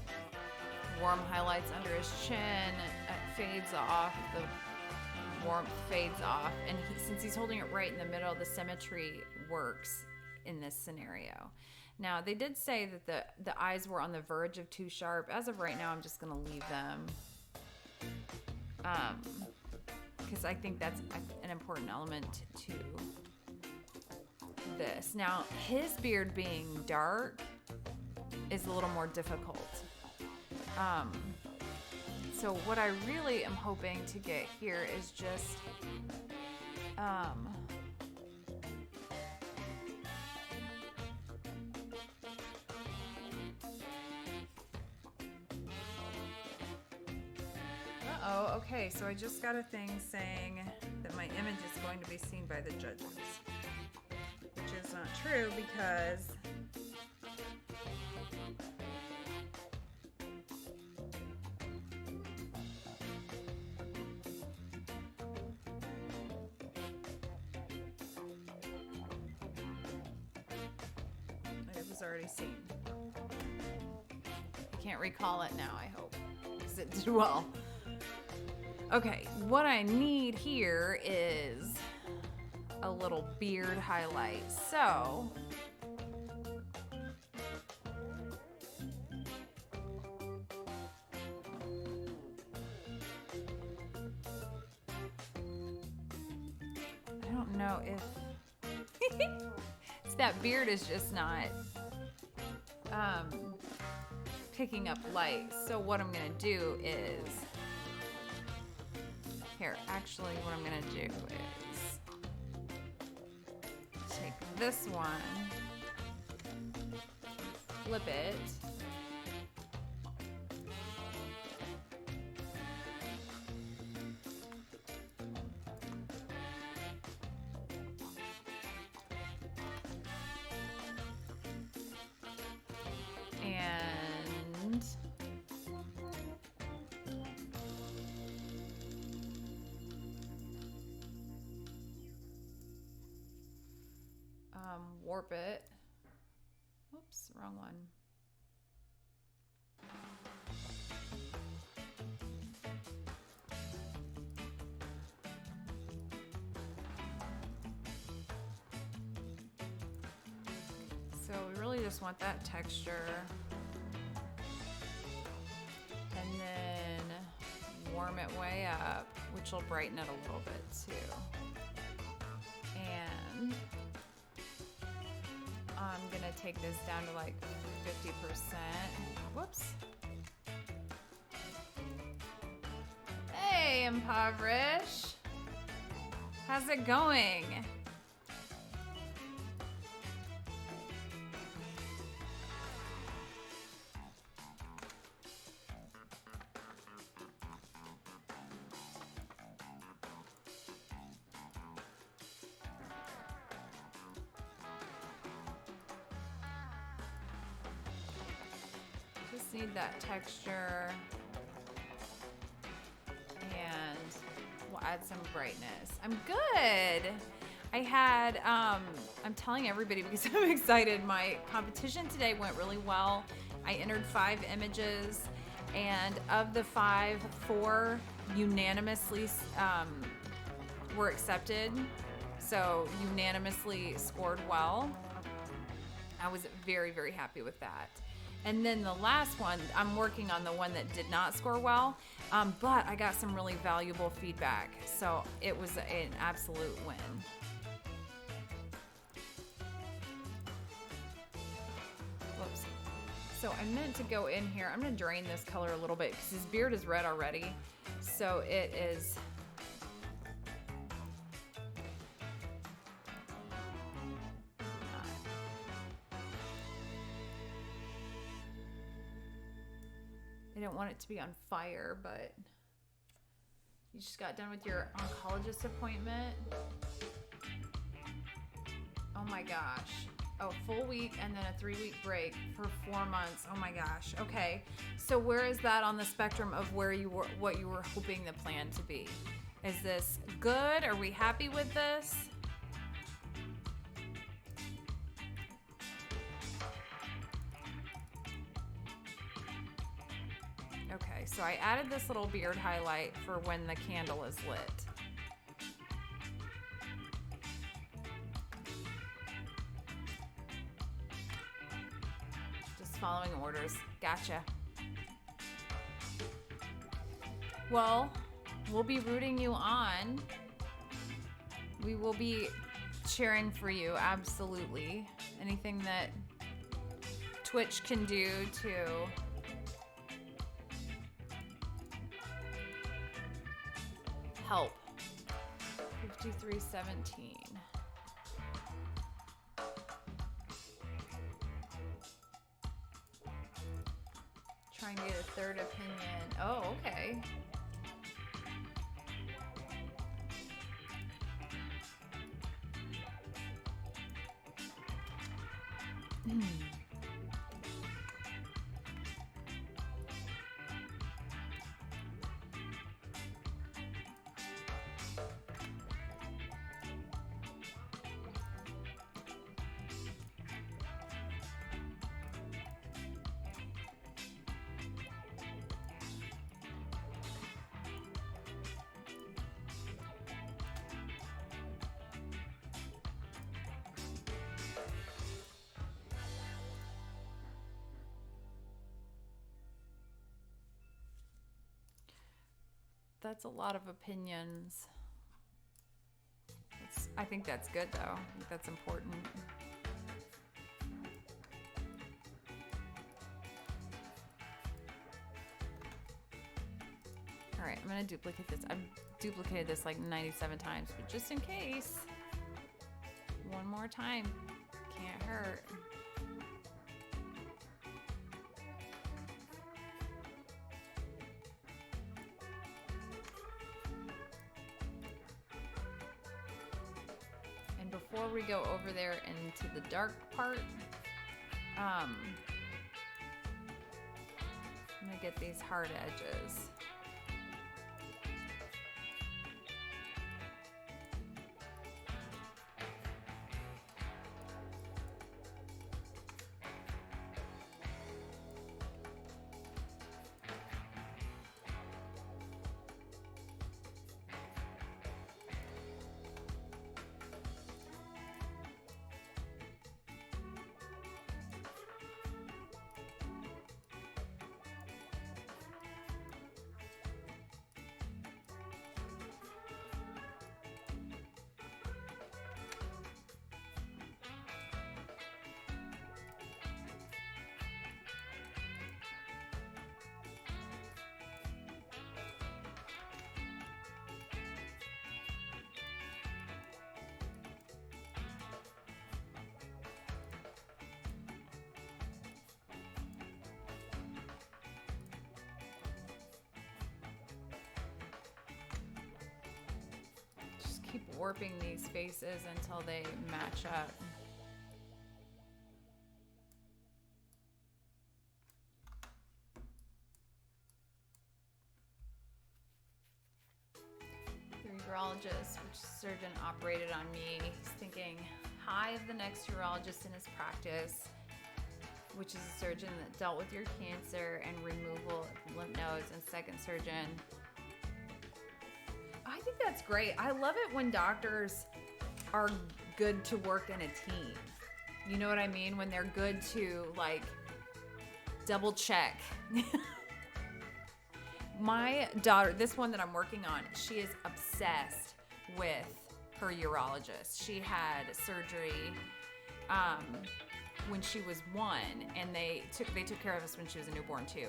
warm highlights under his chin, it fades off, the warmth fades off, and since he's holding it right in the middle, the symmetry works in this scenario. Now, they did say that the eyes were on the verge of too sharp. As of right now, I'm just going to leave them. Because I think that's an important element to this. Now, his beard being dark is a little more difficult. So what I really am hoping to get here is just okay, so I just got a thing saying that my image is going to be seen by the judges, which is not true because it was already seen. I can't recall it now, I hope, because it did well. Okay, what I need here is a little beard highlight. So, I don't know if that beard is just not picking up light. So what I'm gonna do is, here, actually what I'm gonna do is take this one, flip it, and warp it. Whoops, wrong one. So we really just want that texture. And then warm it way up, which will brighten it a little bit too. And I'm gonna take this down to like 50%. Whoops. Hey, Impoverish. How's it going? Just need that texture, and we'll add some brightness. I'm good. I had, I'm telling everybody because I'm excited. My competition today went really well. I entered 5 images, and of the 5, 4 unanimously were accepted. So unanimously scored well. I was very, very happy with that. And then the last one, I'm working on the one that did not score well, but I got some really valuable feedback. So it was an absolute win. Whoops. So I meant to go in here. I'm gonna drain this color a little bit because his beard is red already. So it is I don't want it to be on fire, but you just got done with your oncologist appointment. Oh my gosh. Oh, full week and then a 3-week break for 4 months. Oh my gosh. Okay. So where is that on the spectrum of where you were, what you were hoping the plan to be? Is this good? Are we happy with this? Okay, so I added this little beard highlight for when the candle is lit. Just following orders. Gotcha. Well, we'll be rooting you on. We will be cheering for you, absolutely. Anything that Twitch can do to help. 5317. Trying to get a third opinion. Oh, okay. That's a lot of opinions. I think that's good, though. I think that's important. All right, I'm gonna duplicate this. I've duplicated this like 97 times, but just in case, one more time, can't hurt. Before we go over there into the dark part, I'm gonna get these hard edges. Keep warping these faces until they match up. The urologist, which surgeon operated on me, he's thinking high of the next urologist in his practice, which is a surgeon that dealt with your cancer and removal of lymph nodes, and second surgeon. I think that's great. I love it when doctors are good to work in a team. You know what I mean? When they're good to like double check. My daughter, this one that I'm working on, she is obsessed with her urologist. She had surgery when she was 1, and they took care of us when she was a newborn too.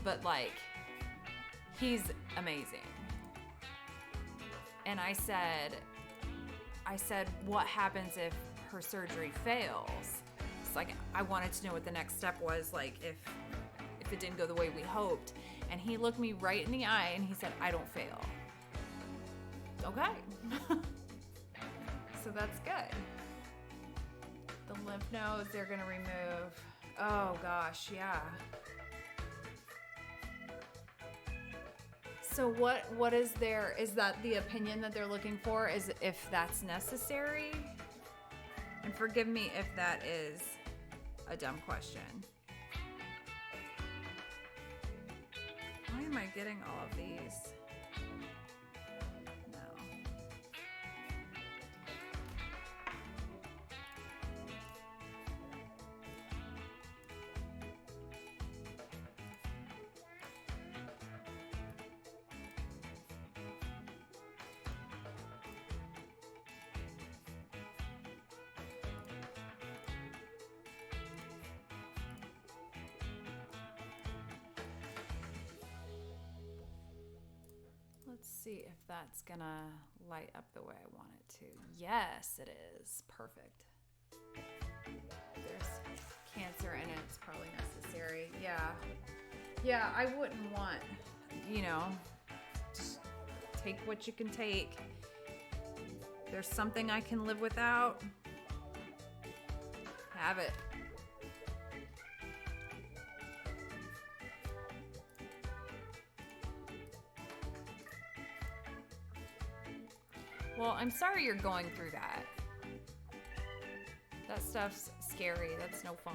But like, he's amazing. And I said, what happens if her surgery fails? It's like, I wanted to know what the next step was, like if if it didn't go the way we hoped. And he looked me right in the eye and he said, I don't fail. Okay. So that's good. The lymph nodes they're going to remove. Oh gosh, yeah. So what is there? Is that the opinion that they're looking for? Is if that's necessary? And forgive me if that is a dumb question. Why am I getting all of these? No. Let's see if that's gonna light up the way I want it to. Yes, it is. Perfect. There's cancer in it. It's probably necessary. Yeah. Yeah, I wouldn't want, just take what you can take. There's something I can live without. Have it. Well, I'm sorry you're going through that. That stuff's scary. That's no fun.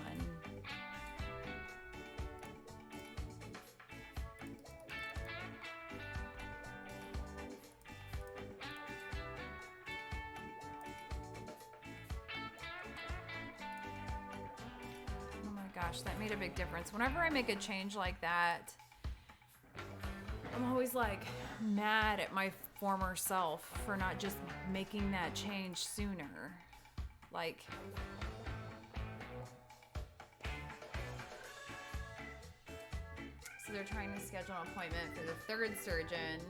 Oh my gosh, that made a big difference. Whenever I make a change like that, I'm always like mad at my former self for not just making that change sooner. Like, so they're trying to schedule an appointment for the third surgeon.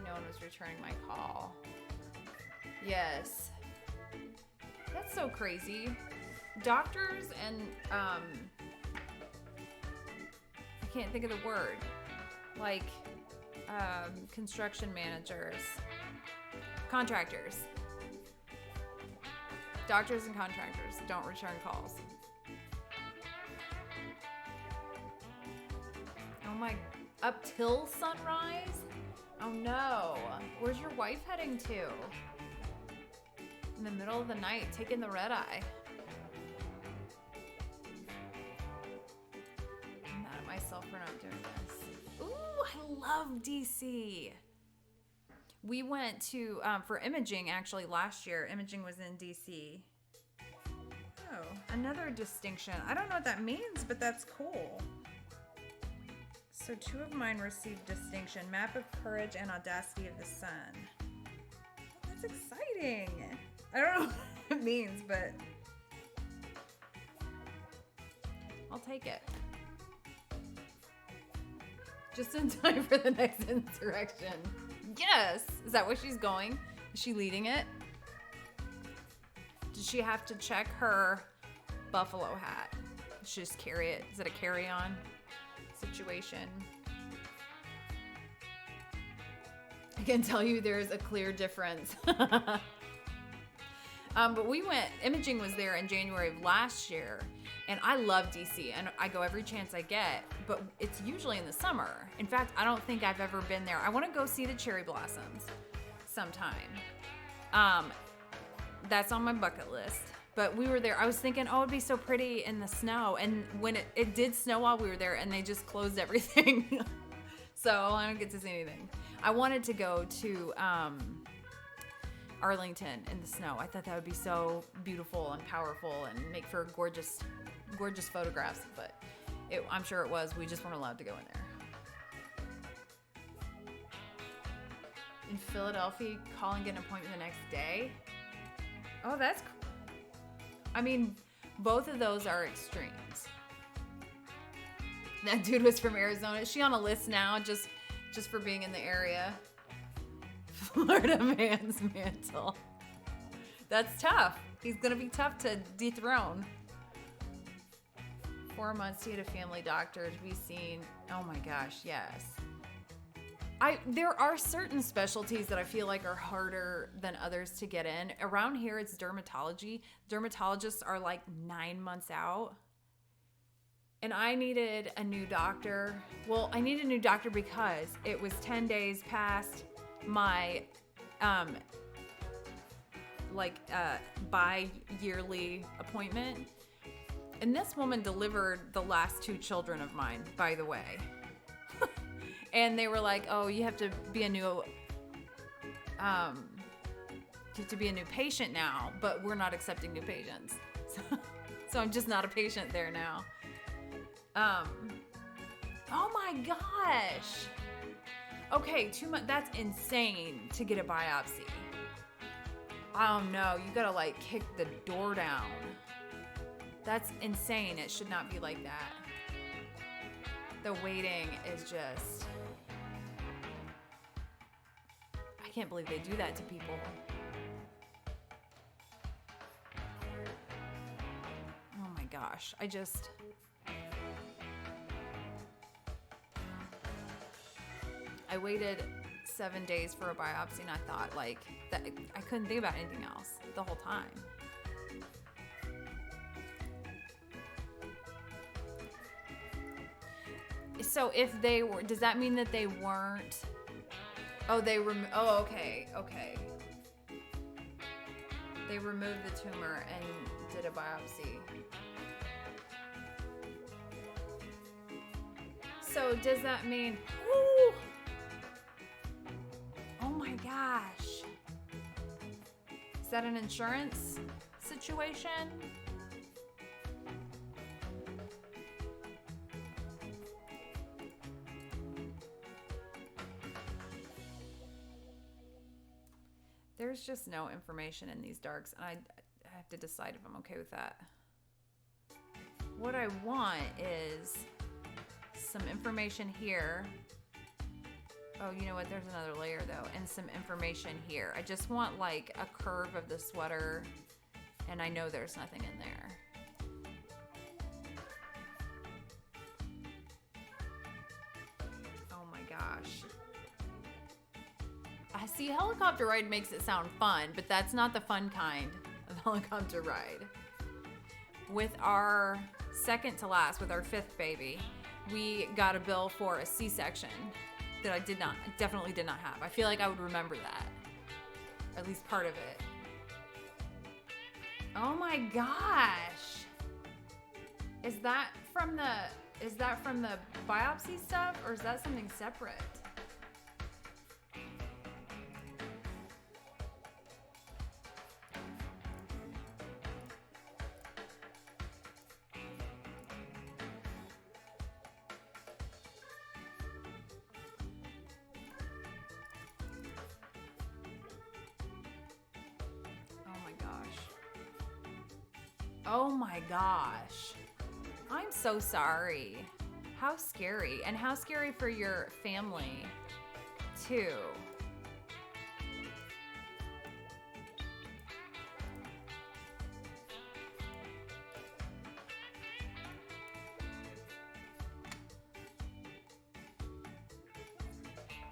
No one was returning my call. Yes. That's so crazy. Doctors and, I can't think of the word. Like, construction managers, contractors, doctors and contractors don't return calls. Oh my, up till sunrise? Oh no. Where's your wife heading to? In the middle of the night, taking the red eye. I'm mad at myself for not doing this. I love DC. We went to, for imaging actually last year. Imaging was in DC. Oh, another distinction. I don't know what that means, but that's cool. So 2 of mine received distinction. Map of Courage and Audacity of the Sun. That's exciting. I don't know what it means, but I'll take it. Just in time for the next insurrection. Yes! Is that where she's going? Is she leading it? Does she have to check her buffalo hat? Does she just carry it? Is it a carry-on situation? I can tell you there's a clear difference. But we went, Imaging was there in January of last year. And I love DC, and I go every chance I get, but it's usually in the summer. In fact, I don't think I've ever been there. I want to go see the cherry blossoms sometime. That's on my bucket list. But we were there. I was thinking, oh, it'd be so pretty in the snow. And when it did snow while we were there, and they just closed everything. So I don't get to see anything. I wanted to go to Arlington in the snow. I thought that would be so beautiful and powerful and make for gorgeous photographs, but I'm sure it was. We just weren't allowed to go in there. In Philadelphia, call and get an appointment the next day. Oh, that's cool. I mean, both of those are extremes. That dude was from Arizona. Is she on a list now just for being in the area? Florida man's mantle. That's tough. He's gonna be tough to dethrone. 4 months to get a family doctor to be seen. Oh my gosh, yes. There are certain specialties that I feel like are harder than others to get in. Around here, it's dermatology. Dermatologists are like 9 months out. And I needed a new doctor. Well, I needed a new doctor because it was 10 days past my bi-yearly appointment. And this woman delivered the last 2 children of mine, by the way. And they were like, "Oh, you have to be a new patient now, but we're not accepting new patients." So I'm just not a patient there now. Oh my gosh. Okay, 2 months. That's insane to get a biopsy. Oh no, you gotta like kick the door down. That's insane. It should not be like that. The waiting is just... I can't believe they do that to people. Oh my gosh. I waited 7 days for a biopsy and I thought like that I couldn't think about anything else the whole time. So if they were, does that mean that they weren't? Oh, okay. They removed the tumor and did a biopsy. So does that mean, whoo, oh my gosh. Is that an insurance situation? There's just no information in these darks, and I have to decide if I'm okay with that. What I want is some information here. Oh, you know what? There's another layer, though, and some information here. I just want, like, a curve of the sweater, and I know there's nothing in there. Oh, my gosh. I see, helicopter ride makes it sound fun, but that's not the fun kind of helicopter ride. With our second to last, with our 5th baby, we got a bill for a C-section that I definitely did not have. I feel like I would remember that, or at least part of it. Oh my gosh. Is that from the biopsy stuff, or is that something separate? Oh my gosh. I'm so sorry. How scary. And how scary for your family, too.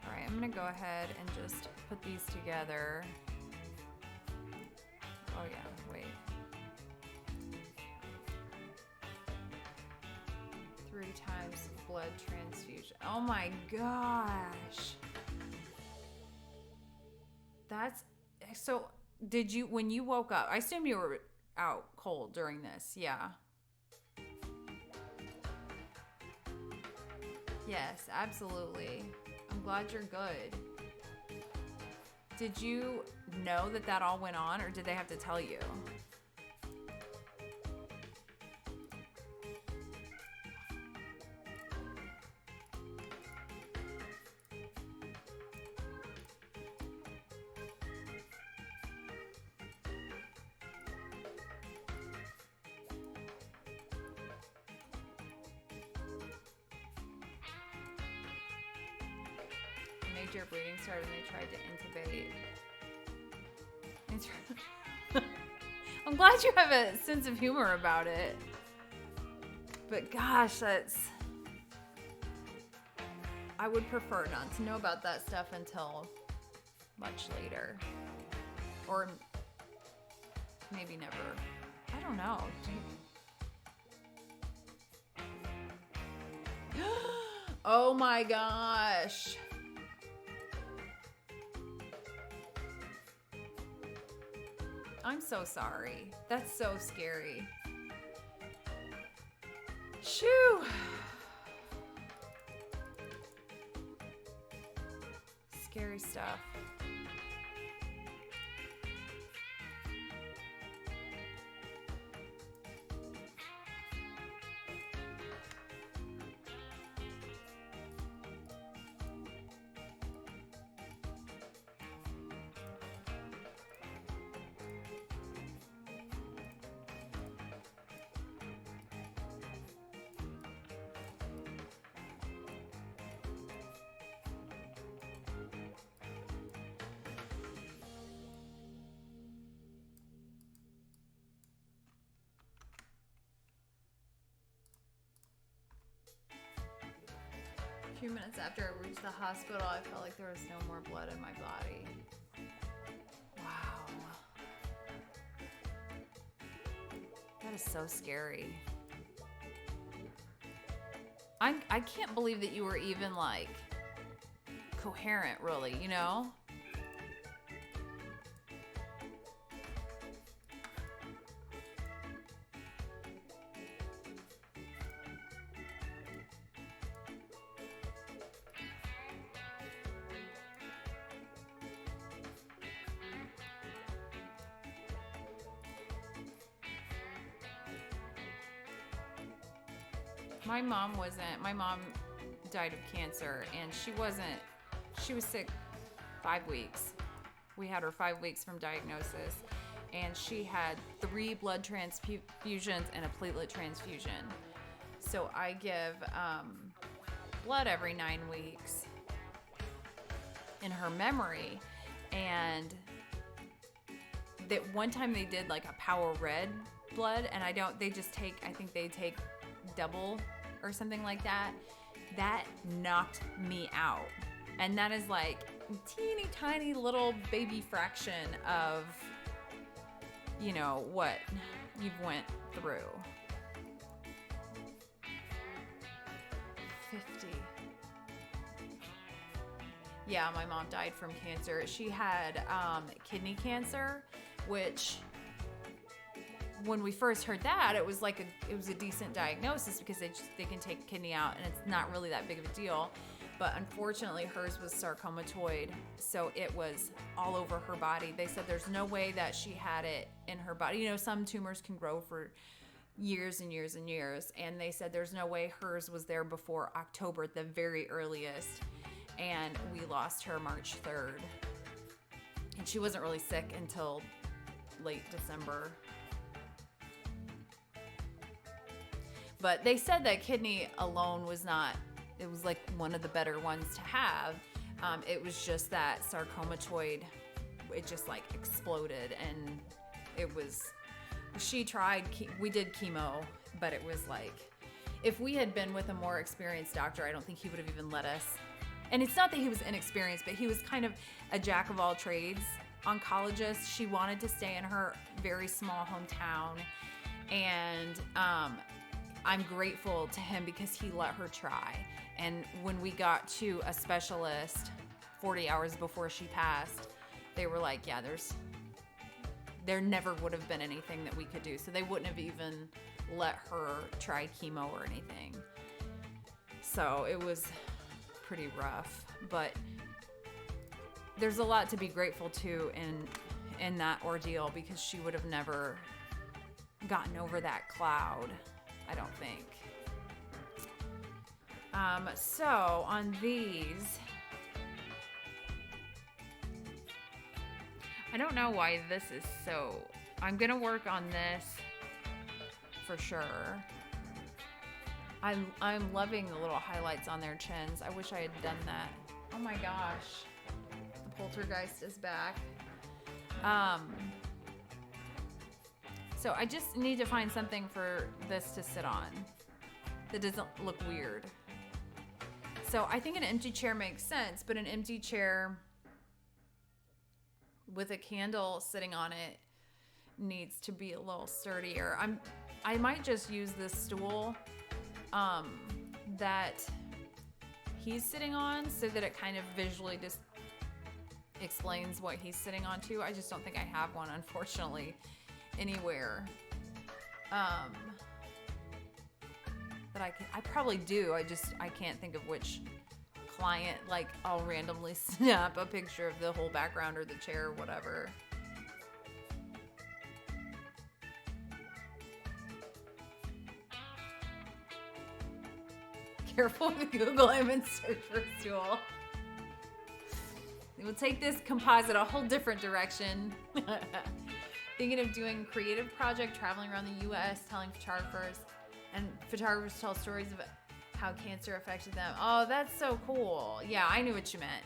All right, I'm going to go ahead and just put these together. Oh, yeah, wait. 3 times blood transfusion. Oh my gosh. That's so. Did you, when you woke up, I assume you were out cold during this? Yeah. Yes, absolutely. I'm glad you're good. Did you know that all went on, or did they have to tell you? Major bleeding started and they tried to intubate. I'm glad you have a sense of humor about it. But gosh, I would prefer not to know about that stuff until much later. Or maybe never. I don't know. Oh my gosh. I'm so sorry. That's so scary. Shoo. Scary stuff. A few minutes after I reached the hospital, I felt like there was no more blood in my body. Wow. That is so scary. I can't believe that you were even like coherent, really, you know? My mom died of cancer, and she was sick 5 weeks. We had her 5 weeks from diagnosis, and she had 3 blood transfusions and a platelet transfusion. So I give blood every 9 weeks in her memory, and that one time they did like a power red blood, and I think they take double or something like that. That knocked me out. And that is like teeny tiny little baby fraction of, you know, what you've went through. 50. Yeah, my mom died from cancer. She had kidney cancer, which when we first heard that, it was a decent diagnosis because they can take kidney out and it's not really that big of a deal. But unfortunately, hers was sarcomatoid, so it was all over her body. They said there's no way that she had it in her body. You know, some tumors can grow for years and years and years, and they said there's no way hers was there before October at the very earliest, and we lost her March 3rd. And she wasn't really sick until late December. But they said that kidney alone was not, it was like one of the better ones to have. It was just that sarcomatoid, it just like exploded, and it was, we did chemo, but it was like, if we had been with a more experienced doctor, I don't think he would have even let us. And it's not that he was inexperienced, but he was kind of a jack of all trades oncologist. She wanted to stay in her very small hometown, and I'm grateful to him because he let her try. And when we got to a specialist 40 hours before she passed, they were like, yeah, there never would have been anything that we could do. So they wouldn't have even let her try chemo or anything. So it was pretty rough, but there's a lot to be grateful to in that ordeal, because she would have never gotten over that cloud, I don't think. So on these, I don't know why this is so, I'm gonna work on this for sure. I'm loving the little highlights on their chins. I wish I had done that. Oh my gosh, the poltergeist is back. So I just need to find something for this to sit on. that doesn't look weird. So I think an empty chair makes sense, but an empty chair with a candle sitting on it needs to be a little sturdier. I might just use this stool that he's sitting on so that it kind of visually just explains what he's sitting on too. I just don't think I have one, unfortunately, anywhere. But I probably do. I can't think of which client. Like, I'll randomly snap a picture of the whole background or the chair or whatever. Careful with Google image search for stool. We'll take this composite a whole different direction. Thinking of doing creative project, traveling around the U.S., telling photographers, and photographers tell stories of how cancer affected them. Oh, that's so cool. Yeah, I knew what you meant.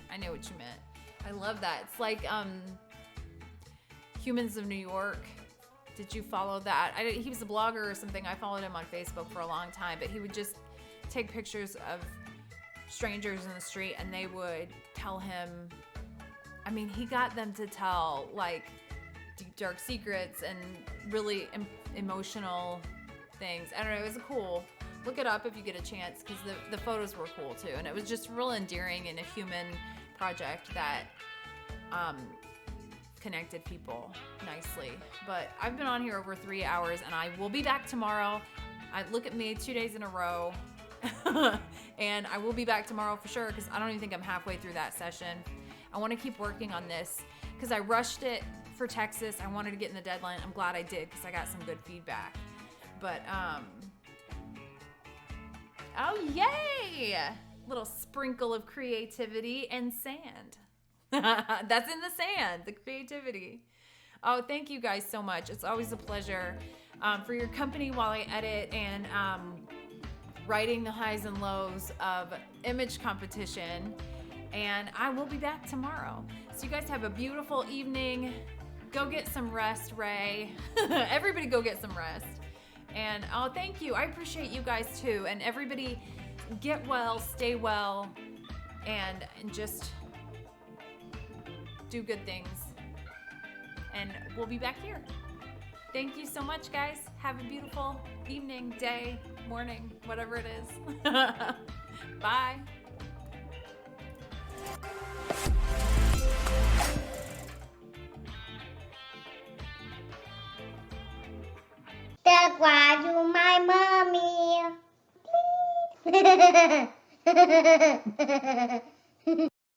I love that. It's like Humans of New York. Did you follow that? He was a blogger or something. I followed him on Facebook for a long time, but he would just take pictures of strangers in the street and they would tell him, I mean, he got them to tell like deep dark secrets and really emotional things. I don't know, it was cool. Look it up if you get a chance, because the photos were cool too, and it was just real endearing and a human project that connected people nicely. But I've been on here over 3 hours, and I will be back tomorrow. Look at me, 2 days in a row. And I will be back tomorrow for sure, because I don't even think I'm halfway through that session. I want to keep working on this because I rushed it for Texas. I wanted to get in the deadline. I'm glad I did, because I got some good feedback. But oh yay, little sprinkle of creativity and sand. That's in the sand, the creativity. Oh, thank you guys so much. It's always a pleasure for your company while I edit and writing the highs and lows of image competition. And I will be back tomorrow. So you guys have a beautiful evening. Go get some rest, Ray. Everybody go get some rest. And oh, thank you. I appreciate you guys too. And everybody get well, stay well, and just do good things. And we'll be back here. Thank you so much, guys. Have a beautiful evening, day, morning, whatever it is. Bye. That's why you my mommy. Please.